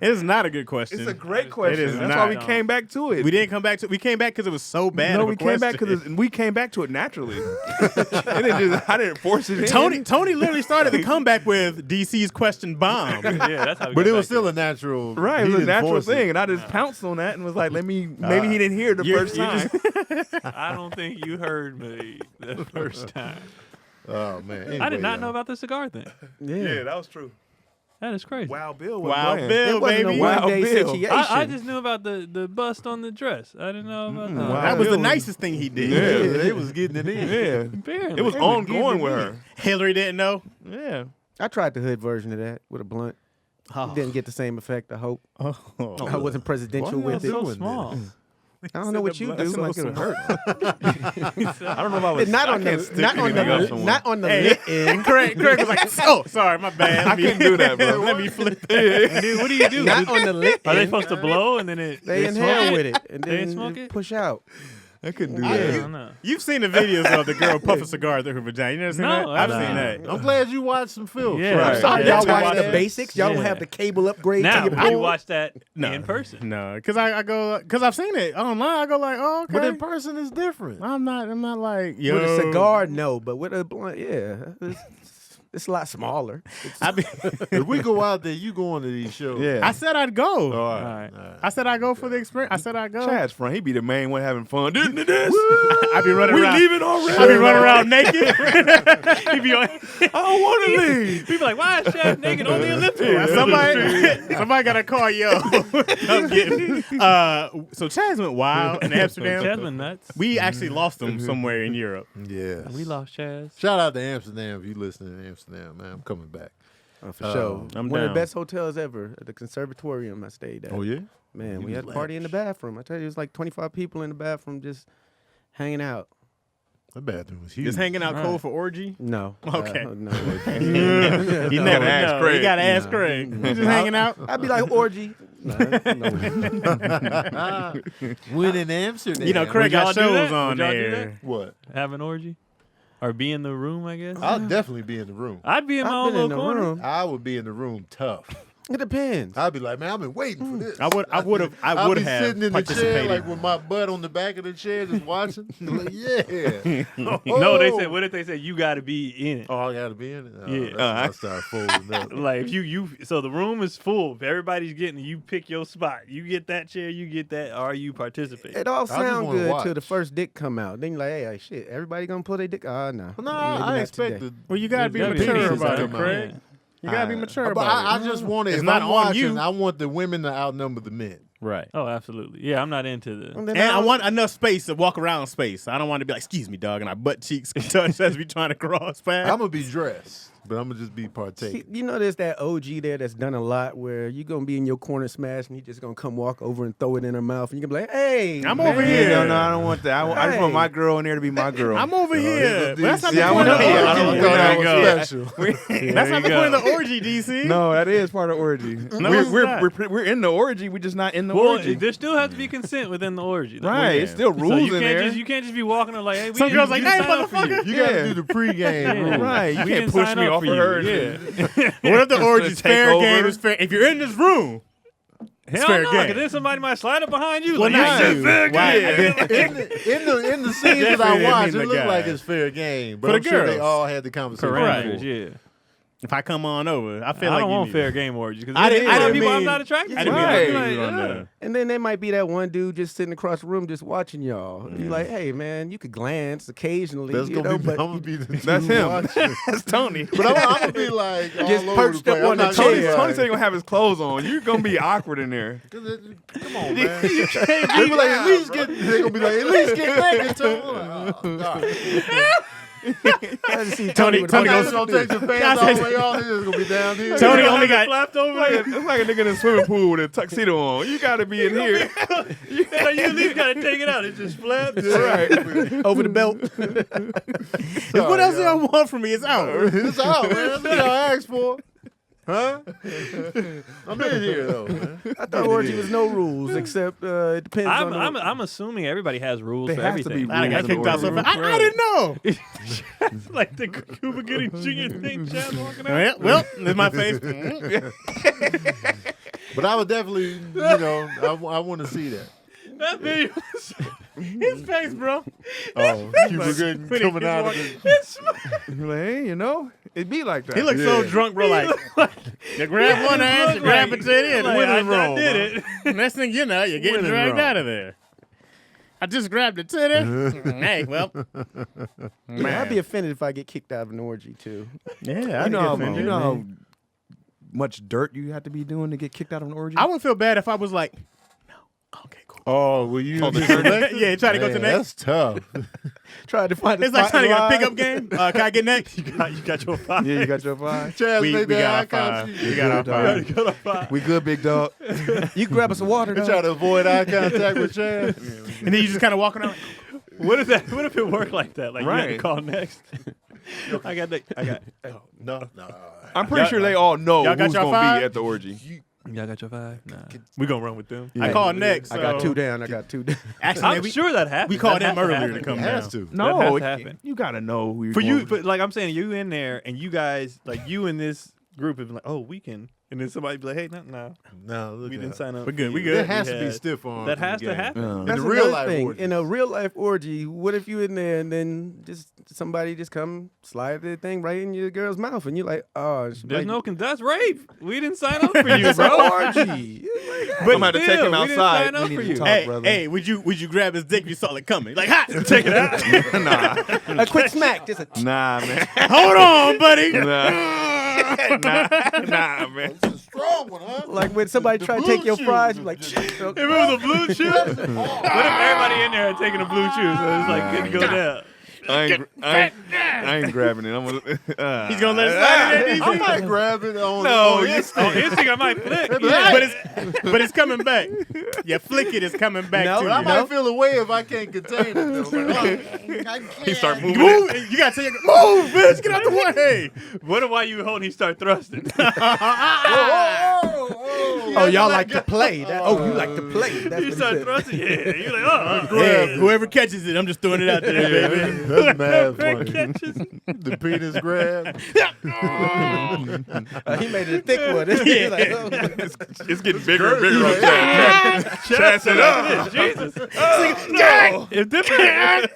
It is not a good question. It's a great question. is That's not. why we came back to it. We didn't come back to. We came back because it was so bad. No, of a we came back question. because we came back to it naturally. I didn't force it. in. Tony literally started the comeback with DC's question bomb. Yeah, that's how. We But got it was back still to a natural. Right, it he was a didn't natural force it. thing, and I just pounced on that and was like, maybe he didn't hear it the first time. I don't think you heard me the first time. Oh man! I Anyway, did not know y'all. about the cigar thing. Yeah. that was true. That is crazy. Wild Bill was Wow, playing. Bill, It wasn't baby. a Wow, one-day Bill. situation. I just knew about the bust on the dress. I didn't know about that. Wow. That was Bill the nicest thing he did. Yeah, they was getting it in. Yeah, Apparently. it was ongoing with her. Hillary didn't know. Yeah, I tried the hood version of that with a blunt. It didn't get the same effect, I hope. I wasn't presidential Why y'all with it. so doing small. this? I don't know what you do. Like it'll hurt. I don't know if I was. Not I on can't the stick not on anything up the someone. not on the Hey, lit end. Craig was like, oh, sorry, my bad. I couldn't do that, bro. Let me flip that. Dude, what do you do? Not on the lit Are they end. supposed to blow and then They smoke inhale it? with it and They then smoke it? push out. I couldn't do I that. don't know. You've seen the videos of the girl puff a cigar through her vagina. You never seen that? No, I've I seen haven't. that. I'm glad you watched some film. Yeah. Right. I'm sorry, Yeah. y'all watch the Yeah. basics. Y'all don't Yeah. have the cable upgrade Now, to your do you pool. watch that No. in person? No, because I go, because I've seen it online. I go like, oh, okay. But in person is different. I'm not like, yo. With a cigar, no, but with a blunt, yeah, it's a lot smaller. I, be, If we go out there, you going to these shows. Yeah. I said I'd go. All All right. right. I said I'd go for the experience. I said I'd go. Chaz front, he be the main one having fun. This. I be running We around. leaving already. I be running around naked. He be on, I don't want to leave. he be like, why is Chaz naked on the Olympics? Yeah, somebody got to call yo. Come get me. So Chaz went wild in Amsterdam. Chaz went nuts. We actually lost him somewhere in Europe. Yeah. We lost Chaz. Shout out to Amsterdam if you listening to Amsterdam, man. I'm coming back. For sure. I'm One of down. the best hotels ever at the conservatorium I stayed at. Oh yeah. Man, You we had a party in the bathroom. I tell you, it was like 25 people in the bathroom just hanging out. That bathroom was huge. Just hanging out Right. cold for orgy. No. Okay. No. You never asked know. Craig. You got to ask Nah. Craig. You just hanging out. I'd be like, orgy. No. When in Amsterdam. You know, Craig Would y'all got do shows that? on Would y'all do there. What? Have an orgy? Or be in the room, I guess? I'll definitely be in the room. I'd be in my I've own been in little the corner. room. I would be in the room tough. It depends. I'd be like, man, I've been waiting for this. I would have I'd be sitting in the chair participated. like with my butt on the back of the chair just watching. Like, yeah. No, they said, what if they said you got to be in it? Oh, I gotta be in it. Oh, Yeah. that's when I start folding up. Like if you so the room is full. If everybody's getting it, you pick your spot. You get that chair, you get that, or you participate. It all just sounds wanna good watch. till the first dick come out. Then you're like, hey, shit, everybody gonna pull their dick? No. No, Maybe I not expect today. the. Well, you gotta be Gotta be mature pieces about out it, there. Craig. You gotta be mature But about I it. just want to. It's If not I'm on watching, you. I want the women to outnumber the men. Right. Oh, absolutely. Yeah, I'm not into the. And then And I want enough space to walk around space. I don't want to be like, excuse me, dog, and our butt cheeks touch as we trying to cross paths. I'm gonna be dressed, but I'm gonna just be See, partaking. you know, there's that OG there that's done a lot where you gonna be in your corner smash and he just gonna come walk over and throw it in her mouth and you gonna be like, hey, I'm man. over here. No, I don't want that. I just want my girl in there to be my girl. I'm over here. But that's not See, the I point of wanna- the I orgy. thought that There you was go. special. That's not the you point go. of the orgy, DC. No, that is part of orgy. No, it's not. We're in the orgy. We're just not in the Well, orgy. there still has to be consent within the orgy. though. Right. yeah. It's still So rules you in can't there. just you can't just be walking around like, hey, we Some girls like, didn't hey, sign up for you. motherfucker. You gotta Yeah. do the pregame Yeah. rule. Right. You We can't didn't push sign me up off for of you. her. Yeah. What if the orgy's take fair over. game? Is fair. If you're in this room, Hell fair no, game. because then somebody might slide up behind you. well, like, not said you. fair game. Why? In the scenes that Definitely I watch, mean it the looked guy. like it's fair game. But For the I'm sure they girls. all had the conversation. Right. Parameters, yeah. If I come on over, I feel I like don't you want need fair it. game orgies. I didn't- I didn't people I'm mean- not attracted I to. didn't mean Right. to Like, leave it on yeah. there. And then there might be that one dude just sitting across the room just watching y'all. Mm. You're like, hey, man, you could glance occasionally, That's you gonna know, be. but I'm gonna be the That's dude him. watching. That's Tony. But I'm gonna be like Just all over perched the up place. on I'm the not chair. gonna Tony, be Tony like, said he's gonna have his clothes on. You're gonna be awkward in there. Come on, man. They be like, at least get. They gonna be like, at least get naked, Tony. Oh, God. I just see Tony with Tony a- I'm goes- just gonna take the fans all the way off. It's just gonna be down here. Tony only got flapped over. It's like a nigga in a swimming pool with a tuxedo on. You gotta be in here. You at least gotta take it out. It just flaps. Right. over the belt. what else do y'all want from me? It's out. It's out, man. That's what y'all asked for. Huh? I'm in here though, man. I thought orgy was no rules except it depends on. I'm assuming everybody has rules There for has to everything. be I got rules kicked in out so order. fast. I didn't know. Like the Cuba Gooding Jr. thing, Chaz walking out. Well, there's my face. But I would definitely, I want to see that. That video. His face, bro. Oh, Cuba Gooding when he coming out of the. You're like, hey, it be like that. He looks so Yeah. drunk, bro. Like, you grab one hand, you grab a titty, and Like, win I is wrong. did it. Next thing you know, you're getting Winning dragged wrong. out of there. I just grabbed the titty. Hey, well, I'd be offended if I get kicked out of an orgy too. yeah, you know how much dirt you have to be doing to get kicked out of an orgy? I wouldn't feel bad if I was like, no, okay, cool. Oh, will you? Yeah, try to go to next. That's tough. Tried to find. It's like trying to get a pickup game. Can I get next? You got your 5. Yeah, you got your 5. Chaz, We made that got eye our 5. contact. We got our 5. You got a 5. We good, big dog. You can grab us some water. You try to avoid eye contact with Chaz. And then you just kind of walk around. What if it worked like that? Like you had to Right. call next. I got. No. I'm pretty sure they all know Y'all got who's your gonna 5? be at the orgy. Y'all got your 5? Nah. We gonna run with them. I called next. I got so- 2 down. I got 2 down. Actually, I'm sure that happened. we called That them has to earlier to happen. come It down. has to. No, has to it- happen. you gotta know who you're For you, going but like I'm saying, you in there and you guys, like you in this group have been like, oh, we can, and then somebody be like, hey, no, No, look we at didn't that. sign up. We're good. for We you. good. There has to be had- stiff arms. That in the has to game. happen. In That's the real another life thing. orgy. In a real life orgy, what if you in there and then just somebody just come slide the thing right in your girl's mouth and you're like, oh, There's no that's rape. We didn't sign up for you, it's an bro. orgy. But I'm about to take still, him we didn't outside. sign up We for need you. to talk. Hey, brother. hey, would you grab his dick if you saw it coming? Like, hot. Take it out. Nah, A quick smack, just a nah, man. Hold on, buddy. Nah, man. It's a strong one, huh? like when somebody try to take your fries, you're like, If it was a blue chew, what if everybody in there had taken a blue chew, so it's like couldn't go down? I ain't grabbing it. I'm gonna, He's gonna let it slide in there. I might grab it on No, on you- instinct. On instinct, I might flick. but it's coming back. You flick it, it's coming back No, to But I you. might feel a way if I can't contain it. Though. Like, I can't. he start moving. Move! You gotta tell your move, bitch. Get out the way. What if while you were holding, he start thrusting? oh, y'all like to play. That, oh, you like to play. That's You what start he said. thrusting, yeah. You're like, oh, Hey, whoever catches it, I'm just throwing it out there, baby. That's mad funny. catches. The penis grab. He made it a thick one. He's like, oh. It's getting bigger and bigger on Chad. Chad said, "Oh, Jesus. no." It's different.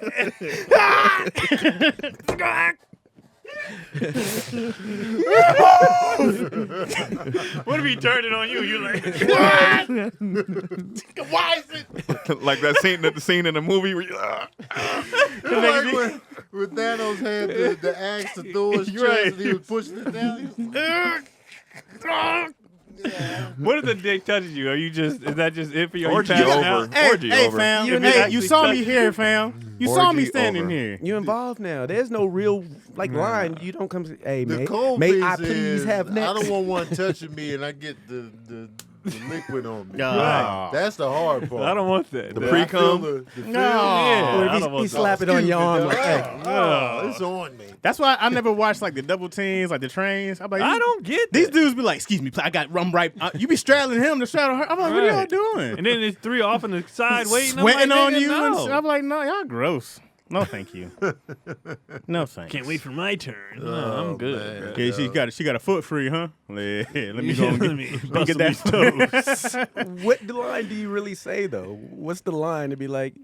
What if he turned it on you? You like, Why is it? Like that scene in the movie where you, Like when Thanos had the axe to Thor's chest Right. and he was pushing it down. He was like, what if the dick touches you? Is that just it for you? Are you Orgy passing over. out? Hey, Orgy hey, over. fam. You Hey, actually you saw me touched- here, fam. You saw me Orgy standing over. here. You involved now. There's no real line. You don't come. Hey, the may, cold may piece I please is, have I next? don't want one touching me and I get the liquid on me. Right. That's the hard part. I don't want that. The That I pre-cum? feel the No. Yeah, Or I if don't he want slap that. it on your arm like, hey. Oh, it's on me. That's why I never watched like the double teams, like the trains. I'm like, I don't get These that. dudes be like, excuse me, I got rum right. You be straddling him to straddle her. I'm like, what are y'all Right. doing? And then there's 3 off on the side waiting. I'm Sweating like, on nigga, you. And No. shit. I'm like, no, y'all gross. No, thank you. No, thanks. Can't wait for my turn. No, I'm good. man. bro. Okay, she got a foot free, huh? Let me go and Let get, me let me bust get some that these toes. What line do you really say though? What's the line to be like?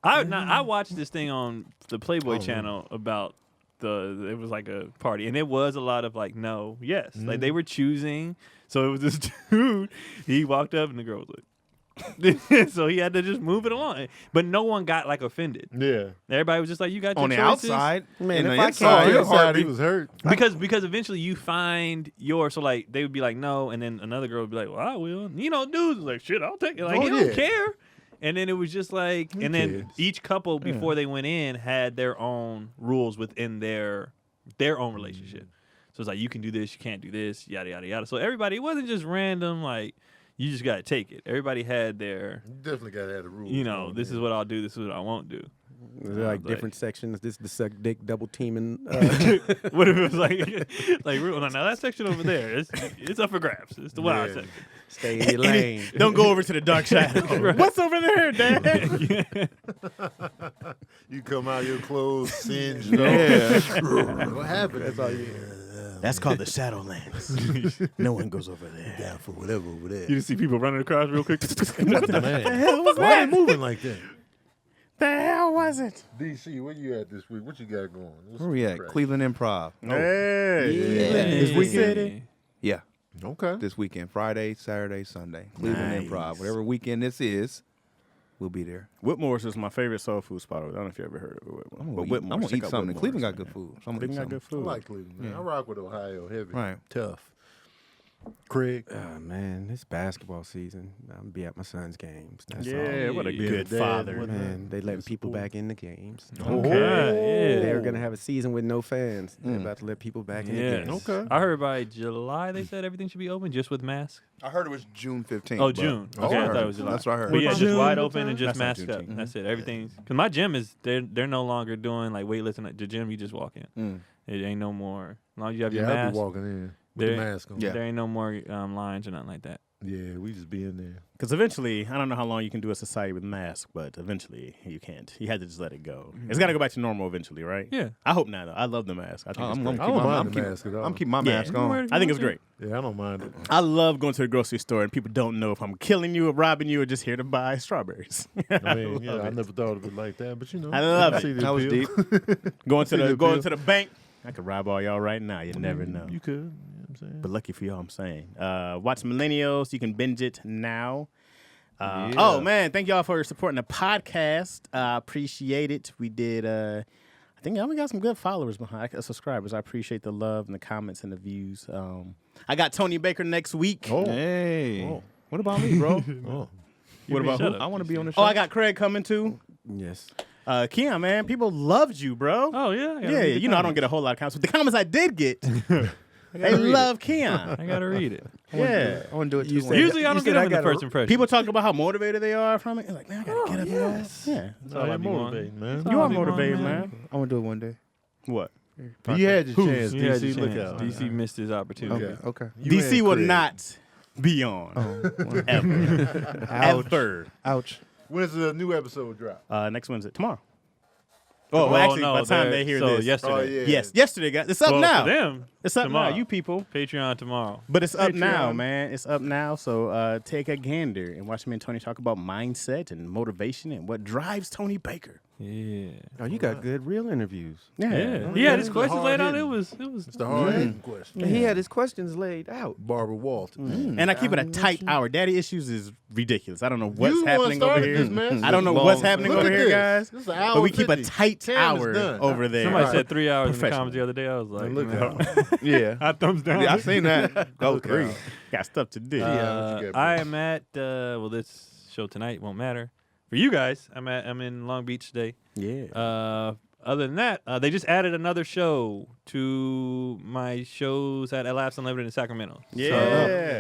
I watched this thing on the Playboy channel about it was like a party, and it was a lot of like no, yes, like they were choosing. So it was this dude. He walked up, and the girl was like. So he had to just move it along, but no one got like offended. Yeah. Everybody was just like, "You got your On the choices." outside, Man, in if the I inside, can't do Oh, it, inside he was hurt. because eventually you find yours. So like they would be like no, and then another girl would be like, "Well, I will." You know, dudes was like, "Shit, I'll take it." Like Oh, he yeah. don't care. And then it was just like, and then cares? each couple before they went in had their own rules within their own relationship. So it's like you can do this, you can't do this, yada yada yada. So everybody, it wasn't just random like you just gotta take it. Everybody had their, You definitely got to have the rules. you know, on this there. is what I'll do, this is what I won't do. Is there like Like- different sections? This is the suck dick double teaming. What if it was like now that section over there, it's up for grabs. It's the wild Yeah. section. Stay in your lane. Don't go over to the dark shadow. What's over there, Dad? You come out your clothes singed. Yeah. What happened? That's all you. That's called the Shadowlands. No one goes over there. Down for whatever over there. You just see people running across real quick. Man, hell was why that? they moving like that? The hell was it? DC, where you at this week? What you got going? What's Where we at? crap? Cleveland Improv. Hey. This weekend? Yeah, Okay. this weekend, Friday, Saturday, Sunday. Cleveland Nice. Improv. Whatever weekend this is, we'll be there. Whitmore's is my favorite soul food spot. I don't know if you ever heard of it. I'm But gonna Whitmore's, eat check out something. Whitmore's, Cleveland got man. good food. So I'm gonna eat Cleveland got something. good I food. like Cleveland, man. I rock with Ohio heavy. Right. Tough. Craig. Man, it's basketball season. I'm gonna be at my son's games. That's Yeah, all. what a Yeah. good Dad, father. what- Man, they letting That's people cool. back in the games. Okay. Yeah. They're gonna have a season with no fans. They're about to let people back in the Yeah. games. Okay. I heard by July they said everything should be open just with masks. I heard it was June 15th. Oh, but- June. That's Okay, what I I thought it heard. was July. That's what I heard. But yeah, just June wide open and That's just not masked up. Juneteenth. That's it. Everything's because my gym is they're no longer doing like weightlifting at the gym. You just walk in. It ain't no more. As long as you have your Yeah, I'll mask, be walking in with There- the mask on. Yeah. there ain't no more lines or nothing like that. Yeah, we just be in there. Because eventually, I don't know how long you can do a society with masks, but eventually you can't. You had to just let it go. It's got to go back to normal eventually, right? Yeah. I hope not, though. I love the mask. I think it's I'm great. gonna I keep don't my mind I'm the keep- mask at all. I'm keeping my Yeah. mask on. I think it's great. Yeah, I don't mind it. I love going to the grocery store and people don't know if I'm killing you or robbing you or just here to buy strawberries. I mean, yeah, love I it. never thought of it like that, but you know, I love it. see the That was appeal. deep. Going to See the going appeal. to the bank. I could rob all y'all right now. You never know. You could. You know what I'm saying? But lucky for y'all, I'm saying. Watch Millennials. You can binge it now. Yeah. Oh, man. Thank y'all for supporting the podcast. Appreciate it. We did, I think we got some good followers behind, subscribers. I appreciate the love and the comments and the views. I got Tony Baker next week. Oh, Hey. Oh. What about me, bro? oh. What about Shut who? up. I want to be on the show. Oh, I got Craig coming too. Yes. Keon, man, people loved you, bro. Oh yeah. I gotta yeah, read the you know I don't comments. get a whole lot of comments, but the comments I did get, they love Keon. I gotta read it. Yeah. I want to do it too. You one said- day. Usually I you don't said get I up in the gotta- first impression. People talk about how motivated they are from it. It's like, man, I gotta get up. yes. Yeah. That's Oh, all I that be wanting. motivating, man. You are I'll be motivated, wanting, man. I want to do it one day. What? You had your chance, You had DC. your Look chance. out. DC missed his opportunity. Okay. Okay. You DC and will Craig. not be on ever. Ever. Ouch. When's the new episode drop? Next Wednesday, tomorrow. Oh, well, actually, no, by the time they're- they hear so this, yesterday. Oh, yeah. yes, yesterday, guys. It's up Well, now. for them, It's up tomorrow. now, you people. Patreon tomorrow. But it's up now, Patreon. man. It's up now. So take a gander and watch me and Tony talk about mindset and motivation and what drives Tony Baker. Yeah. Oh, you got good real interviews. Yeah. He yeah, had his it's questions laid out. hard-hitting. It was. It's the hard hitting question. He had his questions laid out. Barbara Walters. And I keep it a tight hour. Daddy issues is ridiculous. I don't know what's You the one happening over started here. this, man. I don't know Long. what's happening Look over at here, this. guys. This is an hour But we keep a 50. tight Cam is hour done. over there. Somebody Right. said 3 hours in the Professional. comments the other day. I was like, Look man. out. Yeah. I thumbs down. Yeah, I seen that. Go Look 3. out. Got stuff to do. what you got, I bro? am at well, this show tonight won't matter for you guys. I'm in Long Beach today. Yeah. Other than that, they just added another show to my shows at Labs Unlimited in Sacramento. Yeah.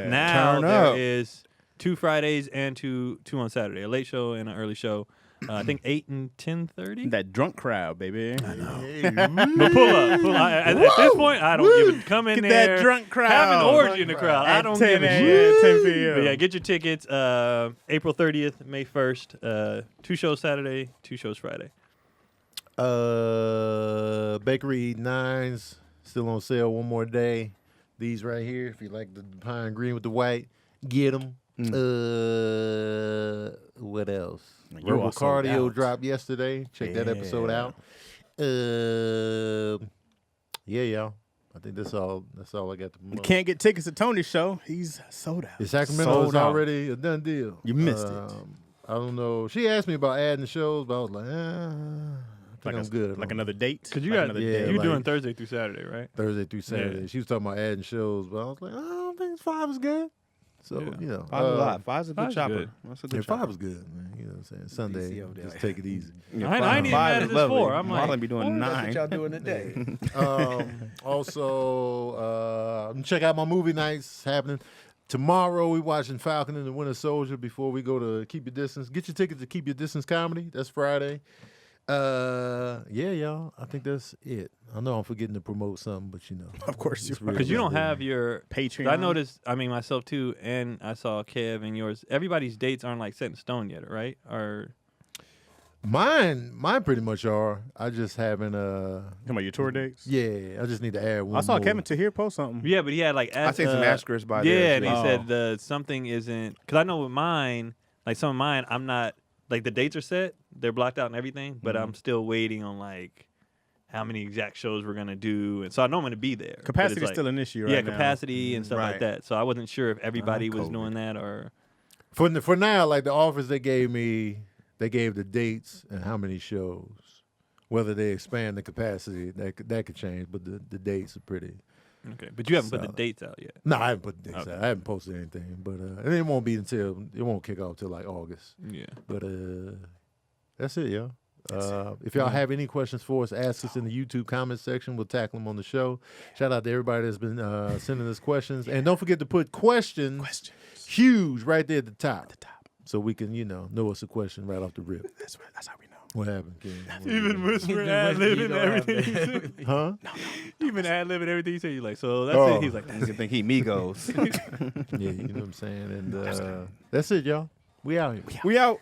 So now Turn there up. is 2 Fridays and two on Saturday. A late show and an early show. I think 8 and 10:30. That drunk crowd, baby. But pull up. At this point, I don't give a come in Get there. that drunk crowd. Have an orgy in the crowd. I At don't 10 give a a.m., shit. 10 p.m. But yeah, get your tickets. April 30th, May 1st. 2 shows Saturday, 2 shows Friday. Bakery Nines still on sale one more day. These right here, if you like the pine green with the white, get them. What else? You Verbal are sold Cardio out. dropped yesterday. Check that episode Yeah. out. Yeah, y'all. I think that's all. That's all I got to You promote. can't get tickets to Tony's show. He's sold out. The Sacramento Sold is out. already a done deal. You missed it. I don't know. She asked me about adding shows, but I was like, I think I'm good. Like another date. Because you Like got another yeah, date. you like- doing Thursday through Saturday, right? Thursday through Saturday. Yeah. She was talking about adding shows, but I was like, I don't think 5 is good. So, Yeah. you know. 5 is a lot. 5 is a good 5's chopper. good. That's a Yeah, good 5 chopper. is good, man. You know what I'm saying? Sunday, DC over there. just take it easy. Yeah, I ain't even mad at is this lovely. 4. I'm Marlon like, be doing That's 9. what y'all doing today. Also, check out my movie nights happening. Tomorrow we watching Falcon and the Winter Soldier before we go to Keep Your Distance. Get your tickets to Keep Your Distance Comedy. That's Friday. Yeah, y'all. I think that's it. I know I'm forgetting to promote something, but you know. Of course you it's are. really because you don't good. have your Patreon. I noticed. I mean, myself too, and I saw Kev and yours. Everybody's dates aren't like set in stone yet, right? Or Mine pretty much are. I just haven't. Talking about your tour dates? Yeah, I just need to add one. I saw more. Kevin Tahir post something. yeah, but he had like I seen some asterisks by yeah, there. and he too. said Oh. the something isn't because I know with mine, like some of mine, I'm not like the dates are set, they're blocked out and everything, but I'm still waiting on like how many exact shows we're gonna do, and so I know I'm gonna be there. but it's Capacity is like- still an issue right yeah, now. capacity and stuff like Right. that. So I wasn't sure if everybody was COVID. doing that or For now, like the offers they gave me, they gave the dates and how many shows. Whether they expand the capacity, that could change, but the dates are pretty Okay, but you haven't put the Solid. dates out yet. No, I haven't put the dates Okay. out. I haven't posted anything, but and it won't be until it won't kick off till like August. Yeah. But that's it, y'all. If y'all have any questions for us, ask us in the YouTube comment section. We'll tackle them on the show. Shout out to everybody that's been sending us questions, and don't forget to put questions huge right there at the top, so we can know it's a question right off the rip. That's how we know. What happened, King? Even whispering, ad-libbing everything you say. Huh? Even ad-libbing everything you say. You're like, so that's Oh, it. He's like, you can think he Migos. Yeah, you know what I'm saying. And that's it, y'all. We out here. We out.